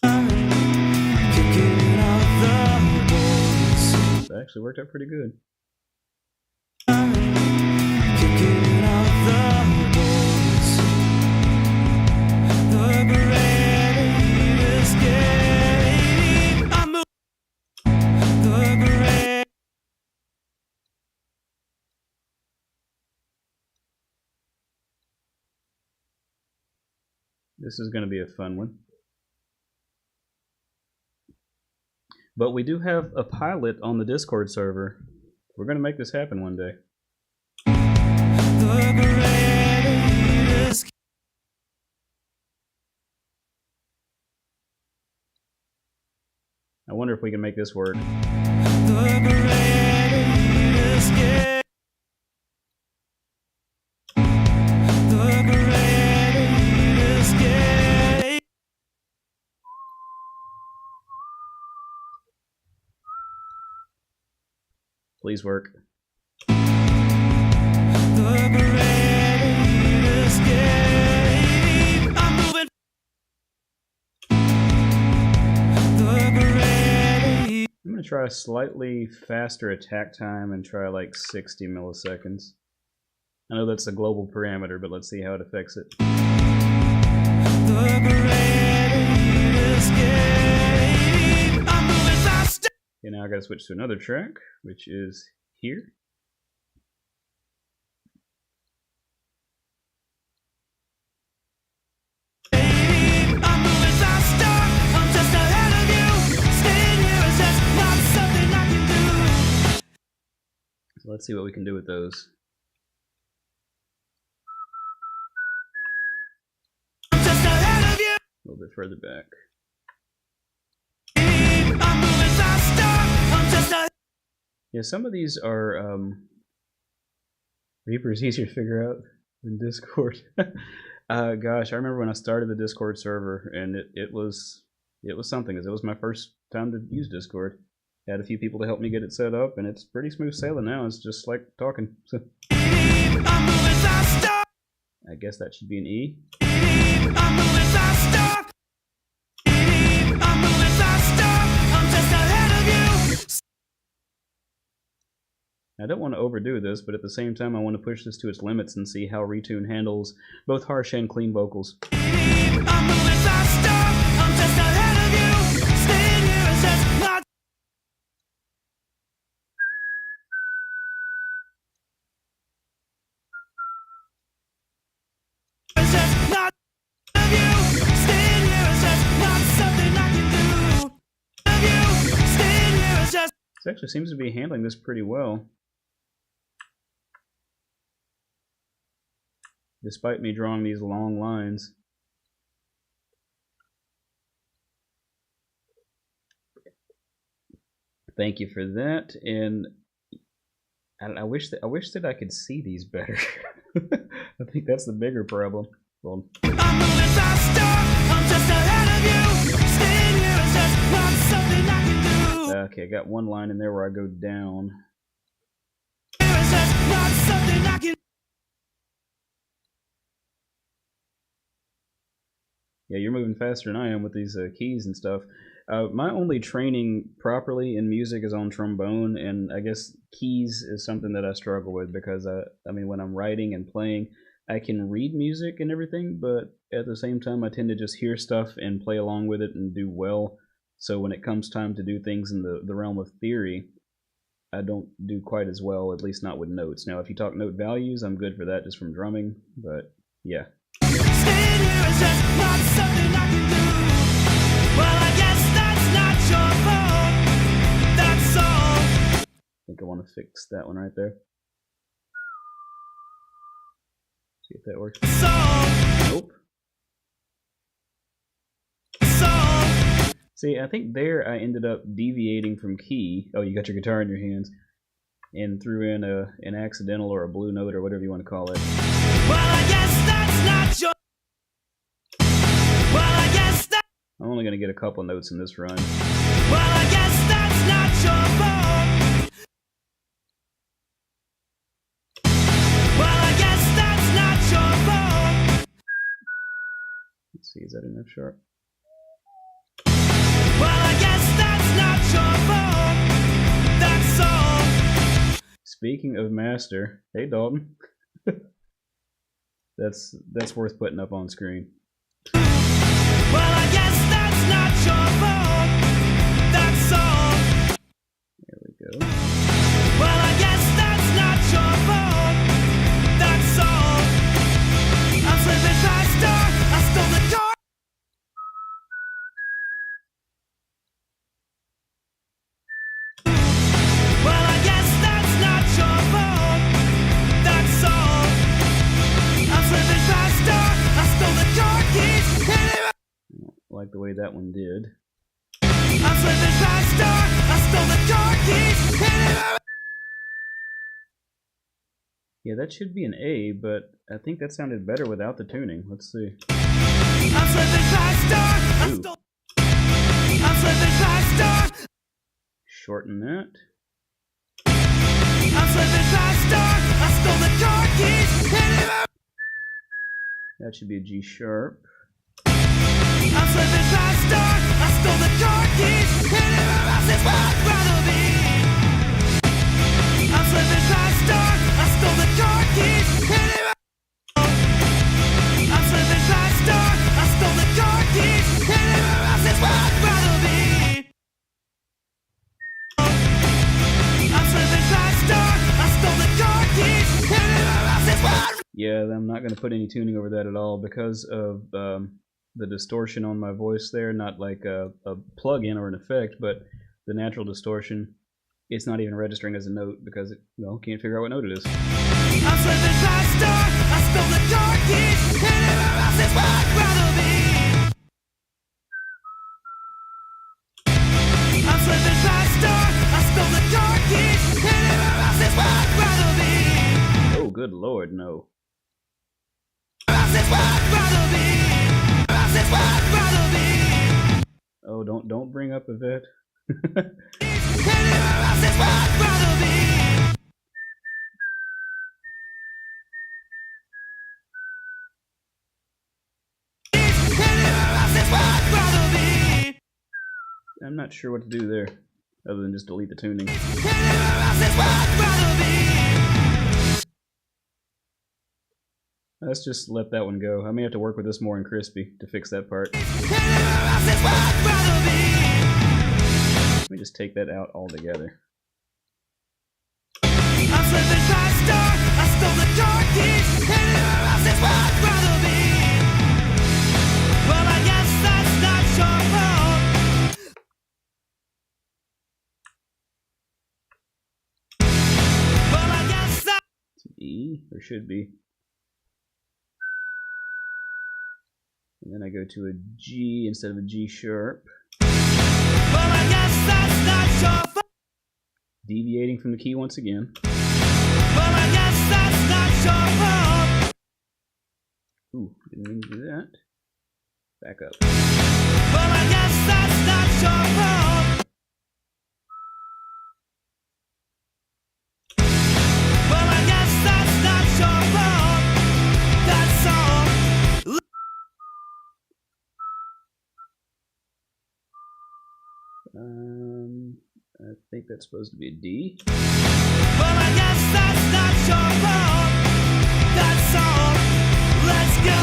Kicking out the doors. That actually worked out pretty good. Kicking out the doors. The grave is getting. I'm moving. The grave. This is gonna be a fun one. But we do have a pilot on the Discord server. We're gonna make this happen one day. The grave is. I wonder if we can make this work. The grave is getting. The grave is getting. Please work. The grave is getting. I'm moving. The grave. I'm gonna try a slightly faster attack time and try like 60 milliseconds. I know that's a global parameter, but let's see how it affects it. The grave is getting. I'm moving faster. Okay, now I gotta switch to another track, which is here. I'm moving faster. I'm just ahead of you. Staying here is just not something I can do. So let's see what we can do with those. I'm just ahead of you. A little bit further back. I'm moving faster. I'm just ahead. Yeah, some of these are Reaper's easier to figure out than Discord. Gosh, I remember when I started the Discord server, and it was something, because it was my first time to use Discord. Had a few people to help me get it set up, and it's pretty smooth sailing now. It's just like talking. I'm moving faster. I guess that should be an E. I'm moving faster. I'm moving faster. I'm just ahead of you. I don't want to overdo this, but at the same time I want to push this to its limits and see how Retune handles both harsh and clean vocals. I'm moving faster. I'm just ahead of you. Staying here is just not. It's just not of you. Staying here is just not something I can do. Of you. Staying here is just. This actually seems to be handling this pretty well, despite me drawing these long lines. Thank you for that, and I wish that I could see these better. I think that's the bigger problem. Well, I'm moving faster. I'm just ahead of you. Staying here is just not something I can do. okay, I got one line in there where I go down. Here is just not something I can. Yeah, you're moving faster than I am with these keys and stuff. My only training properly in music is on trombone, and I guess keys is something that I struggle with because I mean, when I'm writing and playing, I can read music and everything, but at the same time, I tend to just hear stuff and play along with it and do well. So when it comes time to do things in the realm of theory, I don't do quite as well, at least not with notes. Now, if you talk note values, I'm good for that just from drumming, but yeah. Staying here is just not something I can do. Well, I guess that's not your fault. That's all. I think I want to fix that one right there. See if that works. That's all. Nope. That's all. See, I think there I ended up deviating from key. Oh, you got your guitar in your hands. And threw in an accidental or a blue note or whatever you want to call it. Well, I guess that's not your. Well, I guess that. I'm only going to get a couple notes in this run. Well, I guess that's not your fault. Well, I guess that's not your fault. Let's see, is that an F sharp? Well, I guess that's not your fault. That's all. Speaking of master, hey Dalton. That's worth putting up on screen. Well, I guess that's not your fault. That's all. There we go. Well, I guess that's not your fault. That's all. I'm slipping faster. I stole the car. Well, I guess that's not your fault. That's all. I'm slipping faster. I stole the car keys. I don't like the way that one did. I'm slipping faster. I stole the car keys. Yeah, that should be an A, but I think that sounded better without the tuning. Let's see. I'm slipping faster. I Ooh. stole. I'm slipping faster. Shorten that. I'm slipping faster. I stole the car keys. That should be a G sharp. I'm slipping faster. I stole the car keys. Anywhere else is where I'd rather be. I'm slipping faster. I stole the car keys. Anywhere. I'm slipping faster. I stole the car keys. Anywhere else is where I'd rather be. I'm slipping faster. I stole the car keys. Anywhere else is where I'd. Yeah, I'm not going to put any tuning over that at all because of the distortion on my voice there. Not like a plug-in or an effect, but the natural distortion. it's not even registering as a note because it, well, can't figure out what note it is. I'm slipping past door. I stole the car keys. Anywhere else is where I'd rather be. I'm slipping past door. I stole the car keys. Anywhere else is where I'd rather be. Oh, good lord, no. Oh, don't bring up Yvette. I'm not sure what to do there, other than just delete the tuning. Let's just let that one go. I may have to work with this more in Crispy to fix that part. Let me just take that out altogether. I'm slipping past door. I stole the car keys. Anywhere else is where I'd rather be. Well, I guess that's not your fault. Well, I guess that. It's an E, or should be. And then I go to a G instead of a G sharp. Well, I guess that's not your fault. Deviating from the key once again. Well, I guess that's not your fault. Ooh, didn't mean to do that. Back up. Well, I guess that's not your fault. Well, I guess that's not your fault. That's all. I think that's supposed to be a D. Well, I guess that's not your fault. That's all. Let's go.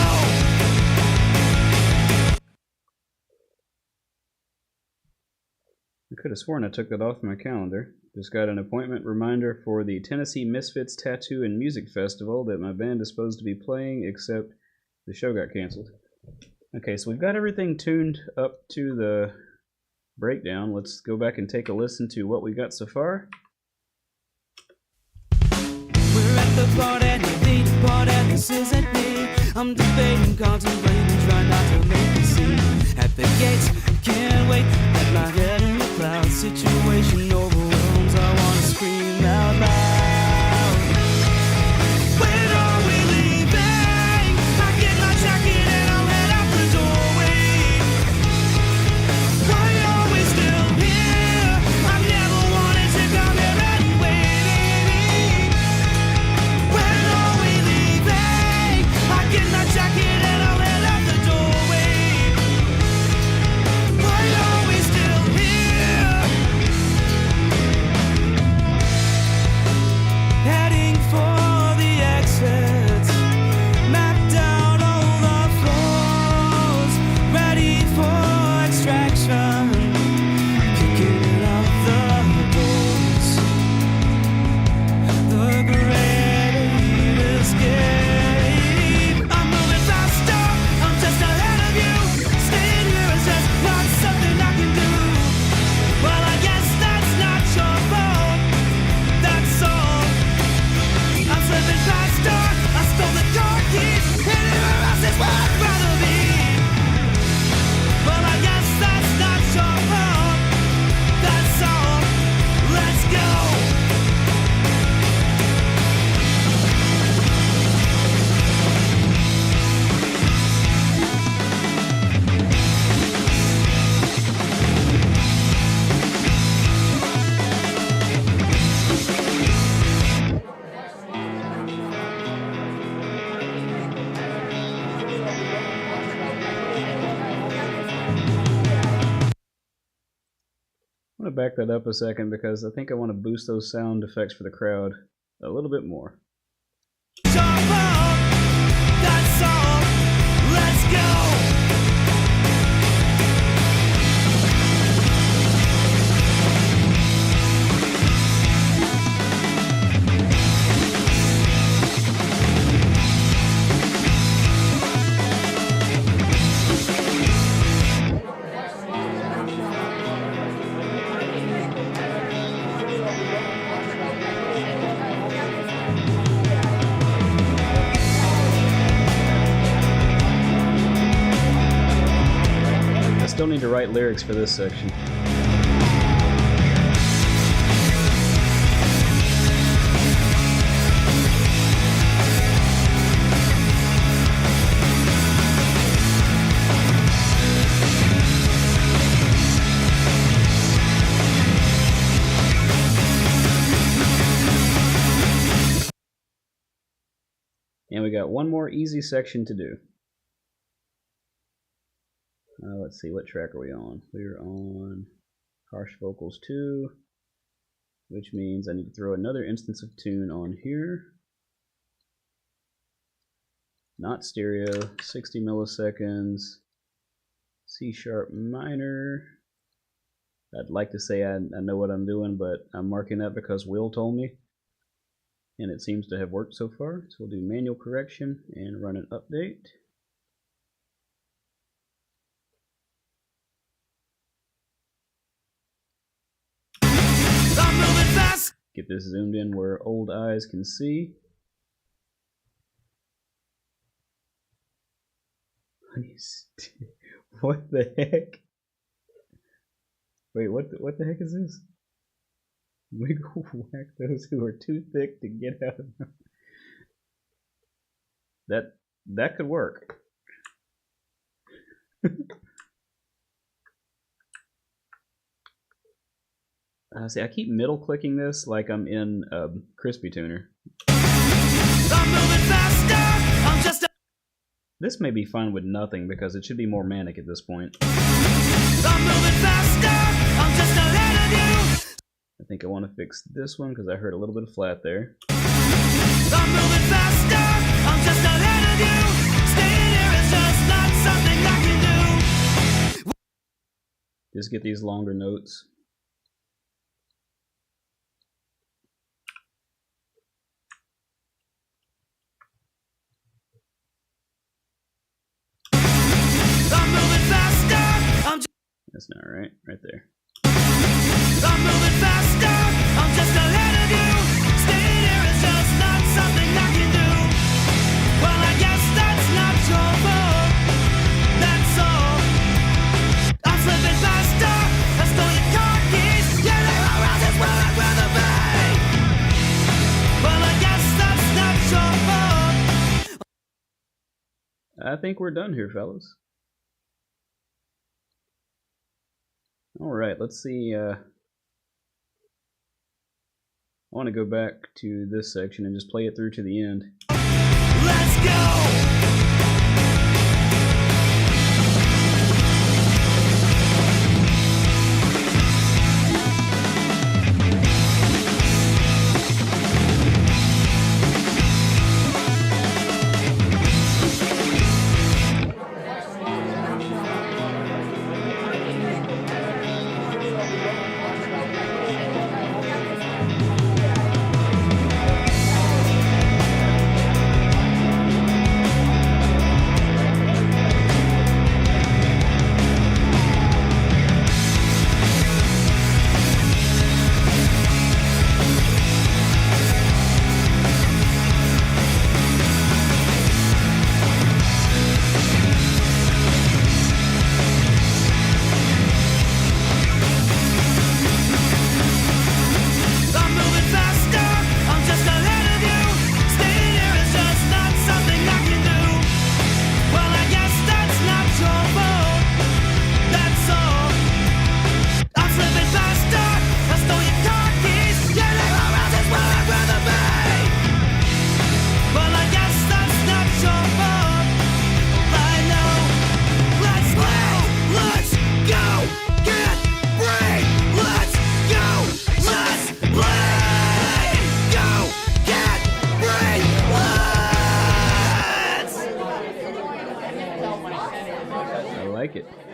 I could have sworn I took that off my calendar. Just got an appointment reminder for the Tennessee Misfits Tattoo and Music Festival that my band is supposed to be playing, except the show got canceled. Okay, so we've got everything tuned up to the breakdown. Let's go back and take a listen to what we got so far. We're at the part and you lead the part and this isn't me. I'm debating, contemplating, trying not to make me see. At the gates, can't wait. At my head in the clouds, situation overwhelms. I wanna scream out loud. When are we leaving? I get my jacket and I'll head out the doorway. Why are we still here? I never wanted to come here anyway, baby. When are we leaving? I get my jacket and I'll head out the doorway. Why are we still here? Heading for the exits. Map down all the floors. Ready for extraction. Kicking out the doors. The great escape. I'm moving faster. I'm just ahead of you. Staying here is just not something I can do. Well, I guess that's not your fault. That's all. I'm slipping past door. I stole the car keys. Anywhere else is where I'd rather be. Well, I guess that's not your fault. That's all. Let's go. I want to back that up a second because I think I want to boost those sound effects for the crowd a little bit more. I'm slipping past door. I stole the car keys. Anywhere else is where I'd rather be. Well, I guess that's not your fault. That's all. I'm slipping past door. I stole the car keys. Anywhere else is where I'd rather be. Well, I guess that's not your fault. That's all. Let's go. I want to back that up a second because I think I want to boost those sound effects for the crowd a little bit more. Your fault. That's all. Let's go. still need to write lyrics for this section. And we got one more easy section to do. Let's see, what track are we on? We're on Harsh Vocals 2, which means I need to throw another instance of tune on here. Not stereo, 60 milliseconds, C sharp minor. I'd like to say I know what I'm doing, but I'm marking that because Will told me. And it seems to have worked so far. So we'll do manual correction and run an update. Get this zoomed in where old eyes can see. What the heck? Wait, what the heck is this? We go whack those who are too thick to get out of them. That could work. See, I keep middle clicking this like I'm in Crispy Tuner. This may be fine with nothing because it should be more manic at this point. I think I want to fix this one because I heard a little bit of flat there. I'm moving faster, I'm just ahead of you. Staying here is just not something I can do. Just get these longer notes. I'm moving faster, that's not right, right there. I'm moving faster, I'm just ahead of you. Staying here is just not something I can do. Well, I guess that's not your fault, that's all. I'm slipping faster, I stole your car keys. Yeah, there are houses where I'd rather be. Well, I guess that's not your fault. I think we're done here, fellas. Alright, let's see, I want to go back to this section and just play it through to the end. Let's go!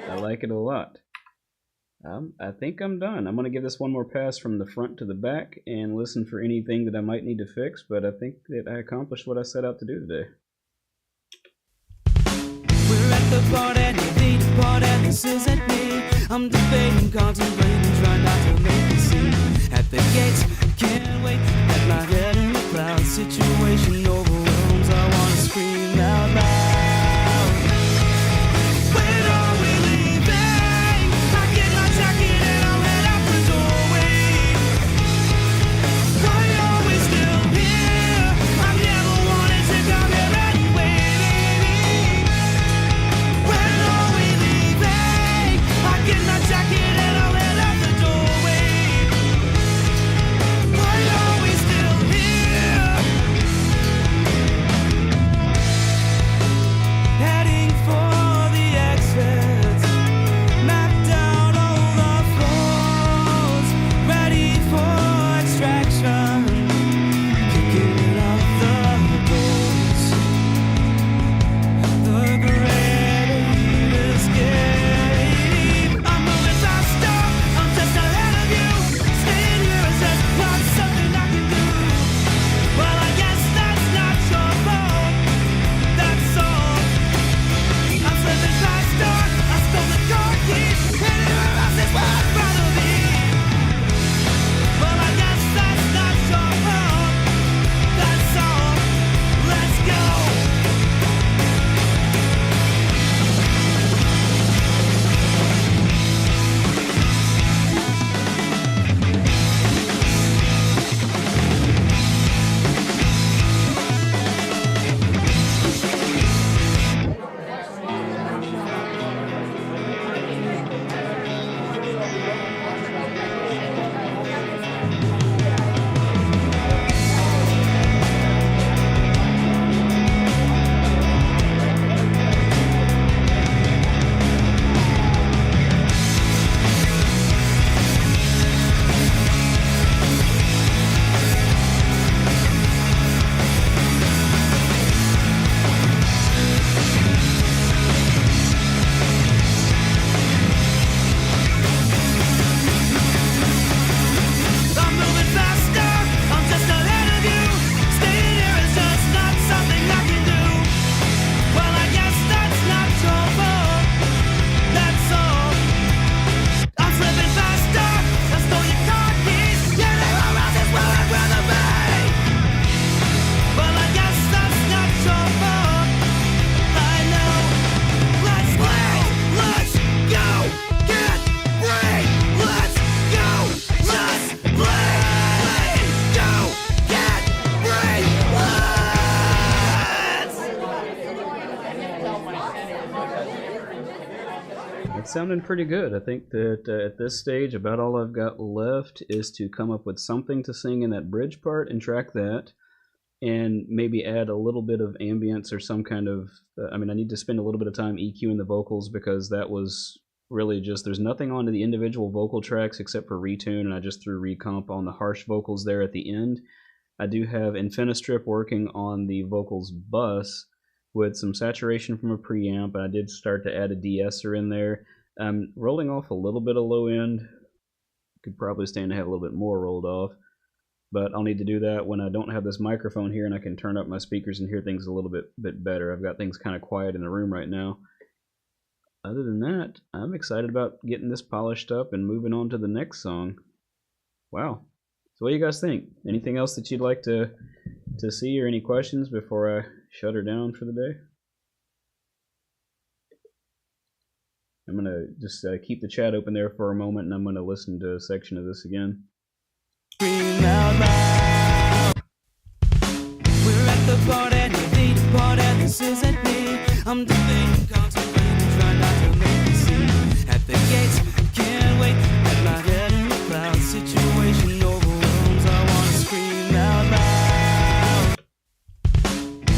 I like it a lot. I think I'm done. I'm going to give this one more pass from the front to the back and listen for anything that I might need to fix, but I think that I accomplished what I set out to do today. We're at the part and you need a part and this isn't me. I'm debating, contemplating, trying not to make me see. At the gates, can't wait, at my head in the clouds. Situation overwhelms, I want to scream out loud. When are we leaving? It's sounding pretty good. I think that at this stage, about all I've got left is to come up with something to sing in that bridge part and track that, and maybe add a little bit of ambience or some kind of. I need to spend a little bit of time EQing the vocals because that was really just. There's nothing onto the individual vocal tracks except for retune, and I just threw recomp on the harsh vocals there at the end. I do have Infinistrip working on the vocals bus with some saturation from a preamp, and I did start to add a de-esser in there. I'm rolling off a little bit of low end. Could probably stand to have a little bit more rolled off, but I'll need to do that when I don't have this microphone here and I can turn up my speakers and hear things a little bit better. I've got things kind of quiet in the room right now. Other than that, I'm excited about getting this polished up and moving on to the next song. Wow. So what do you guys think? Anything else that you'd like to see, or any questions before I shut her down for the day? I'm going to just keep the chat open there for a moment, and I'm going to listen to a section of this again. Scream out loud. We're at the part and you need a part and this isn't me. I'm debating, contemplating, trying not to make me see. At the gates, can't wait, at my head in the clouds. Situation overwhelms, I wanna scream out loud.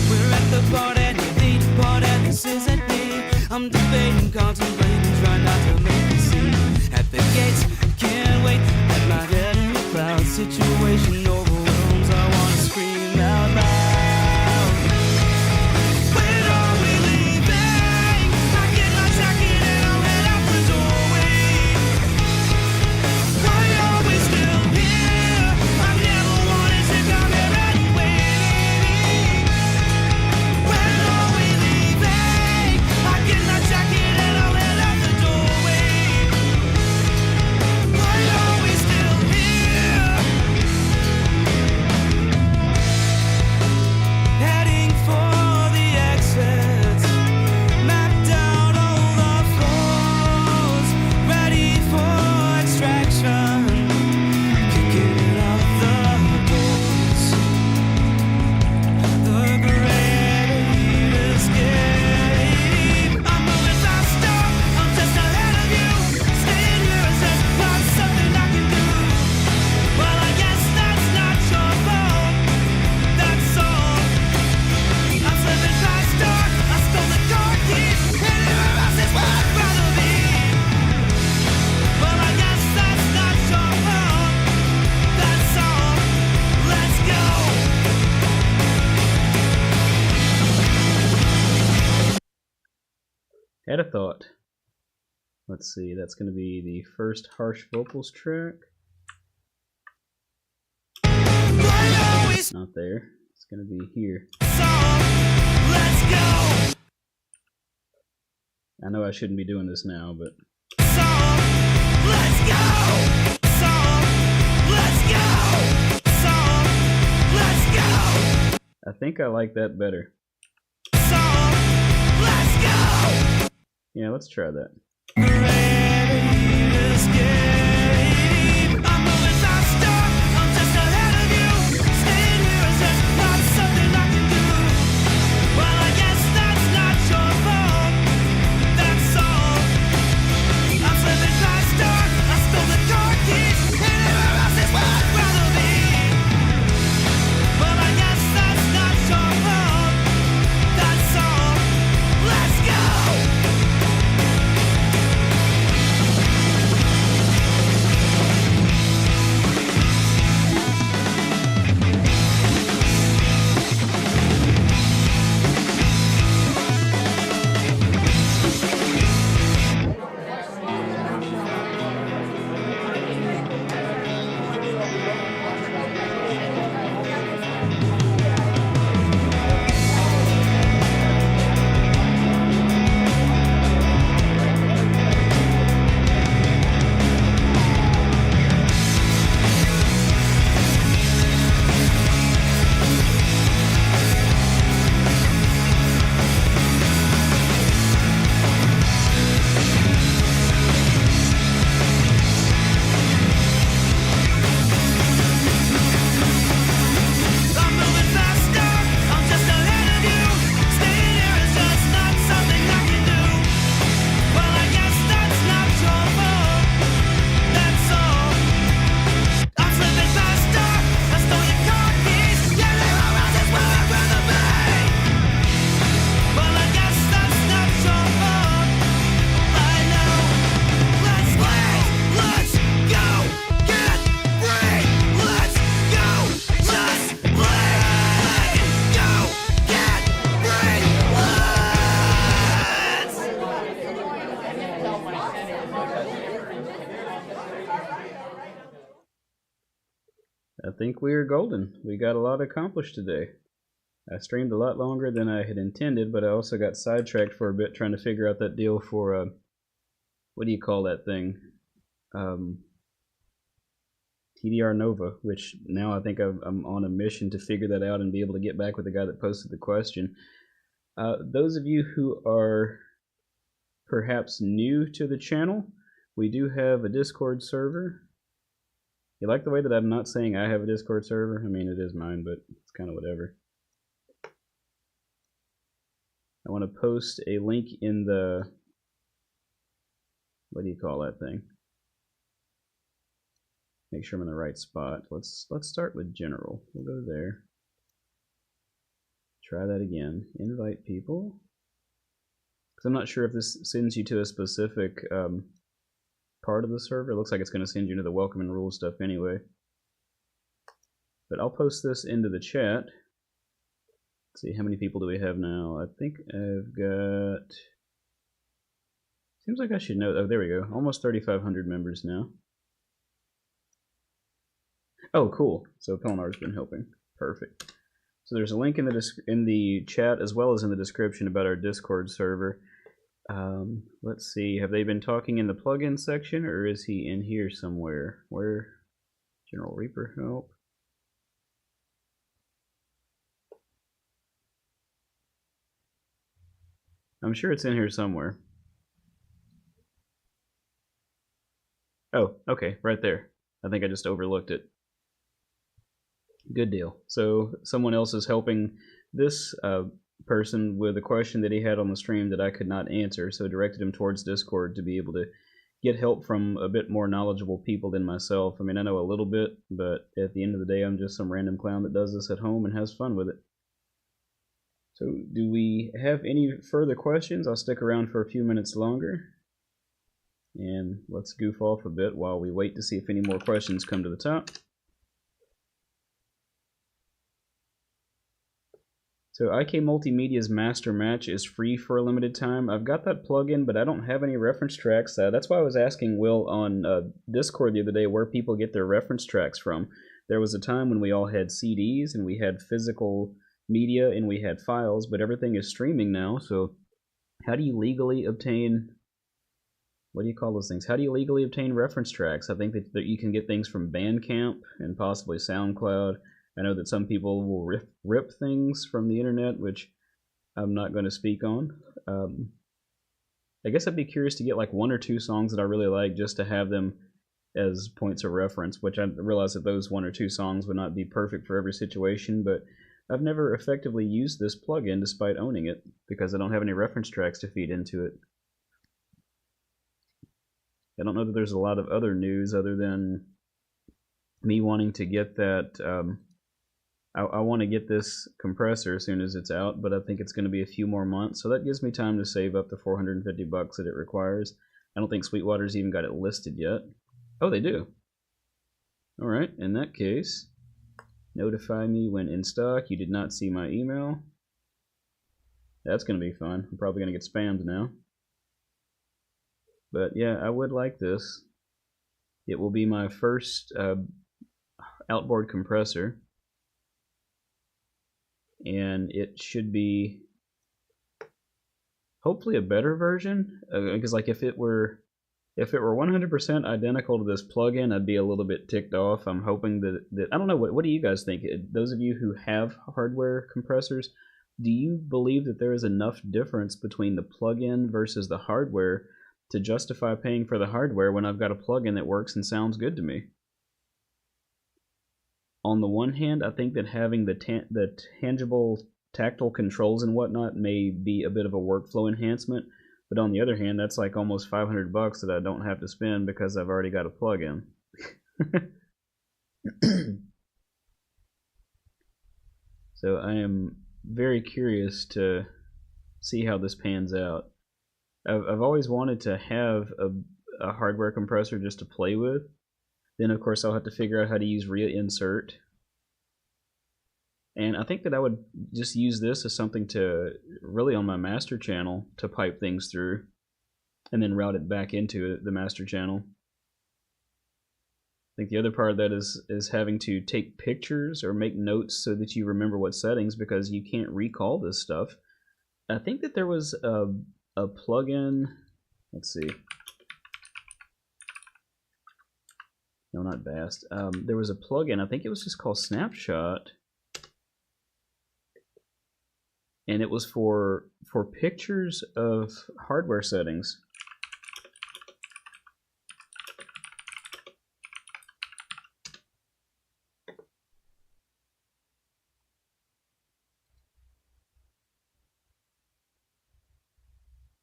We're at the part and you need a part and this isn't me. I'm debating, contemplating, trying not to make me see. At the gates, can't wait, at my head in the clouds. Situation overwhelms, I wanna scream out loud. When are we leaving? I get my jacket and I'll head out the doorway. Why are we still here? I've never wanted to come here anyway. When are we leaving? I get my jacket and I'll head out the doorway. Why are we still here? Heading for the exits, mapped out all the floors, ready for extraction, kicking out the doors. The grave is getting. I'm moving faster, I'm just ahead of you. Staying here is just not something I can do. Well, I guess that's not your fault. That's all. I'm slipping faster. I stole the car keys. Anywhere else is where I'd rather be. Well, I guess that's not your fault. That's all. Let's go. Had a thought. Let's see, that's going to be the first harsh vocals track. Why are we Not there. It's going to be here. so? Let's go. I know I shouldn't be doing this now, but So, let's go. So, let's go. So, let's go. I think I like that better. So, let's go. Yeah, let's try that. Gravity is getting. I'm moving faster. I'm just ahead of you. Staying here is just not something I can do. Well, I guess that's not your fault. That's all. I'm slipping faster. I stole the car keys. Anywhere else is where I'd rather be. Well, I guess that's not your fault. That's all. Let's go. I think we are golden. We got a lot accomplished today. I streamed a lot longer than I had intended, but I also got sidetracked for a bit trying to figure out that deal for, what do you call that thing? TDR Nova, which now I think I'm on a mission to figure that out and be able to get back with the guy that posted the question. Those of you who are perhaps new to the channel, we do have a Discord server. You like the way that I'm not saying I have a Discord server? I mean, it is mine, but it's kind of whatever. I want to post a link in the, what do you call that thing? Make sure I'm in the right spot. Let's start with general. We'll go there. Try that again. Invite people. Because I'm not sure if this sends you to a specific part of the server. It looks like it's going to send you to the welcome and rules stuff anyway. But I'll post this into the chat. Let's see, how many people do we have now? I think I've got... Seems like I should know. Oh, there we go. Almost 3,500 members now. Oh, cool. So Pelnar's been helping. Perfect. So there's a link in the chat as well as in the description about our Discord server. Let's see. Have they been talking in the plugin section, or is he in here somewhere? Where? General Reaper help. I'm sure it's in here somewhere. Oh, okay, right there. I think I just overlooked it. Good deal. So someone else is helping this person with a question that he had on the stream that I could not answer, so I directed him towards Discord to be able to get help from a bit more knowledgeable people than myself. I mean, I know a little bit, but at the end of the day, I'm just some random clown that does this at home and has fun with it. So do we have any further questions? I'll stick around for a few minutes longer. And let's goof off a bit while we wait to see if any more questions come to the top. So IK Multimedia's Master Match is free for a limited time. I've got that plugin, but I don't have any reference tracks. That's why I was asking Will on Discord the other day where people get their reference tracks from. There was a time when we all had CDs and we had physical media and we had files, but everything is streaming now. So how do you legally obtain, what do you call those things? How do you legally obtain reference tracks? I think that you can get things from Bandcamp and possibly SoundCloud. I know that some people will rip things from the internet, which I'm not going to speak on. I guess I'd be curious to get like one or two songs that I really like just to have them as points of reference, which I realize that those one or two songs would not be perfect for every situation, but I've never effectively used this plugin despite owning it because I don't have any reference tracks to feed into it. I don't know that there's a lot of other news other than me wanting to get that... I want to get this compressor as soon as it's out, but I think it's going to be a few more months, so that gives me time to save up the $450 that it requires. I don't think Sweetwater's even got it listed yet. Oh, they do. Alright, in that case, notify me when in stock. You did not see my email. That's going to be fun. I'm probably going to get spammed now. But yeah, I would like this. It will be my first outboard compressor. And it should be hopefully a better version, because like if it were 100% identical to this plugin, I'd be a little bit ticked off. I'm hoping that I don't know, what do you guys think? Those of you who have hardware compressors, do you believe that there is enough difference between the plugin versus the hardware to justify paying for the hardware when I've got a plugin that works and sounds good to me? On the one hand, I think that having the tangible tactile controls and whatnot may be a bit of a workflow enhancement, but on the other hand, that's like almost $500 that I don't have to spend because I've already got a plugin. So I am very curious to see how this pans out. I've always wanted to have a hardware compressor just to play with. Then, of course, I'll have to figure out how to use reinsert. And I think that I would just use this as something to, really on my master channel, to pipe things through. And then route it back into the master channel. think the other part of that is having to take pictures or make notes so that you remember what settings, because you can't recall this stuff. I think that there was a plugin. Let's see. No, not Bast. There was a plugin. I think it was just called Snapshot, and it was for pictures of hardware settings.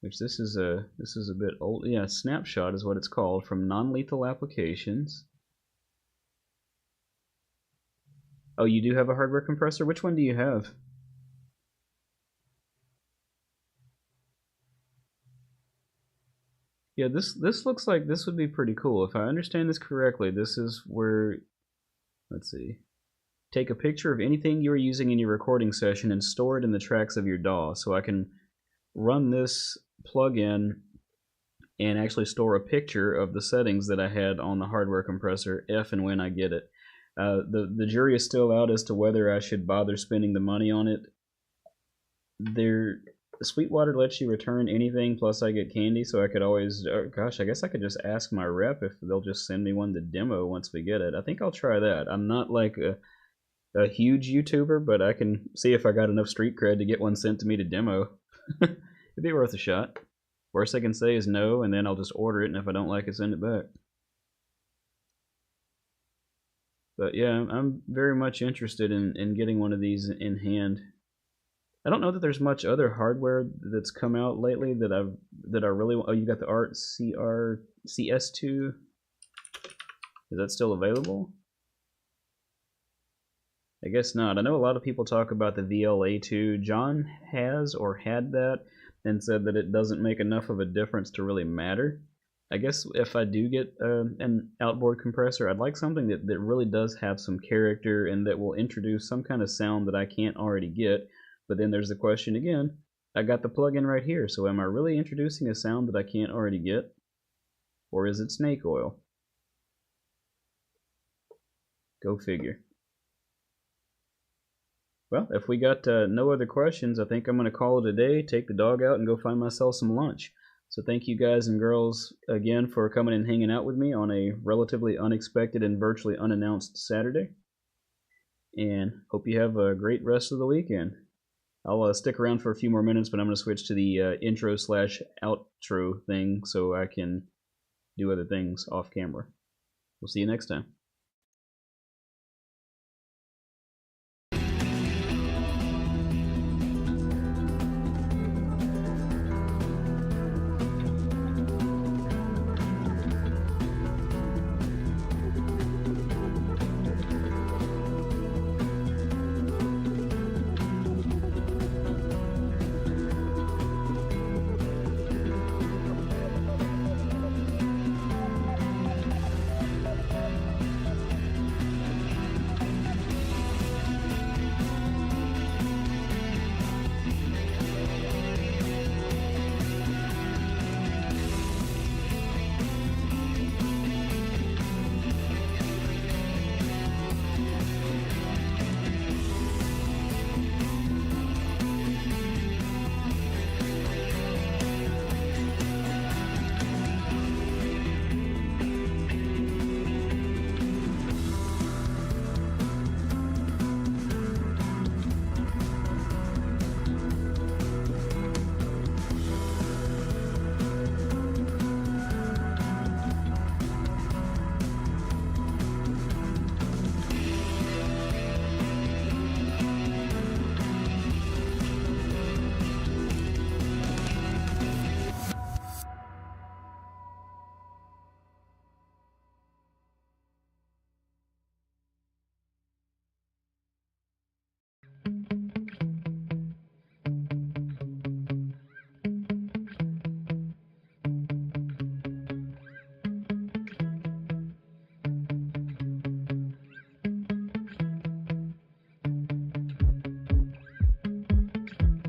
Which this is a bit old. Yeah, Snapshot is what it's called, from Non-Lethal Applications. Oh, you do have a hardware compressor? Which one do you have? Yeah, this looks like this would be pretty cool. If I understand this correctly, this is where, let's see, take a picture of anything you're using in your recording session and store it in the tracks of your DAW. So I can run this plugin and actually store a picture of the settings that I had on the hardware compressor if and when I get it. The jury is still out as to whether I should bother spending the money on it. Sweetwater lets you return anything, plus I get candy, so I could always, gosh, I guess I could just ask my rep if they'll just send me one to demo once we get it. I think I'll try that. I'm not like a huge YouTuber, but I can see if I got enough street cred to get one sent to me to demo. It'd be worth a shot. Worst I can say is no, and then I'll just order it, and if I don't like it, send it back. But yeah, I'm very much interested in getting one of these in hand. I don't know that there's much other hardware that's come out lately that I really want. Oh, you got the Art CS2. Is that still available? I guess not. I know a lot of people talk about the VLA2. John has or had that and said that it doesn't make enough of a difference to really matter. I guess if I do get an outboard compressor, I'd like something that really does have some character and that will introduce some kind of sound that I can't already get. But then there's the question again, I got the plugin right here, so am I really introducing a sound that I can't already get? Or is it snake oil? Go figure. Well, if we got no other questions, I think I'm going to call it a day, take the dog out, and go find myself some lunch. So thank you guys and girls again for coming and hanging out with me on a relatively unexpected and virtually unannounced Saturday. And hope you have a great rest of the weekend. I'll stick around for a few more minutes, but I'm going to switch to the intro/outro thing so I can do other things off camera. We'll see you next time.